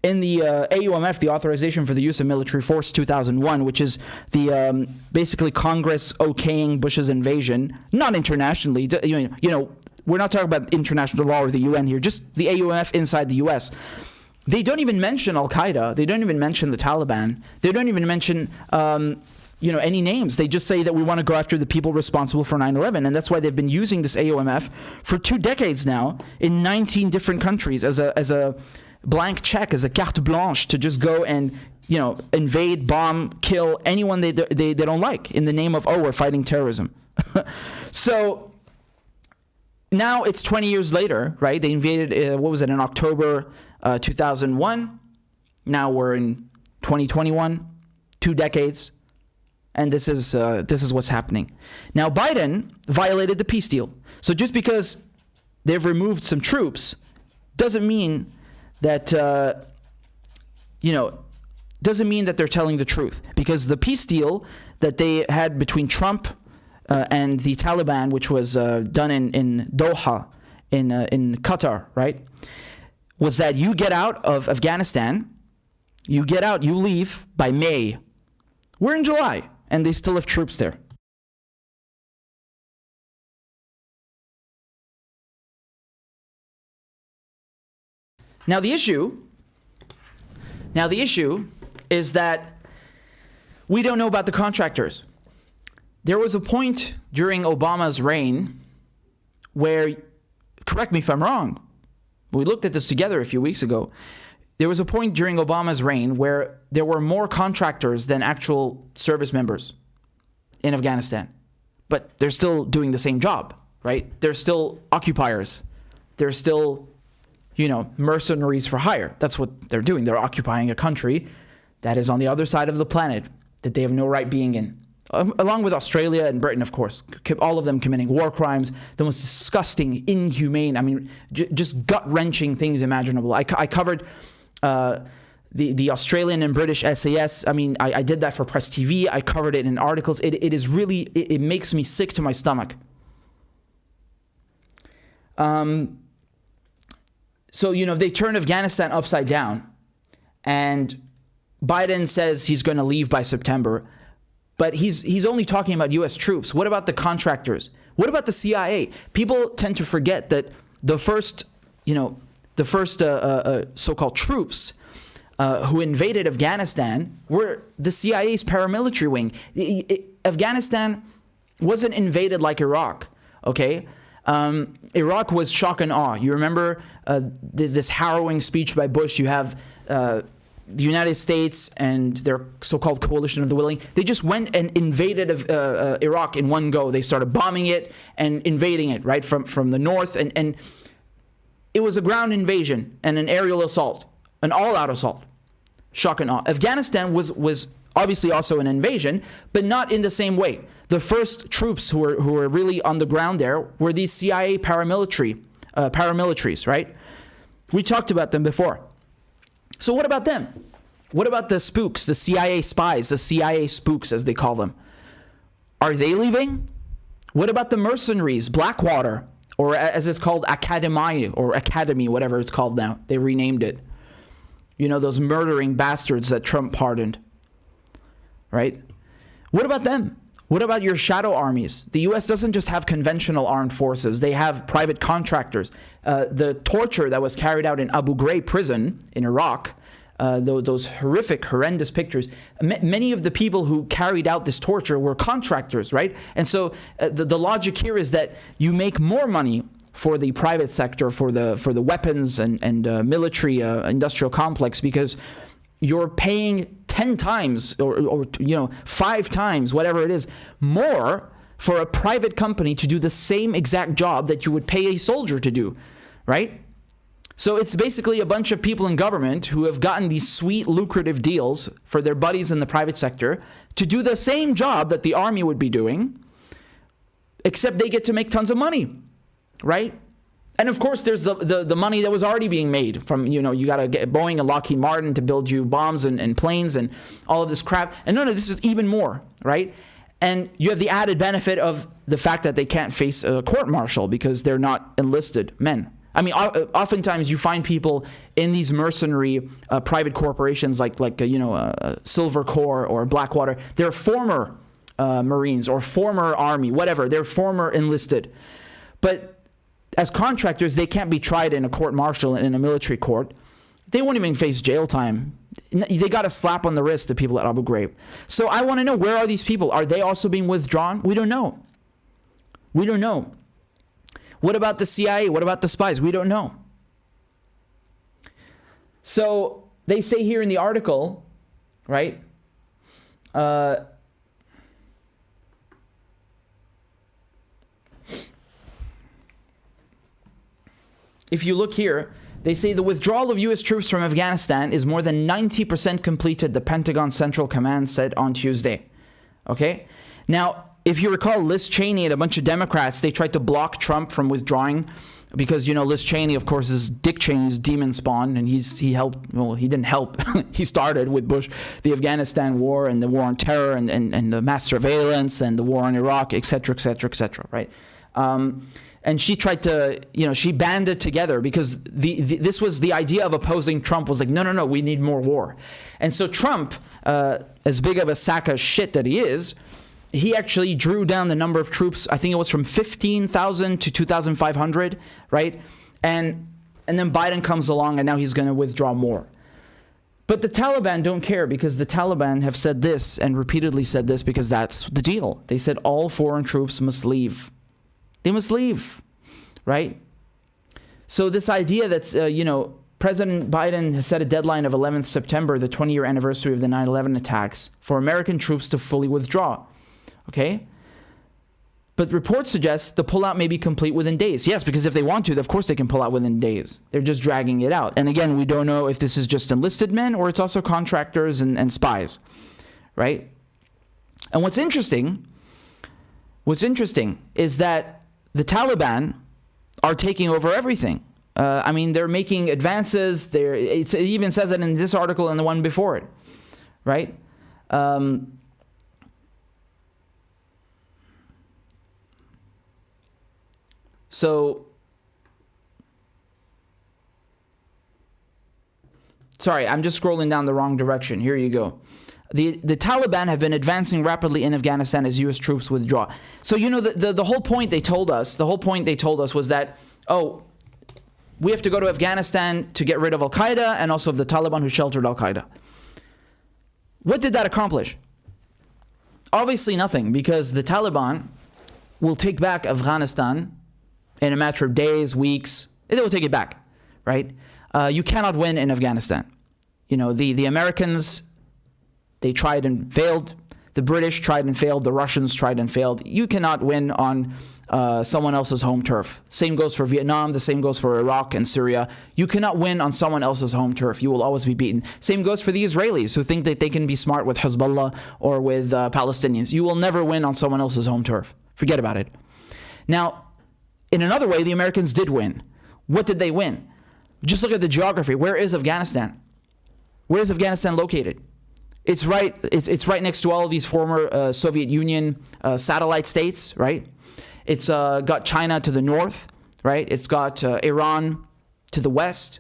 in the AUMF, the Authorization for the Use of Military Force 2001, which is the basically Congress okaying Bush's invasion, not internationally, you know, we're not talking about international law or the UN here, just the AUMF inside the US. They don't even mention Al-Qaeda. They don't even mention the Taliban. They don't even mention, any names. They just say that we want to go after the people responsible for 9/11. And that's why they've been using this AUMF for 2 decades now in 19 different countries as a blank check, as a carte blanche to just go and, invade, bomb, kill anyone they don't like in the name of, we're fighting terrorism. So now it's 20 years later, right? They invaded, in October 2001. Now we're in 2021, 2 decades, and this is what's happening. Now Biden violated the peace deal. So just because they've removed some troops doesn't mean that doesn't mean that they're telling the truth, because the peace deal that they had between Trump and the Taliban, which was done in Doha, in Qatar, right, was that you get out of Afghanistan, you leave by May. We're in July, and they still have troops there. Now the issue is that we don't know about the contractors. There was a point during Obama's reign where, correct me if I'm wrong, we looked at this together a few weeks ago. There was a point during Obama's reign where there were more contractors than actual service members in Afghanistan. But they're still doing the same job, right? They're still occupiers. They're still, mercenaries for hire. That's what they're doing. They're occupying a country that is on the other side of the planet that they have no right being in. Along with Australia and Britain, of course, all of them committing war crimes, the most disgusting, inhumane, just gut-wrenching things imaginable. I covered the Australian and British SAS. I did that for Press TV. I covered it in articles. It is really, it makes me sick to my stomach. So, they turn Afghanistan upside down, and Biden says he's going to leave by September. But he's only talking about U.S. troops. What about the contractors? What about the CIA? People tend to forget that the first so-called troops who invaded Afghanistan were the CIA's paramilitary wing. Afghanistan wasn't invaded like Iraq, okay? Iraq was shock and awe. You remember this harrowing speech by Bush. You have the United States and their so-called coalition of the willing. They just went and invaded Iraq in one go. They started bombing it and invading it, right, from the north. And it was a ground invasion and an aerial assault, an all-out assault. Shock and awe. Afghanistan was obviously also an invasion, but not in the same way. The first troops who were really on the ground there were these CIA paramilitaries, right? We talked about them before. So what about them? What about the spooks, the CIA spies, the CIA spooks as they call them? Are they leaving? What about the mercenaries, Blackwater, or as it's called, Academy, whatever it's called now. They renamed it. Those murdering bastards that Trump pardoned, right? What about them? What about your shadow armies? The U.S. doesn't just have conventional armed forces. They have private contractors. The torture that was carried out in Abu Ghraib prison in Iraq, those horrendous pictures, many of the people who carried out this torture were contractors, right? And so the logic here is that you make more money for the private sector, for the weapons and military industrial complex, because you're paying 10 times or 5 times, whatever it is, more for a private company to do the same exact job that you would pay a soldier to do, right? So it's basically a bunch of people in government who have gotten these sweet, lucrative deals for their buddies in the private sector to do the same job that the army would be doing, except they get to make tons of money, right? And of course, there's the money that was already being made from, you got to get Boeing and Lockheed Martin to build you bombs and planes and all of this crap. And no, this is even more, right? And you have the added benefit of the fact that they can't face a court-martial because they're not enlisted men. I mean, oftentimes you find people in these mercenary private corporations like Silver Corps or Blackwater. They're former Marines or former Army, whatever. They're former enlisted. But as contractors, they can't be tried in a court-martial in a military court. They won't even face jail time. They got a slap on the wrist, the people at Abu Ghraib. So I want to know, where are these people? Are they also being withdrawn? We don't know. We don't know. What about the CIA? What about the spies? We don't know. So they say here in the article, right? If you look here, they say the withdrawal of U.S. troops from Afghanistan is more than 90% completed, the Pentagon Central Command said on Tuesday. Okay? Now, if you recall, Liz Cheney and a bunch of Democrats, they tried to block Trump from withdrawing because, Liz Cheney, of course, is Dick Cheney's demon spawn, and he didn't help. He started with Bush, the Afghanistan war and the war on terror and the mass surveillance and the war in Iraq, et cetera, right? And she tried to, she banded together because this was the idea of opposing Trump was like, no, we need more war. And so Trump, as big of a sack of shit that he is, he actually drew down the number of troops. I think it was from 15,000 to 2,500, right? And then Biden comes along and now he's going to withdraw more. But the Taliban don't care because the Taliban have said this and repeatedly said this because that's the deal. They said all foreign troops must leave. They must leave, right? So this idea that's, President Biden has set a deadline of 11th September, the 20-year anniversary of the 9/11 attacks, for American troops to fully withdraw, okay? But reports suggest the pullout may be complete within days. Yes, because if they want to, of course they can pull out within days. They're just dragging it out. And again, we don't know if this is just enlisted men or it's also contractors and spies, right? And what's interesting is that the Taliban are taking over everything. They're making advances. It even says it in this article and the one before it, right? Sorry, I'm just scrolling down the wrong direction. Here you go. The Taliban have been advancing rapidly in Afghanistan as U.S. troops withdraw. So, the whole point they told us was that, we have to go to Afghanistan to get rid of Al-Qaeda and also of the Taliban who sheltered Al-Qaeda. What did that accomplish? Obviously nothing, because the Taliban will take back Afghanistan in a matter of days, weeks. They will take it back, right? You cannot win in Afghanistan. The Americans, they tried and failed. The British tried and failed. The Russians tried and failed. You cannot win on someone else's home turf. Same goes for Vietnam. The same goes for Iraq and Syria. You cannot win on someone else's home turf. You will always be beaten. Same goes for the Israelis who think that they can be smart with Hezbollah or with Palestinians. You will never win on someone else's home turf. Forget about it. Now, in another way, the Americans did win. What did they win? Just look at the geography. Where is Afghanistan? Where is Afghanistan located? It's right next to all of these former Soviet Union satellite states, right? It's got China to the north, right? It's got Iran to the west.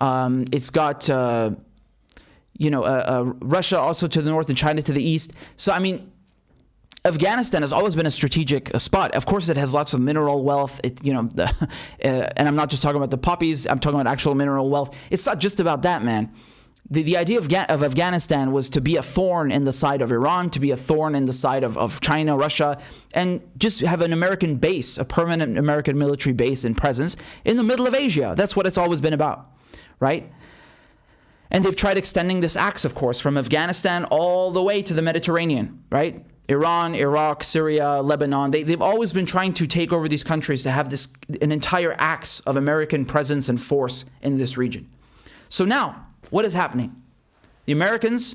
It's got Russia also to the north and China to the east. So Afghanistan has always been a strategic spot. Of course, it has lots of mineral wealth. And I'm not just talking about the poppies. I'm talking about actual mineral wealth. It's not just about that, man. The idea of Afghanistan was to be a thorn in the side of Iran, to be a thorn in the side of China, Russia, and just have an American base, a permanent American military base and presence in the middle of Asia. That's what it's always been about, right? And they've tried extending this axe, of course, from Afghanistan all the way to the Mediterranean, right? Iran, Iraq, Syria, Lebanon, they've always been trying to take over these countries to have an entire axe of American presence and force in this region. So now, what is happening? The Americans,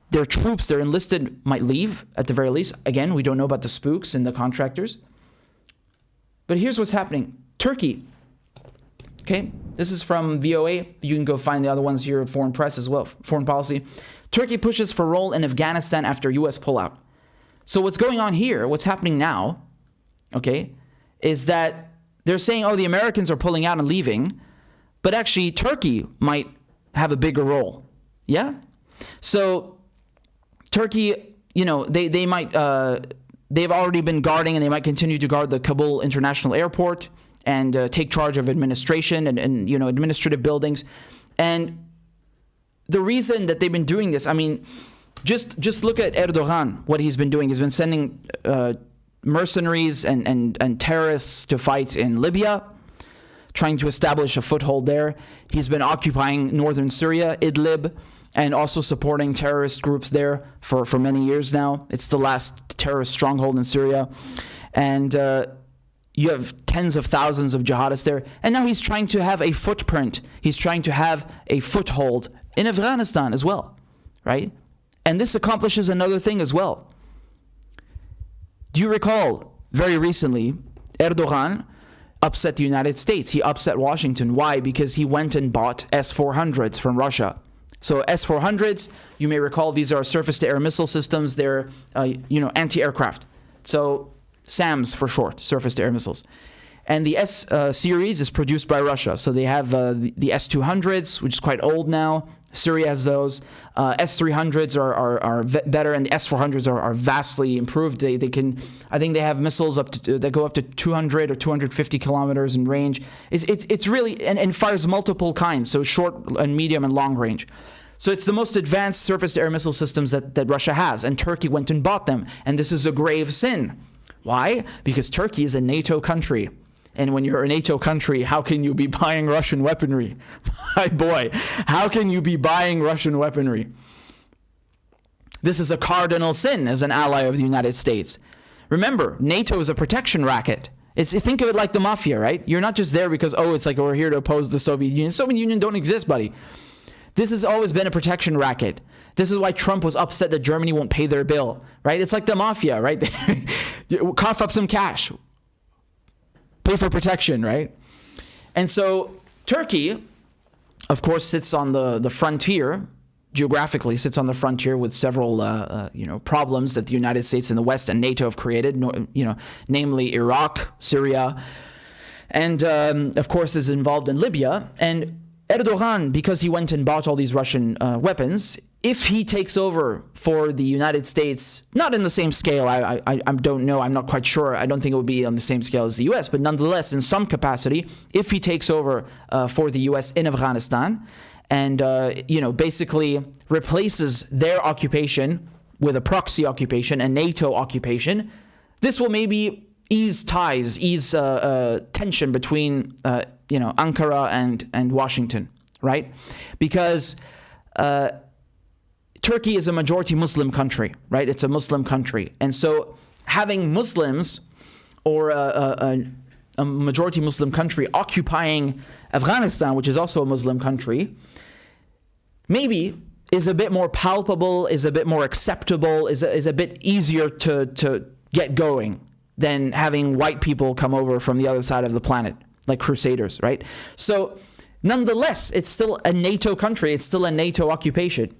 their troops, their enlisted, might leave at the very least. Again, we don't know about the spooks and the contractors. But here's what's happening. Turkey. Okay, this is from VOA. You can go find the other ones here at Foreign Press as well, Foreign Policy. Turkey pushes for role in Afghanistan after U.S. pullout. So what's going on here, what's happening now, okay, is that they're saying, oh, the Americans are pulling out and leaving, but actually Turkey might have a bigger role. Yeah? So Turkey, you know, they might, they've already been guarding and they might continue to guard the Kabul International Airport and take charge of administration and you know, administrative buildings. And the reason that they've been doing this, I mean, just look at Erdogan, what he's been doing. He's been sending mercenaries and terrorists to fight in Libya, trying to establish a foothold there. He's been occupying northern Syria, Idlib, and also supporting terrorist groups there for many years now. It's the last terrorist stronghold in Syria. And you have tens of thousands of jihadists there. And now he's trying to have a footprint. He's trying to have a foothold in Afghanistan as well, right? And this accomplishes another thing as well. Do you recall, very recently, Erdogan upset the United States. He upset Washington. Why? Because he went and bought S-400s from Russia. So S-400s, you may recall, these are surface-to-air missile systems. They're, anti-aircraft. So SAMs for short, surface-to-air missiles. And the S-series is produced by Russia. So they have the S-200s, which is quite old now. Syria has those. S-300s are better, and the S-400s are vastly improved. They can, I think they have missiles that go up to 200 or 250 kilometers in range. It's really, and fires multiple kinds, so short and medium and long range. So it's the most advanced surface-to-air missile systems that Russia has, and Turkey went and bought them. And this is a grave sin. Why? Because Turkey is a NATO country. And when you're a NATO country, how can you be buying Russian weaponry? My boy, how can you be buying Russian weaponry? This is a cardinal sin as an ally of the United States. Remember, NATO is a protection racket. Think of it like the mafia, right? You're not just there because, it's like we're here to oppose the Soviet Union. Soviet Union don't exist, buddy. This has always been a protection racket. This is why Trump was upset that Germany won't pay their bill, right? It's like the mafia, right? Cough up some cash. Pay for protection, right? And so Turkey, of course, sits on the frontier, geographically sits on the frontier with several, problems that the United States and the West and NATO have created, namely Iraq, Syria, and of course is involved in Libya. And Erdogan, because he went and bought all these Russian weapons, if he takes over for the United States, not in the same scale, I don't know, I'm not quite sure, I don't think it would be on the same scale as the US, but nonetheless, in some capacity, if he takes over for the US in Afghanistan and, basically replaces their occupation with a proxy occupation, a NATO occupation, this will maybe ease ties, ease tension between, Ankara and Washington, right? Because Turkey is a majority Muslim country, right? It's a Muslim country. And so having Muslims or a majority Muslim country occupying Afghanistan, which is also a Muslim country, maybe is a bit more palpable, is a bit more acceptable, is a bit easier to get going than having white people come over from the other side of the planet, like crusaders, right? So nonetheless, it's still a NATO country. It's still a NATO occupation.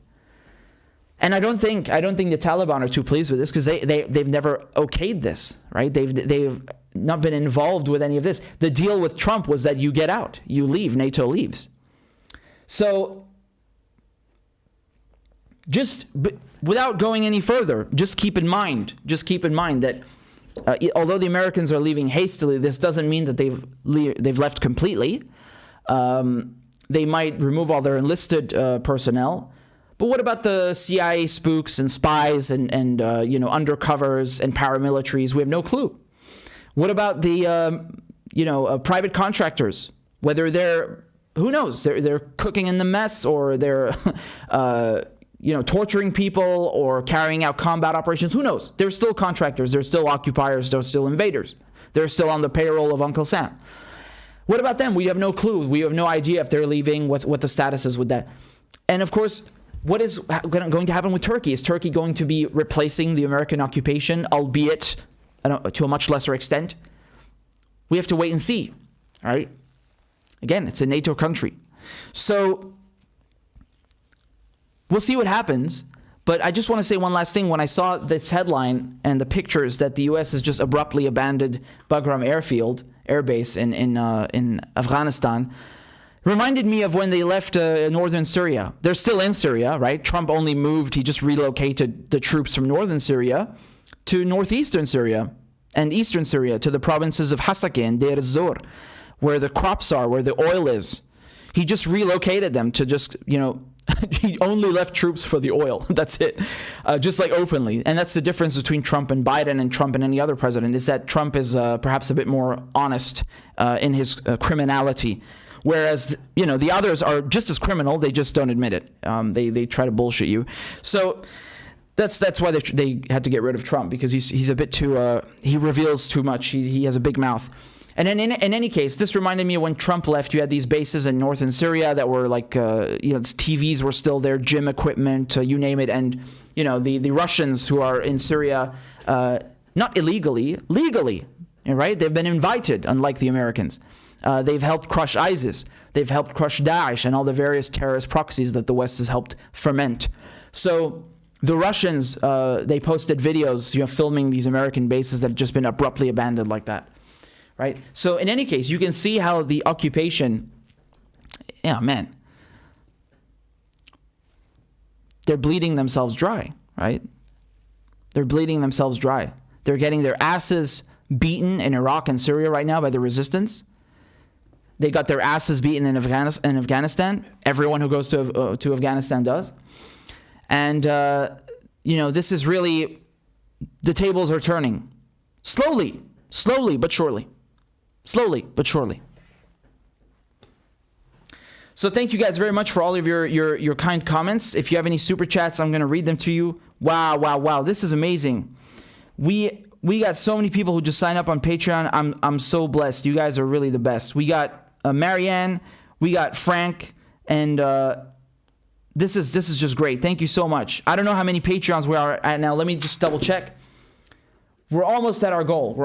And I don't think the Taliban are too pleased with this because they've never okayed this, right? They've not been involved with any of this. The deal with Trump was that you get out, you leave, NATO leaves. So without going any further, just keep in mind that although the Americans are leaving hastily, this doesn't mean that they've left completely. They might remove all their enlisted personnel. But what about the CIA spooks and spies and undercovers and paramilitaries? We have no clue. What about the private contractors? Whether who knows? They're cooking in the mess, or they're torturing people or carrying out combat operations. Who knows? They're still contractors. They're still occupiers. They're still invaders. They're still on the payroll of Uncle Sam. What about them? We have no clue. We have no idea if they're leaving, what the status is with that. And of course, what is going to happen with Turkey? Is Turkey going to be replacing the American occupation, albeit to a much lesser extent? We have to wait and see. All right. Again, it's a NATO country. So we'll see what happens. But I just want to say one last thing. When I saw this headline and the pictures that the U.S. has just abruptly abandoned Bagram Air Base in Afghanistan, reminded me of when they left northern Syria. They're still in Syria, right? Trump only moved, he just relocated the troops from northern Syria to northeastern Syria and eastern Syria, to the provinces of Hasakeh and Deir ez-Zor, where the crops are, where the oil is. He just relocated them to just, he only left troops for the oil. That's it. Just like openly. And that's the difference between Trump and Biden and Trump and any other president, is that Trump is perhaps a bit more honest in his criminality. Whereas, the others are just as criminal. They just don't admit it. They try to bullshit you. So that's why they had to get rid of Trump, because he's a bit too, he reveals too much. He has a big mouth. And in any case, this reminded me of when Trump left. You had these bases in northern Syria that were like, TVs were still there, gym equipment, you name it. And, the Russians who are in Syria, not illegally, legally, right? They've been invited, unlike the Americans. They've helped crush ISIS. They've helped crush Daesh and all the various terrorist proxies that the West has helped ferment. So the Russians, they posted videos, filming these American bases that have just been abruptly abandoned like that. Right? So in any case, you can see how the occupation, they're bleeding themselves dry, right? They're bleeding themselves dry. They're getting their asses beaten in Iraq and Syria right now by the resistance. They got their asses beaten in Afghanistan. Everyone who goes to Afghanistan does. And, this is really, the tables are turning. Slowly but surely. Slowly but surely. So thank you guys very much for all of your kind comments. If you have any super chats, I'm going to read them to you. Wow. This is amazing. We got so many people who just sign up on Patreon. I'm so blessed. You guys are really the best. We got Marianne, we got Frank, and this is just great. Thank you so much. I don't know how many Patreons we are at now. Let me just double check. We're almost at our goal.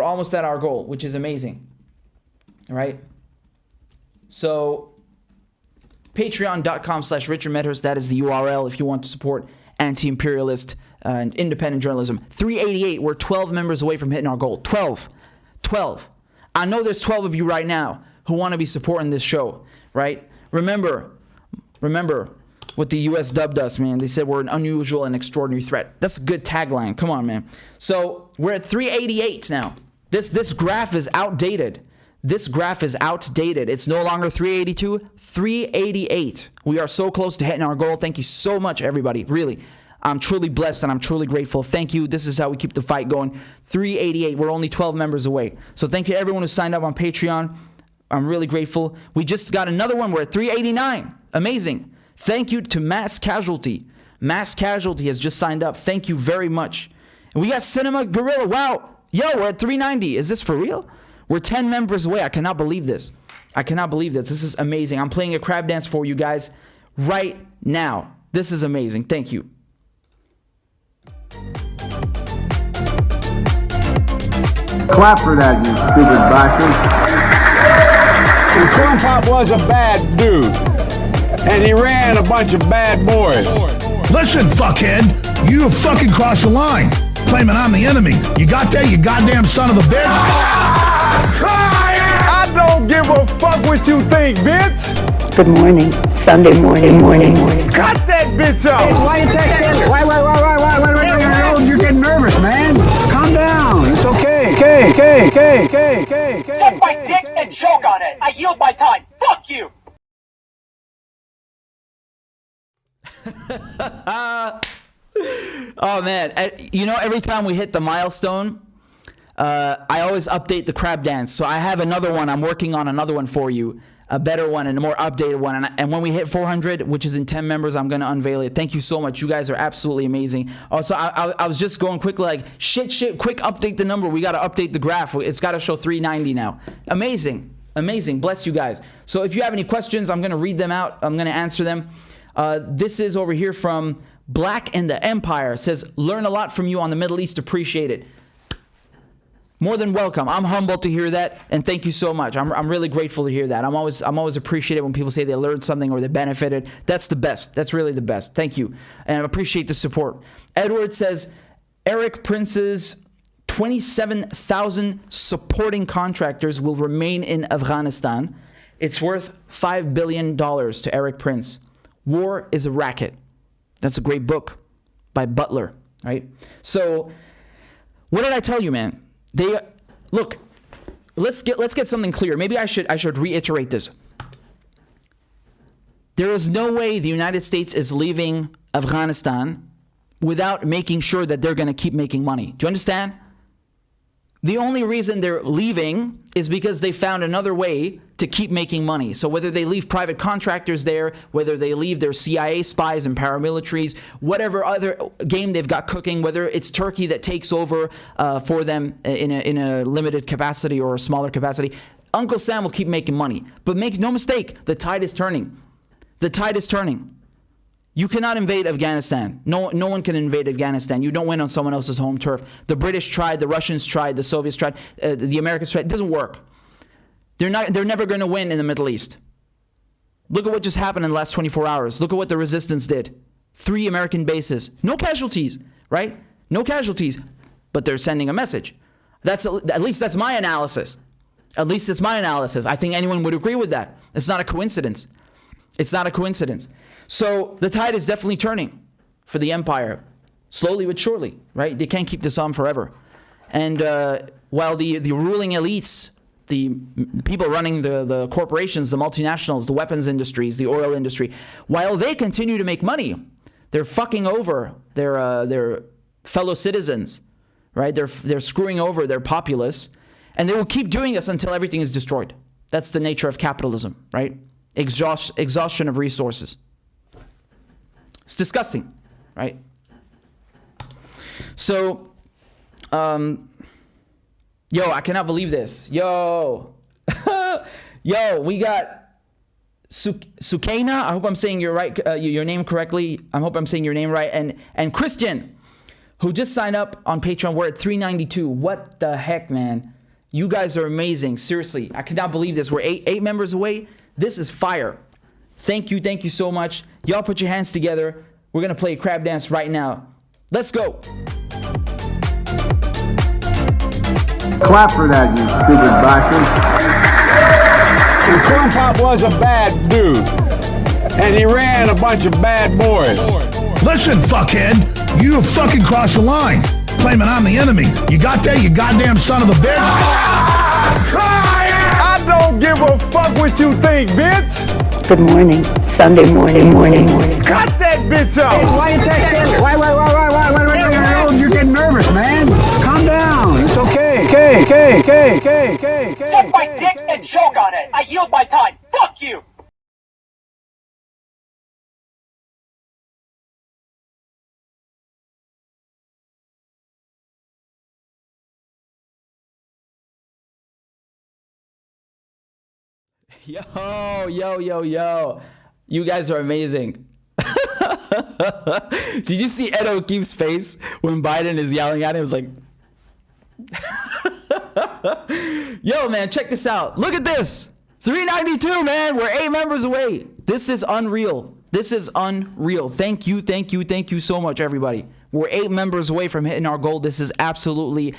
Which is amazing. All right. So patreon.com/RichardMedhurst. That is the URL if you want to support anti-imperialist and independent journalism. 388. We're 12 members away from hitting our goal. 12. I know there's 12 of you right now who want to be supporting this show, right? Remember what the U.S. dubbed us, man. They said we're an unusual and extraordinary threat. That's a good tagline. Come on, man. So we're at 388 now. This graph is outdated. It's no longer 382, 388. We are so close to hitting our goal. Thank you so much, everybody. Really, I'm truly blessed and I'm truly grateful. Thank you. This is how we keep the fight going. 388. We're only 12 members away. So thank you to everyone who signed up on Patreon. I'm really grateful. We just got another one. We're at 389. Amazing. Thank you to Mass Casualty. Mass Casualty has just signed up. Thank you very much. And we got Cinema Gorilla. Wow. Yo, we're at 390. Is this for real? We're 10 members away. I cannot believe this. This is amazing. I'm playing a crab dance for you guys right now. This is amazing. Thank you. Clap for that, you stupid bastard. And Corn Pop was a bad dude. And he ran a bunch of bad boys. Listen, fuckhead, you have fucking crossed the line. Claiming I'm the enemy. You got that, you goddamn son of a bitch? I don't give a fuck what you think, bitch. Good morning. Sunday morning. Cut that bitch off. Hey, why you texting? Why? You're getting nervous, man. Calm down. It's okay. Suck my dick and choke on it. I yield my time. Fuck you. Oh man, every time we hit the milestone, I always update the crab dance. So I have another one. I'm working on another one for you. a better one and a more updated one. And when we hit 400, which is in 10 members, I'm going to unveil it. Thank you so much. You guys are absolutely amazing. Also, I was just going quickly like, shit, quick update the number. We got to update the graph. It's got to show 390 now. Amazing. Bless you guys. So if you have any questions, I'm going to read them out. I'm going to answer them. This is over here from Black and the Empire. It says, learn a lot from you on the Middle East. Appreciate it. More than welcome. I'm humbled to hear that, and thank you so much. I'm really grateful to hear that. I'm always appreciative when people say they learned something or they benefited. That's the best. That's really the best. Thank you, and I appreciate the support. Edward says, Eric Prince's 27,000 supporting contractors will remain in Afghanistan. It's worth $5 billion to Eric Prince. War is a racket. That's a great book by Butler, right? So, what did I tell you, man? Look. Let's get something clear. Maybe I should reiterate this. There is no way the United States is leaving Afghanistan without making sure that they're going to keep making money. Do you understand? The only reason they're leaving is because they found another way to keep making money. So whether they leave private contractors there, whether they leave their CIA spies and paramilitaries, whatever other game they've got cooking, whether it's Turkey that takes over for them in a limited capacity or a smaller capacity, Uncle Sam will keep making money. But make no mistake, the tide is turning. The tide is turning. You cannot invade Afghanistan. No one can invade Afghanistan. You don't win on someone else's home turf. The British tried, the Russians tried, the Soviets tried, the Americans tried. It doesn't work. They're never going to win in the Middle East. Look at what just happened in the last 24 hours. Look at what the resistance did. 3 American bases. No casualties, right? No casualties. But they're sending a message. At least that's my analysis. At least it's my analysis. I think anyone would agree with that. It's not a coincidence. It's not a coincidence. So the tide is definitely turning for the empire, slowly but surely, right? They can't keep this on forever. And while the ruling elites, the people running the corporations, the multinationals, the weapons industries, the oil industry, while they continue to make money, they're fucking over their fellow citizens, right? They're screwing over their populace, and they will keep doing this until everything is destroyed. That's the nature of capitalism, right? Exhaustion of resources. It's disgusting, right? So, yo, I cannot believe this. Yo, we got Sukaina. I hope I'm saying your name correctly. I hope I'm saying your name right. And Christian, who just signed up on Patreon. We're at 392. What the heck, man? You guys are amazing. Seriously, I cannot believe this. We're eight members away. This is fire. Thank you so much. Y'all put your hands together. We're going to play a crab dance right now. Let's go. Clap for that, you stupid bastard. And Corn Pop was a bad dude. And he ran a bunch of bad boys. Listen, fuckhead, you have fucking crossed the line. Claiming I'm the enemy. You got that, you goddamn son of a bitch? I don't give a fuck what you think, bitch. Good morning. Sunday morning. Cut that bitch off. Hey, why you texting? Why? You're getting nervous, man. Calm down. It's okay. Okay. Suck my dick and choke on it. I yield my time. Fuck you. Yo. You guys are amazing. Did you see Ed O'Keefe's face when Biden is yelling at him? It was like, yo, man, check this out. Look at this. 392, man. We're 8 members away. This is unreal. Thank you so much, everybody. We're 8 members away from hitting our goal. This is absolutely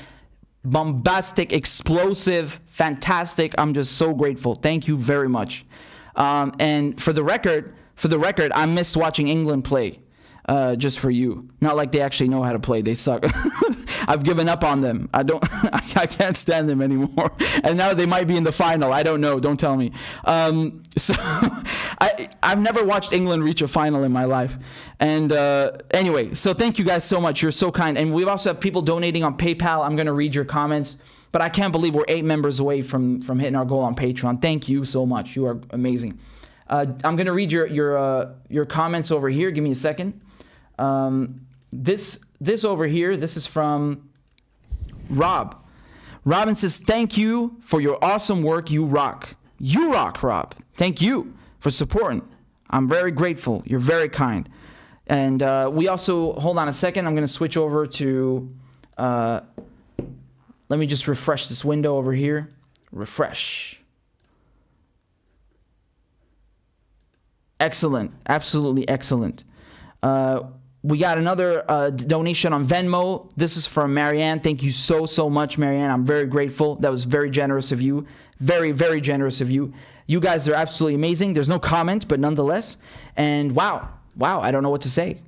bombastic, explosive, fantastic. I'm just so grateful. Thank you very much. And for the record, I missed watching England play. Just for you. Not like they actually know how to play. They suck. I've given up on them. I can't stand them anymore. And now they might be in the final. I don't know. Don't tell me. So I've never watched England reach a final in my life. And anyway, so thank you guys so much. You're so kind. And we also have people donating on PayPal. I'm going to read your comments. But I can't believe we're 8 members away from hitting our goal on Patreon. Thank you so much. You are amazing. I'm going to read your comments over here. Give me a second. This over here, this is from Rob. Robin says, thank you for your awesome work. You rock. You rock, Rob. Thank you for supporting. I'm very grateful. You're very kind. And we also, hold on a second. I'm going to switch over to, let me just refresh this window over here. Refresh. Excellent. Absolutely excellent. We got another donation on Venmo. This is from Marianne. Thank you so much, Marianne. I'm very grateful. That was very generous of you. Very, very generous of you. You guys are absolutely amazing. There's no comment, but nonetheless. And wow, I don't know what to say.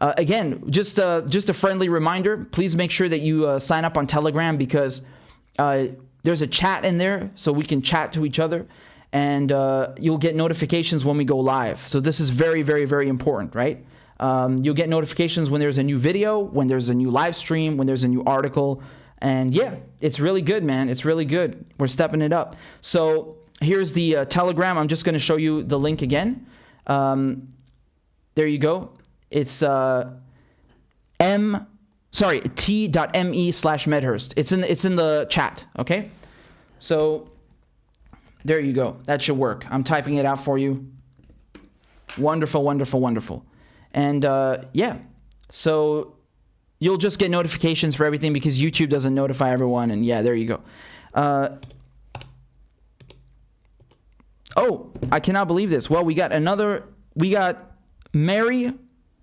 Again, just a friendly reminder. Please make sure that you sign up on Telegram, because there's a chat in there, so we can chat to each other. And you'll get notifications when we go live. So this is very, very, very important, right? You'll get notifications when there's a new video, when there's a new live stream, when there's a new article. And yeah, it's really good, man. It's really good. We're stepping it up. So here's the Telegram. I'm just going to show you the link again. There you go. It's t.me/Medhurst. It's in the chat, okay? So there you go. That should work. I'm typing it out for you. Wonderful, wonderful, wonderful. And yeah, so you'll just get notifications for everything, because YouTube doesn't notify everyone. And yeah, there you go. Oh, I cannot believe this. Well, we got Mary,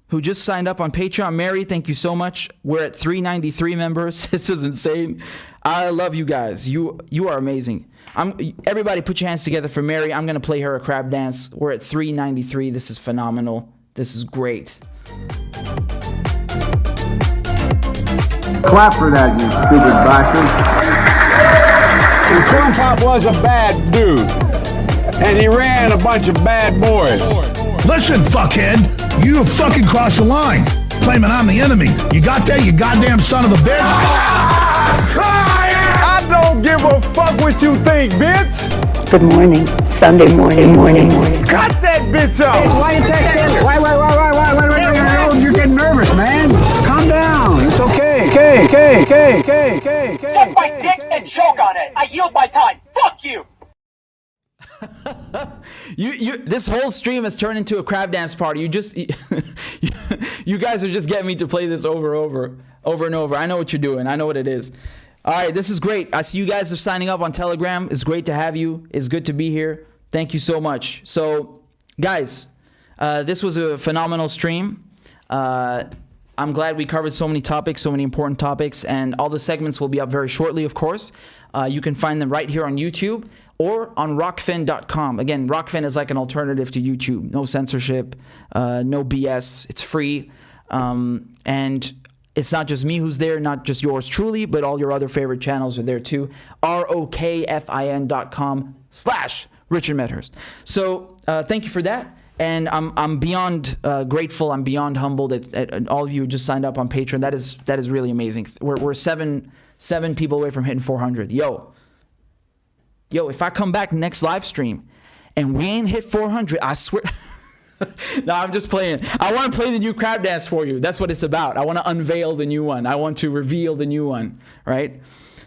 who just signed up on Patreon. Mary, thank you so much. We're at 393 members. This is insane. I love you guys. You are amazing. Everybody put your hands together for Mary. I'm going to play her a crab dance. We're at 393. This is phenomenal. This is great. Clap for that, you stupid bastard. And Corn Pop was a bad dude. And he ran a bunch of bad boys. Listen, fuckhead, you have fucking crossed the line, claiming I'm the enemy. You got that, you goddamn son of a bitch? I don't give a fuck what you think, bitch. Good morning. Sunday morning. Cut that bitch off. Why you texting? Why? You're getting nervous, man. Calm down. It's okay. Suck my dick and choke on it. I yield my time. Fuck you. This whole stream has turned into a crab dance party. You guys are just getting me to play this over and over. I know what you're doing. I know what it is. All right, this is great. I see you guys are signing up on Telegram. It's great to have you. It's good to be here. Thank you so much. So, guys, this was a phenomenal stream. I'm glad we covered so many topics, so many important topics, and all the segments will be up very shortly, of course. You can find them right here on YouTube or on rockfin.com. Again, Rockfin is like an alternative to YouTube. No censorship, no BS. It's free. And it's not just me who's there, not just yours truly, but all your other favorite channels are there too. ROKFIN.com/RichardMedhurst. So thank you for that. And I'm beyond grateful. I'm beyond humbled at all of you who just signed up on Patreon. That is really amazing. We're seven people away from hitting 400. Yo, if I come back next live stream and we ain't hit 400, I swear. No, I'm just playing. I want to play the new crab dance for you. That's what it's about. I want to unveil the new one. I want to reveal the new one, right?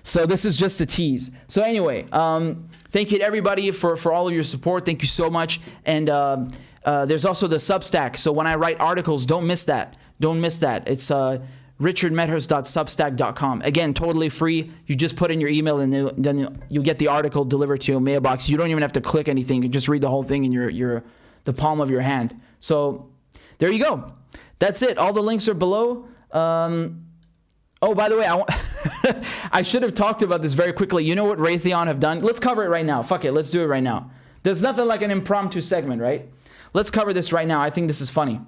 So this is just a tease. So anyway, thank you to everybody for all of your support. Thank you so much. And there's also the Substack. So when I write articles, don't miss that. Don't miss that. It's richardmedhurst.substack.com. Again, totally free. You just put in your email and then you'll get the article delivered to your mailbox. You don't even have to click anything. You just read the whole thing in the palm of your hand. So there you go. That's it. All the links are below. Oh, by the way, I should have talked about this very quickly. You know what Raytheon have done? Let's cover it right now. Fuck it. Let's do it right now. There's nothing like an impromptu segment, right? Let's cover this right now. I think this is funny.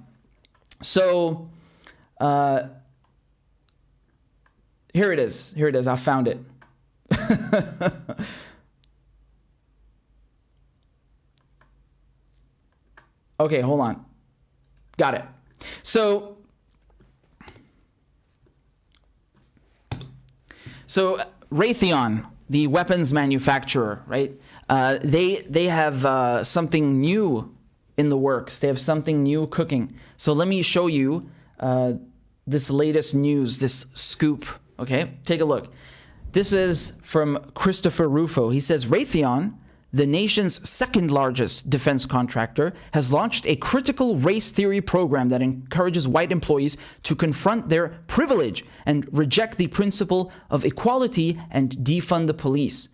So, here it is. I found it. Okay, hold on. Got it. So Raytheon, the weapons manufacturer, right? They have something new in the works. They have something new cooking. So let me show you this latest news, this scoop. Okay, take a look. This is from Christopher Rufo. He says Raytheon, the nation's second largest defense contractor, has launched a critical race theory program that encourages white employees to confront their privilege and reject the principle of equality and defund the police.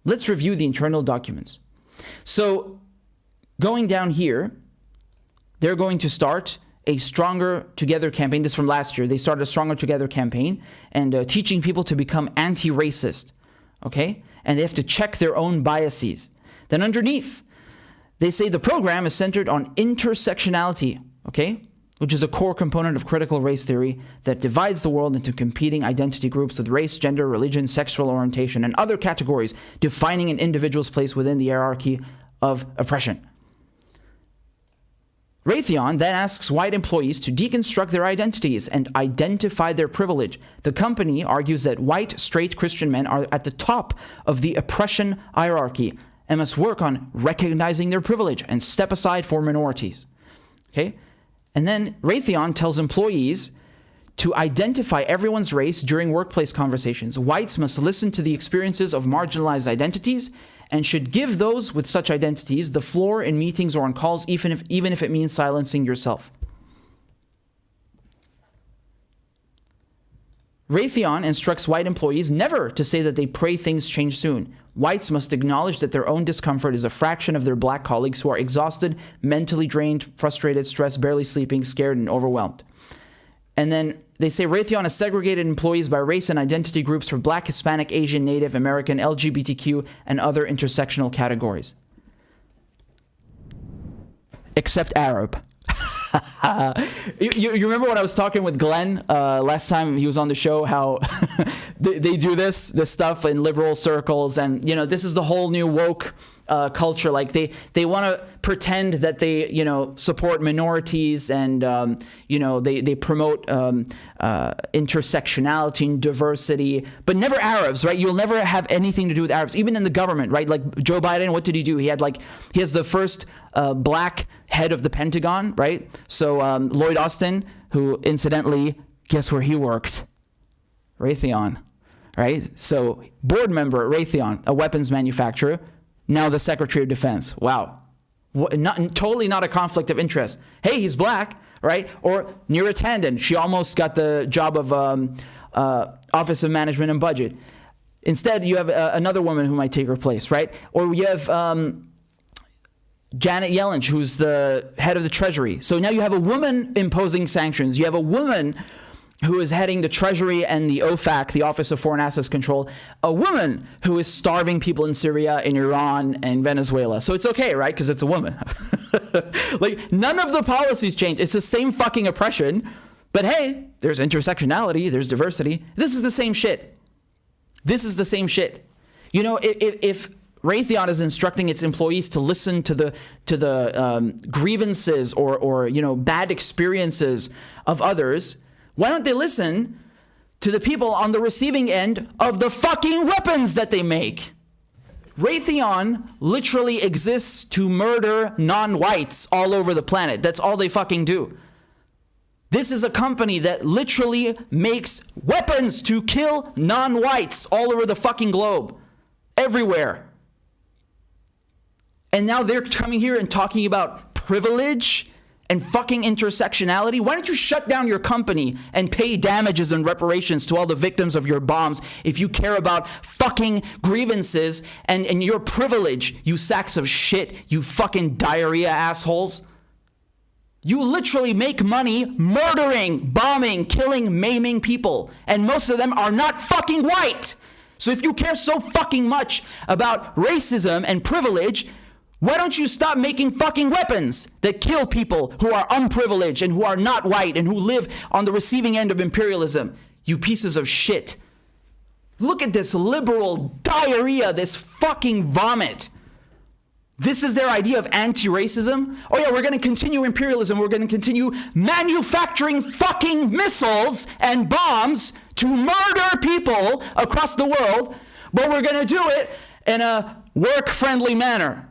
Let's review the internal documents. So going down here, they're going to start a Stronger Together campaign. This is from last year. They started a Stronger Together campaign and teaching people to become anti-racist, okay? And they have to check their own biases. Then underneath, they say the program is centered on intersectionality, okay? Which is a core component of critical race theory that divides the world into competing identity groups with race, gender, religion, sexual orientation, and other categories, defining an individual's place within the hierarchy of oppression. Raytheon then asks white employees to deconstruct their identities and identify their privilege. The company argues that white, straight Christian men are at the top of the oppression hierarchy and must work on recognizing their privilege and step aside for minorities. Okay? And then Raytheon tells employees to identify everyone's race during workplace conversations. Whites must listen to the experiences of marginalized identities and should give those with such identities the floor in meetings or on calls, even if it means silencing yourself. Raytheon instructs white employees never to say that they pray things change soon. Whites must acknowledge that their own discomfort is a fraction of their black colleagues who are exhausted, mentally drained, frustrated, stressed, barely sleeping, scared, and overwhelmed. And then they say Raytheon has segregated employees by race and identity groups for Black, Hispanic, Asian, Native American, LGBTQ, and other intersectional categories. Except Arab. You remember when I was talking with Glenn last time he was on the show, how they do this stuff in liberal circles, and you know, this is the whole new woke culture. Like they want to pretend that they, you know, support minorities and you know, they promote intersectionality and diversity, but never Arabs, right? You'll never have anything to do with Arabs, even in the government, right? Like Joe Biden, what did he do? He has the first black head of the Pentagon, right? So Lloyd Austin, who incidentally, guess where he worked? Raytheon, right? So board member at Raytheon, a weapons manufacturer, now the Secretary of Defense. Wow. Totally not a conflict of interest. Hey, he's black, right? Or Neera Tanden, she almost got the job of Office of Management and Budget. Instead, you have another woman who might take her place, right? Or you have Janet Yellen, who's the head of the Treasury. So now you have a woman imposing sanctions. You have a woman who is heading the Treasury and the OFAC, the Office of Foreign Assets Control, a woman who is starving people in Syria, in Iran, and Venezuela. So it's okay, right? Because it's a woman. Like, none of the policies change. It's the same fucking oppression. But hey, there's intersectionality, there's diversity. This is the same shit. This is the same shit. You know, if Raytheon is instructing its employees to listen to the grievances or you know, bad experiences of others, why don't they listen to the people on the receiving end of the fucking weapons that they make? Raytheon literally exists to murder non-whites all over the planet. That's all they fucking do. This is a company that literally makes weapons to kill non-whites all over the fucking globe. Everywhere. And now they're coming here and talking about privilege and fucking intersectionality. Why don't you shut down your company and pay damages and reparations to all the victims of your bombs if you care about fucking grievances and your privilege, you sacks of shit, you fucking diarrhea assholes? You literally make money murdering, bombing, killing, maiming people. And most of them are not fucking white. So if you care so fucking much about racism and privilege, why don't you stop making fucking weapons that kill people who are unprivileged and who are not white and who live on the receiving end of imperialism? You pieces of shit. Look at this liberal diarrhea, this fucking vomit. This is their idea of anti-racism? Oh yeah, we're going to continue imperialism. We're going to continue manufacturing fucking missiles and bombs to murder people across the world but we're going to do it in a work-friendly manner.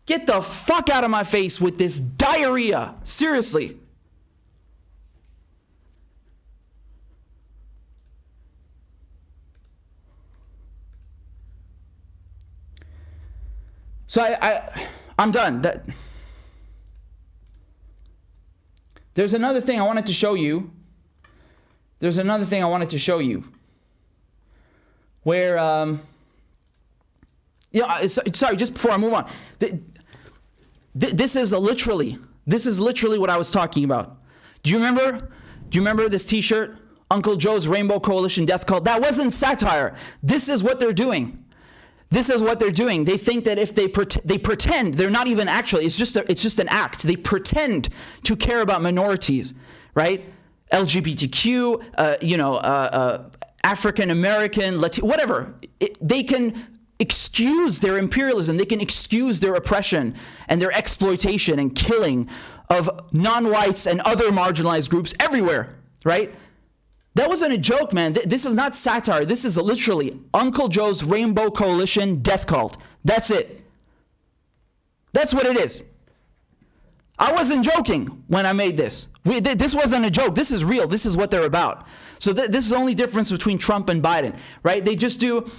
Get the fuck out of my face with this diarrhea. Seriously. So I'm done. There's another thing I wanted to show you. Where, sorry, just before I move on. This is literally what I was talking about. Do you remember this t-shirt? Uncle Joe's Rainbow Coalition Death Cult. That wasn't satire. This is what they're doing. They think that if they pretend, they're not even actually, it's just an act. They pretend to care about minorities, right? LGBTQ, African American, Latino, whatever. They can excuse their imperialism. They can excuse their oppression and their exploitation and killing of non-whites and other marginalized groups everywhere, right? That wasn't a joke, man. This is not satire. This is literally Uncle Joe's Rainbow Coalition Death Cult. That's it. That's what it is. I wasn't joking when I made this. This wasn't a joke. This is real. This is what they're about. So this is the only difference between Trump and Biden, right? They just do,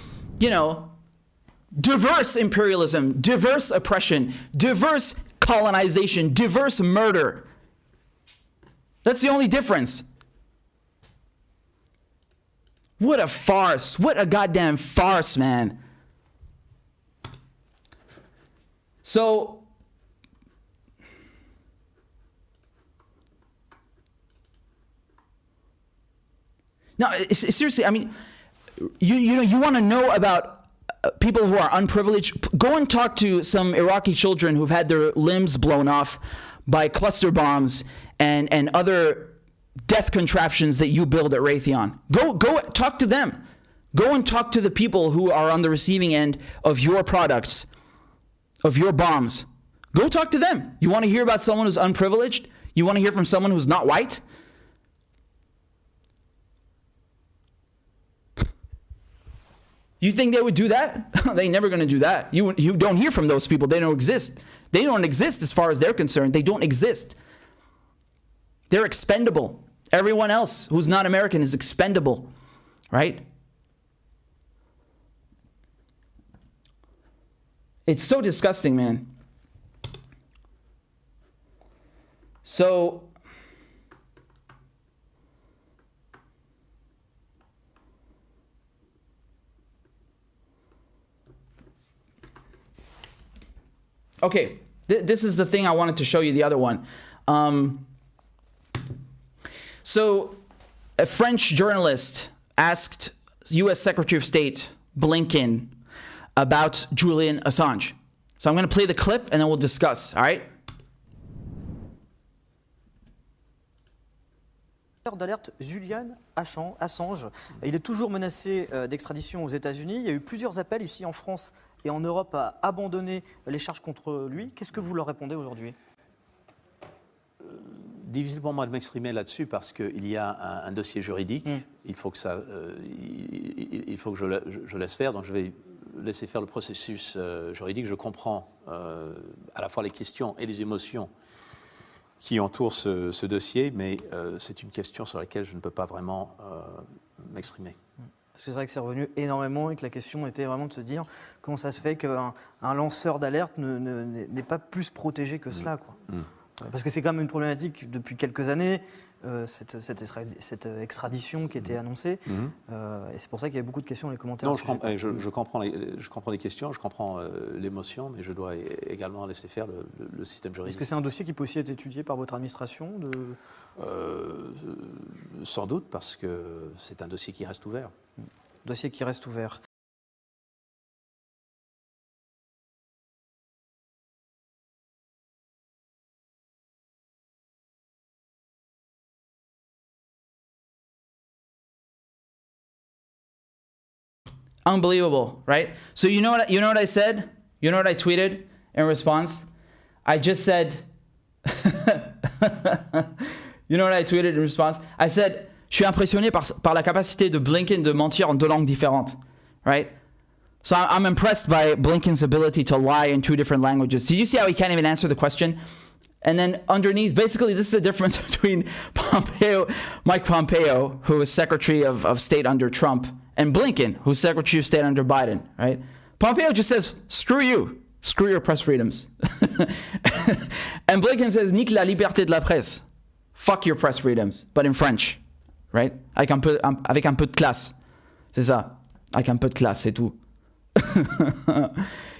diverse imperialism, diverse oppression, diverse colonization, diverse murder. That's the only difference. What a farce. What a goddamn farce, man. So, now, seriously, I mean, you want to know about people who are unprivileged? Go and talk to some Iraqi children who've had their limbs blown off by cluster bombs and other death contraptions that you build at Raytheon. Go talk to them. Go and talk to the people who are on the receiving end of your products, of your bombs. Go talk to them. You want to hear about someone who's unprivileged? You want to hear from someone who's not white? You think they would do that? They're never going to do that. You don't hear from those people. They don't exist. They don't exist as far as they're concerned. They don't exist. They're expendable. Everyone else who's not American is expendable, right? It's so disgusting, man. So, okay, this is the thing I wanted to show you, the other one. So a French journalist asked U.S. Secretary of State Blinken about Julian Assange. So I'm going to play the clip and then we'll discuss, all right? D'alerte Julian Assange. Il est toujours menacé d'extradition aux États-Unis. Il y a eu plusieurs appels ici en France et en Europe à abandonner les charges contre lui. Qu'est-ce que vous leur répondez aujourd'hui ? Difficile pour moi de m'exprimer là-dessus parce qu'il y a un dossier juridique. Il faut que je laisse faire. Donc je vais laisser faire le processus juridique. Je comprends à la fois les questions et les émotions qui entourent ce dossier, mais c'est une question sur laquelle je ne peux pas vraiment m'exprimer. Parce que c'est vrai que c'est revenu énormément et que la question était vraiment de se dire comment ça se fait qu'un lanceur d'alerte n'est pas plus protégé que cela, quoi. Parce que c'est quand même une problématique depuis quelques années, cette extradition qui était annoncée. Et c'est pour ça qu'il y a beaucoup de questions dans les commentaires. Non, je comprends les questions, je comprends l'émotion, mais je dois également laisser faire le système juridique. Est-ce que c'est un dossier qui peut aussi être étudié par votre administration Sans doute, parce que c'est un dossier qui reste ouvert. Dossier qui reste ouvert. Unbelievable, right? So you know what I said? You know what I tweeted in response? I just said, you know what I tweeted in response? I said, je suis impressionné par la capacité de Blinken de mentir en deux langues différentes. right? So I'm impressed by Blinken's ability to lie in 2 different languages. Did you see how he can't even answer the question? And then underneath, basically, this is the difference between Mike Pompeo, who was Secretary of State under Trump, and Blinken, who's Secretary of State under Biden, right? Pompeo just says, screw you. Screw your press freedoms. And Blinken says, nique la liberté de la presse. Fuck your press freedoms, but in French, right? Avec un peu de classe. C'est ça. Avec un peu de classe, c'est tout.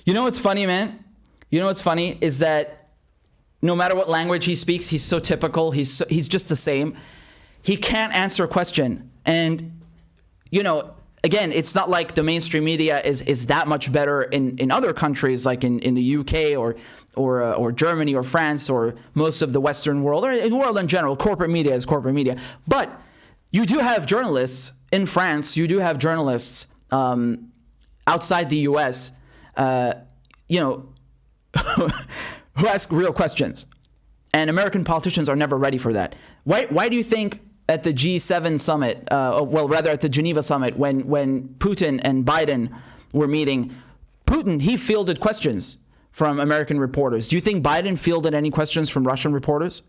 You know what's funny, man? You know what's funny is that no matter what language he speaks, he's so typical. He's just the same. He can't answer a question. And, you know, again, it's not like the mainstream media is that much better in other countries, like in the UK or Germany or France or most of the Western world, or in the world in general. Corporate media is corporate media. But you do have journalists in France. You do have journalists outside the US, you know, who ask real questions. And American politicians are never ready for that. Why do you think at the G7 summit, well, rather at the Geneva summit, when Putin and Biden were meeting, Putin, he fielded questions from American reporters. Do you think Biden fielded any questions from Russian reporters?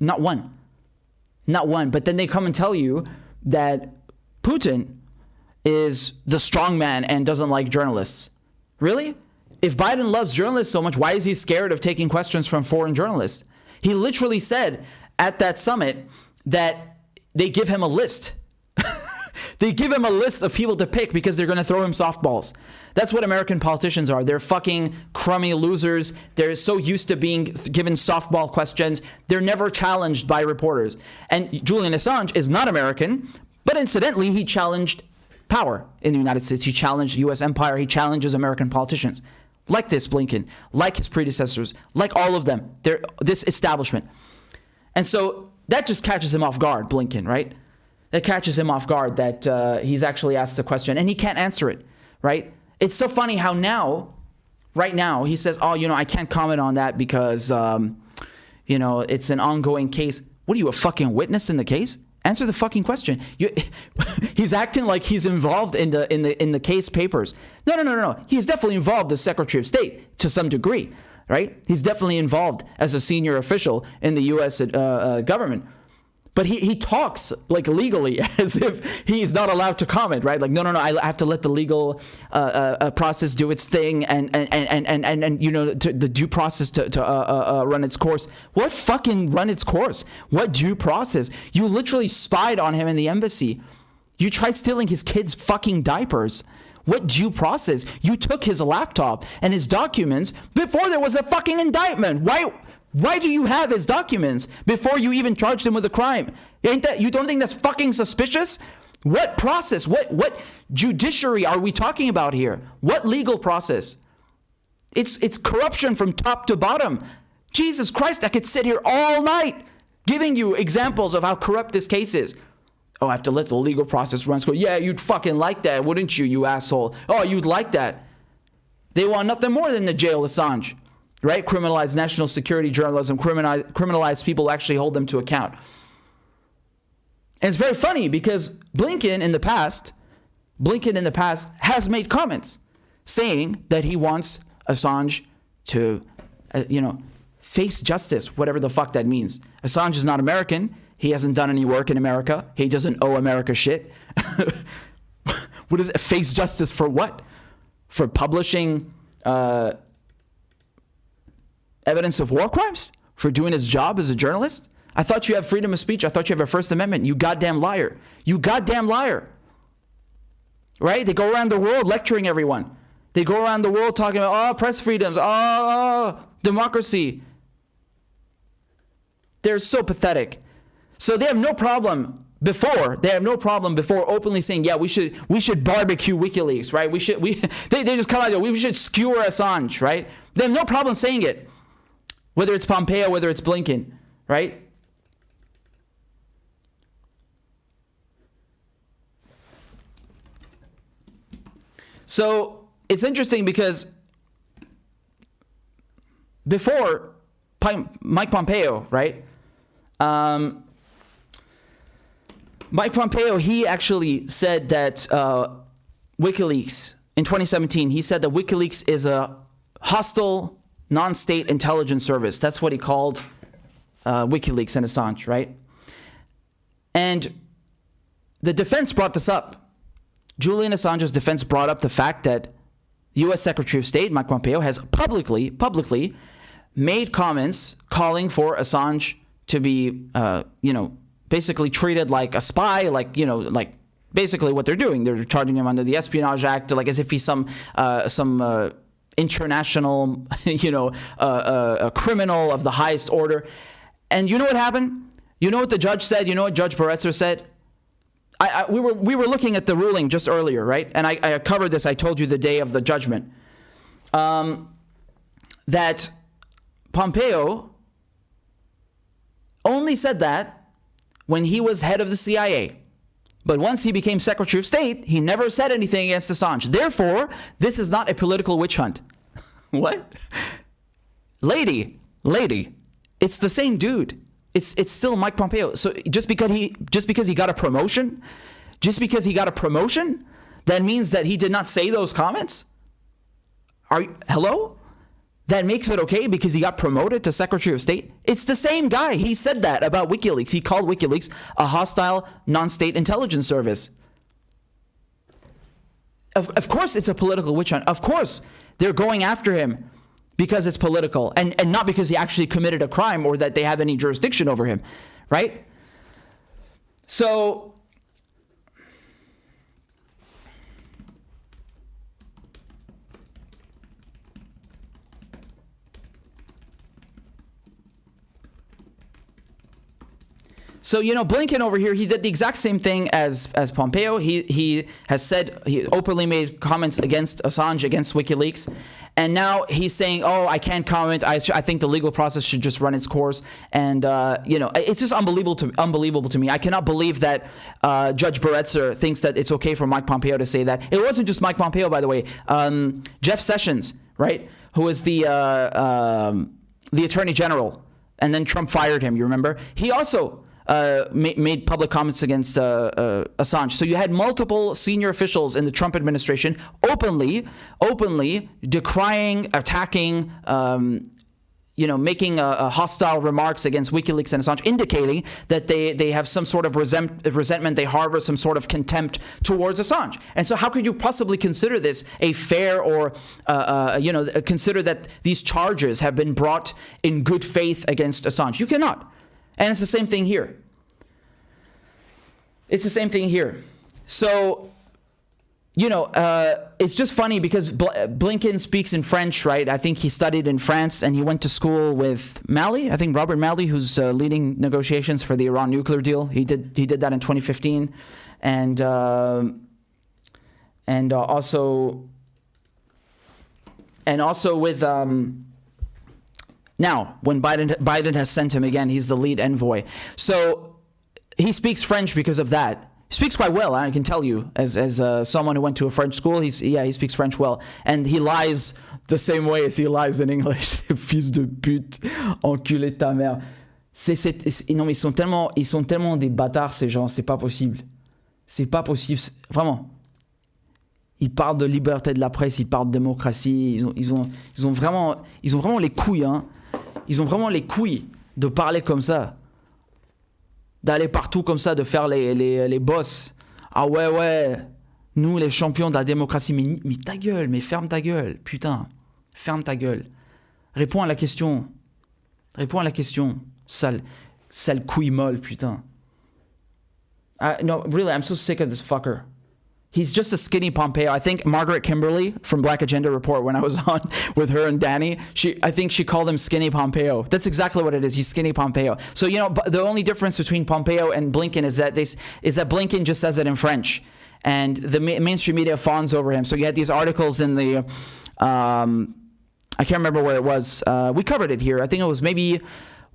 Not one. Not one. But then they come and tell you that Putin is the strong man and doesn't like journalists. Really? If Biden loves journalists so much, why is he scared of taking questions from foreign journalists? He literally said at that summit that they give him a list. They give him a list of people to pick because they're going to throw him softballs. That's what American politicians are. They're fucking crummy losers. They're so used to being given softball questions. They're never challenged by reporters. And Julian Assange is not American, but incidentally, he challenged power in the United States. He challenged U.S. empire. He challenges American politicians. Like this Blinken, like his predecessors, like all of them. They're this establishment. And so that just catches him off guard, Blinken, right? That catches him off guard that he's actually asked a question and he can't answer it, right? It's so funny how now, right now, he says, oh, you know, I can't comment on that because, you know, it's an ongoing case. What are you, a fucking witness in the case? Answer the fucking question. He's acting like he's involved in the case papers. No. He's definitely involved as Secretary of State to some degree, right? He's definitely involved as a senior official in the U.S. government. But he talks like legally as if he's not allowed to comment, right? Like, no, I have to let the legal process do its thing and you know, the due process to run its course. What fucking run its course? What due process? You literally spied on him in the embassy. You tried stealing his kids' fucking diapers. What due process? You took his laptop and his documents before there was a fucking indictment. Why do you have his documents before you even charged him with a crime? You don't think that's fucking suspicious? What process? What judiciary are we talking about here? What legal process? It's corruption from top to bottom. Jesus Christ, I could sit here all night giving you examples of how corrupt this case is. Oh, I have to let the legal process run. So, yeah, you'd fucking like that, wouldn't you, you asshole? Oh, you'd like that. They want nothing more than to jail Assange. Right? Criminalize national security journalism, criminalize people who actually hold them to account. And it's very funny because Blinken in the past has made comments saying that he wants Assange to, you know, face justice, whatever the fuck that means. Assange is not American. He hasn't done any work in America. He doesn't owe America shit. What is it? Face justice for what? For publishing evidence of war crimes? For doing his job as a journalist? I thought you have freedom of speech. I thought you have a First Amendment. You goddamn liar. You goddamn liar. Right? They go around the world lecturing everyone. They go around the world talking about, oh, press freedoms, oh, democracy. They're so pathetic. So they have no problem before openly saying, yeah, we should barbecue WikiLeaks, right? They just come out there, we should skewer Assange, right? They have no problem saying it. Whether it's Pompeo, whether it's Blinken, right? So it's interesting because before Mike Pompeo, right? Mike Pompeo, he actually said that WikiLeaks in 2017. He said that WikiLeaks is a hostile, non-state intelligence service. That's what he called WikiLeaks and Assange, right? And the defense brought this up. Julian Assange's defense brought up the fact that U.S. Secretary of State Mike Pompeo has publicly made comments calling for Assange to be, basically treated like a spy, like basically what they're doing. They're charging him under the Espionage Act, like as if he's some international, a criminal of the highest order. And you know what happened? You know what the judge said? You know what Judge Baretzer said? We were looking at the ruling just earlier, right? And I covered this. I told you the day of the judgment that Pompeo only said that when he was head of the CIA. But once he became Secretary of State, he never said anything against Assange. Therefore, this is not a political witch hunt. What? Lady, it's the same dude. It's still Mike Pompeo. So just because he got a promotion, that means that he did not say those comments? Hello? That makes it okay because he got promoted to Secretary of State? It's the same guy. He said that about WikiLeaks. He called WikiLeaks a hostile, non-state intelligence service. Of course it's a political witch hunt. Of course they're going after him because it's political and not because he actually committed a crime or that they have any jurisdiction over him, right? So Blinken over here, he did the exact same thing as Pompeo. He has said, he openly made comments against Assange, against WikiLeaks. And now he's saying, I can't comment. I think the legal process should just run its course. And, it's just unbelievable to me. I cannot believe that Judge Baretzer thinks that it's okay for Mike Pompeo to say that. It wasn't just Mike Pompeo, by the way. Jeff Sessions, right, who was the Attorney General. And then Trump fired him, you remember? He also made public comments against Assange. So you had multiple senior officials in the Trump administration openly decrying, attacking, making hostile remarks against WikiLeaks and Assange, indicating that they have some sort of resentment, they harbor some sort of contempt towards Assange. And so how could you possibly consider this a fair or, consider that these charges have been brought in good faith against Assange? You cannot. And it's the same thing here. So, it's just funny because Blinken speaks in French, right? I think he studied in France and he went to school with Malley. I think Robert Malley, who's leading negotiations for the Iran nuclear deal. He did that in 2015, and also with. Now, when Biden has sent him again, he's the lead envoy. So he speaks French because of that. He speaks quite well, I can tell you, as someone who went to a French school. He speaks French well, and he lies the same way as he lies in English. Fils de pute, enculé de ta mère. Non, mais ils sont tellement des bâtards ces gens. C'est pas possible. Vraiment. Ils parlent de liberté de la presse, ils parlent de démocratie. Ils ont vraiment les couilles, hein. Ils ont vraiment les couilles de parler comme ça, d'aller partout comme ça, de faire les boss. Ah ouais, nous les champions de la démocratie. Mais ta gueule, mais ferme ta gueule, putain, ferme ta gueule. Réponds à la question, sale couille molle, putain. No, really, I'm so sick of this fucker. He's just a skinny Pompeo. I think Margaret Kimberly from Black Agenda Report, when I was on with her and Danny, I think she called him Skinny Pompeo. That's exactly what it is. He's Skinny Pompeo. So, the only difference between Pompeo and Blinken is that Blinken just says it in French, and the mainstream media fawns over him. So you had these articles in the, I can't remember where it was. We covered it here. I think it was maybe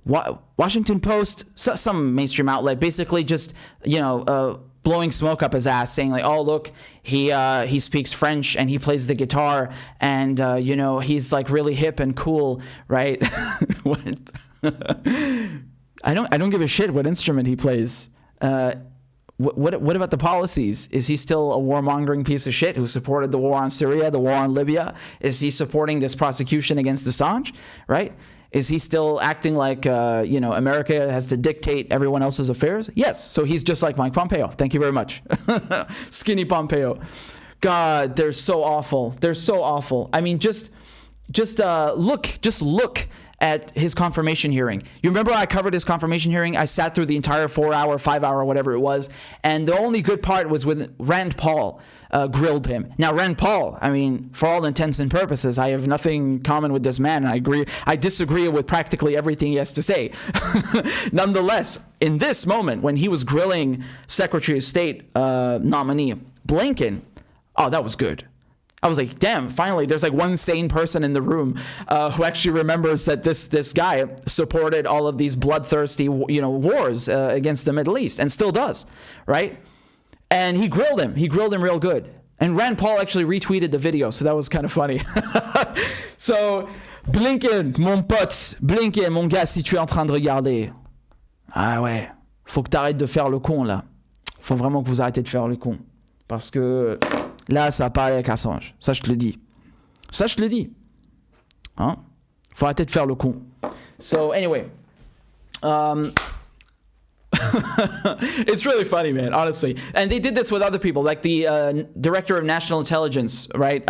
Washington Post, some mainstream outlet, basically just, blowing smoke up his ass, saying like, oh, look, he speaks French and he plays the guitar, and he's like really hip and cool, right? What? I don't give a shit what instrument he plays. What about the policies? Is he still a warmongering piece of shit who supported the war on Syria, the war on Libya? Is he supporting this prosecution against Assange, right? Is he still acting like, America has to dictate everyone else's affairs? Yes. So he's just like Mike Pompeo. Thank you very much. Skinny Pompeo. God, they're so awful. They're so awful. I mean, just look at his confirmation hearing. You remember I covered his confirmation hearing? I sat through the entire 4-hour, 5-hour, whatever it was. And the only good part was when Rand Paul grilled him. Now, Rand Paul, I mean, for all intents and purposes, I have nothing in common with this man. I disagree with practically everything he has to say. Nonetheless, in this moment, when he was grilling Secretary of State nominee Blinken, oh, that was good. I was like, damn, finally, there's like one sane person in the room who actually remembers that this guy supported all of these bloodthirsty, wars against the Middle East and still does, right? And he grilled him. He grilled him real good. And Rand Paul actually retweeted the video, so that was kind of funny. So, Blinken, mon pote, Blinken, mon gars, si tu es en train de regarder. Ah ouais, faut que t'arrêtes de faire le con, là. Faut vraiment que vous arrêtez de faire le con. Parce que... là, ça part avec Assange. Ça, je te le dis. Ça, je te le dis. Hein? Faut arrêter de faire le con. So, anyway. It's really funny, man, honestly. And they did this with other people, like the Director of National Intelligence, right?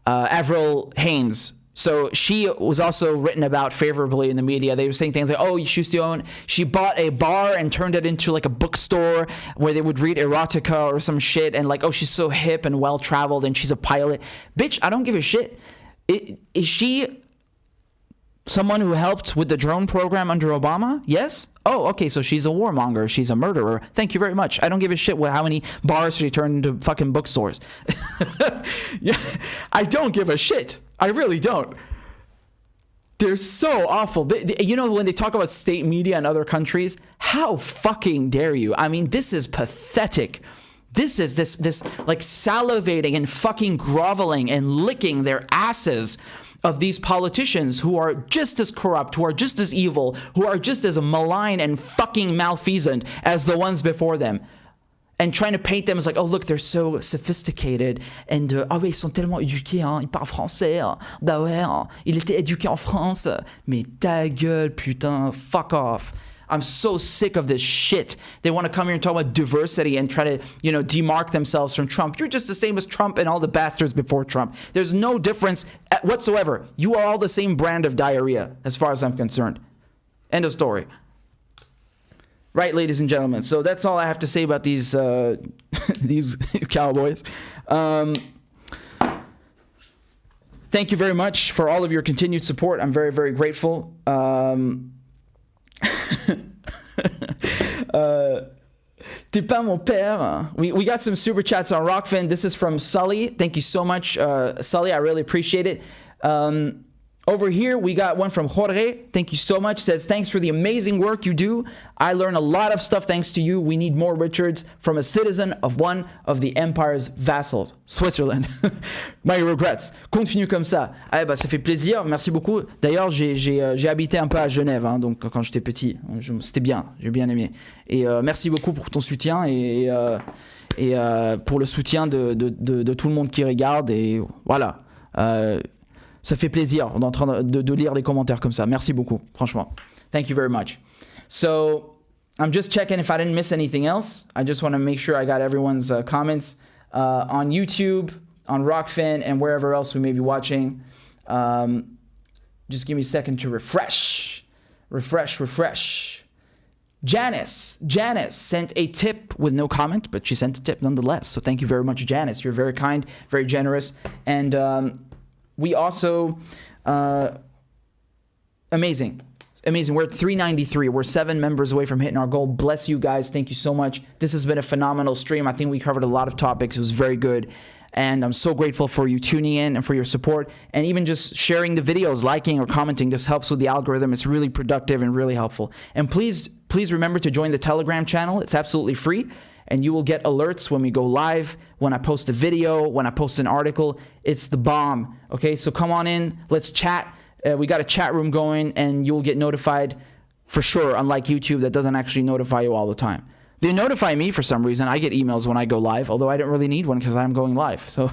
Avril Haines. So she was also written about favorably in the media. They were saying things like, oh, she bought a bar and turned it into like a bookstore where they would read erotica or some shit. And like, oh, she's so hip and well-traveled and she's a pilot. Bitch, I don't give a shit. Is she someone who helped with the drone program under Obama? Yes? Oh, okay, so she's a warmonger. She's a murderer. Thank you very much. I don't give a shit how many bars she turned into fucking bookstores. Yeah, I don't give a shit. I really don't. They're so awful. When they talk about state media in other countries, how fucking dare you? I mean, this is pathetic. This is this like salivating and fucking groveling and licking their asses of these politicians who are just as corrupt, who are just as evil, who are just as malign and fucking malfeasant as the ones before them. And trying to paint them as like, oh, look, they're so sophisticated. And, ah ouais, ils sont tellement éduqués, hein, ils parlent français. Hein. Bah ouais, hein, il était éduqué en France. Mais ta gueule, putain, fuck off. I'm so sick of this shit. They want to come here and talk about diversity and try to, demark themselves from Trump. You're just the same as Trump and all the bastards before Trump. There's no difference whatsoever. You are all the same brand of diarrhea, as far as I'm concerned. End of story. Right, ladies and gentlemen. So that's all I have to say about these these cowboys. Thank you very much for all of your continued support. I'm very, very grateful. T'es pas mon père. We got some super chats on Rockfin. This is from Sully. Thank you so much, Sully. I really appreciate it. Over here, we got one from Jorge. Thank you so much. Says, thanks for the amazing work you do. I learn a lot of stuff thanks to you. We need more Richards from a citizen of one of the empire's vassals, Switzerland. My regrets. Continue comme ça. Ah, bah, ça fait plaisir. Merci beaucoup. D'ailleurs, j'ai habité un peu à Genève, hein, donc quand j'étais petit. C'était bien. J'ai bien aimé. Et merci beaucoup pour ton soutien et pour le soutien de tout le monde qui regarde. Et voilà. Ça fait plaisir de lire les commentaires comme ça. Merci beaucoup, franchement. Thank you very much. So, I'm just checking if I didn't miss anything else. I just want to make sure I got everyone's comments on YouTube, on Rockfin, and wherever else we may be watching. Just give me a second to refresh. Janice sent a tip with no comment, but she sent a tip nonetheless. So thank you very much, Janice. You're very kind, very generous. And we also, amazing. We're at 393. We're 7 members away from hitting our goal. Bless you guys. Thank you so much. This has been a phenomenal stream. I think we covered a lot of topics. It was very good. And I'm so grateful for you tuning in and for your support. And even just sharing the videos, liking or commenting. This helps with the algorithm. It's really productive and really helpful. And please remember to join the Telegram channel. It's absolutely free. And you will get alerts when we go live, when I post a video, when I post an article. It's the bomb. Okay, so come on in. Let's chat. We got a chat room going, and you'll get notified for sure, unlike YouTube that doesn't actually notify you all the time. They notify me for some reason. I get emails when I go live, although I don't really need one because I'm going live. So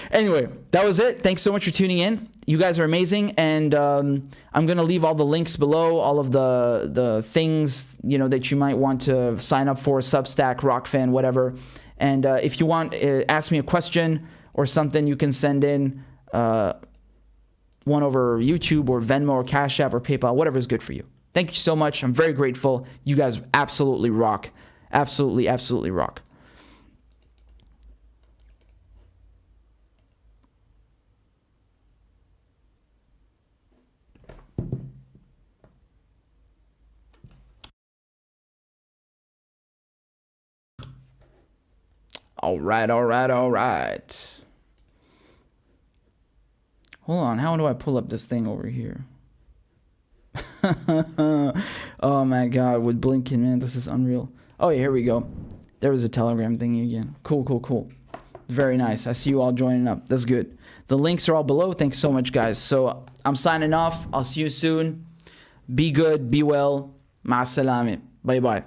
anyway, that was it. Thanks so much for tuning in. You guys are amazing. And I'm going to leave all the links below, all of the things, you know, that you might want to sign up for, Substack, Rockfan, whatever. And if you want, ask me a question or something, you can send in one over YouTube or Venmo or Cash App or PayPal, whatever is good for you. Thank you so much. I'm very grateful. You guys absolutely rock. Absolutely, absolutely rock. All right, all right, all right. Hold on. How do I pull up this thing over here? Oh my God, with blinking, man, this is unreal. Oh yeah, here we go. There was a Telegram thingy again. Cool, cool, cool. Very nice. I see you all joining up. That's good. The links are all below. Thanks so much, guys. So I'm signing off. I'll see you soon. Be good. Be well. Ma salame. Bye bye.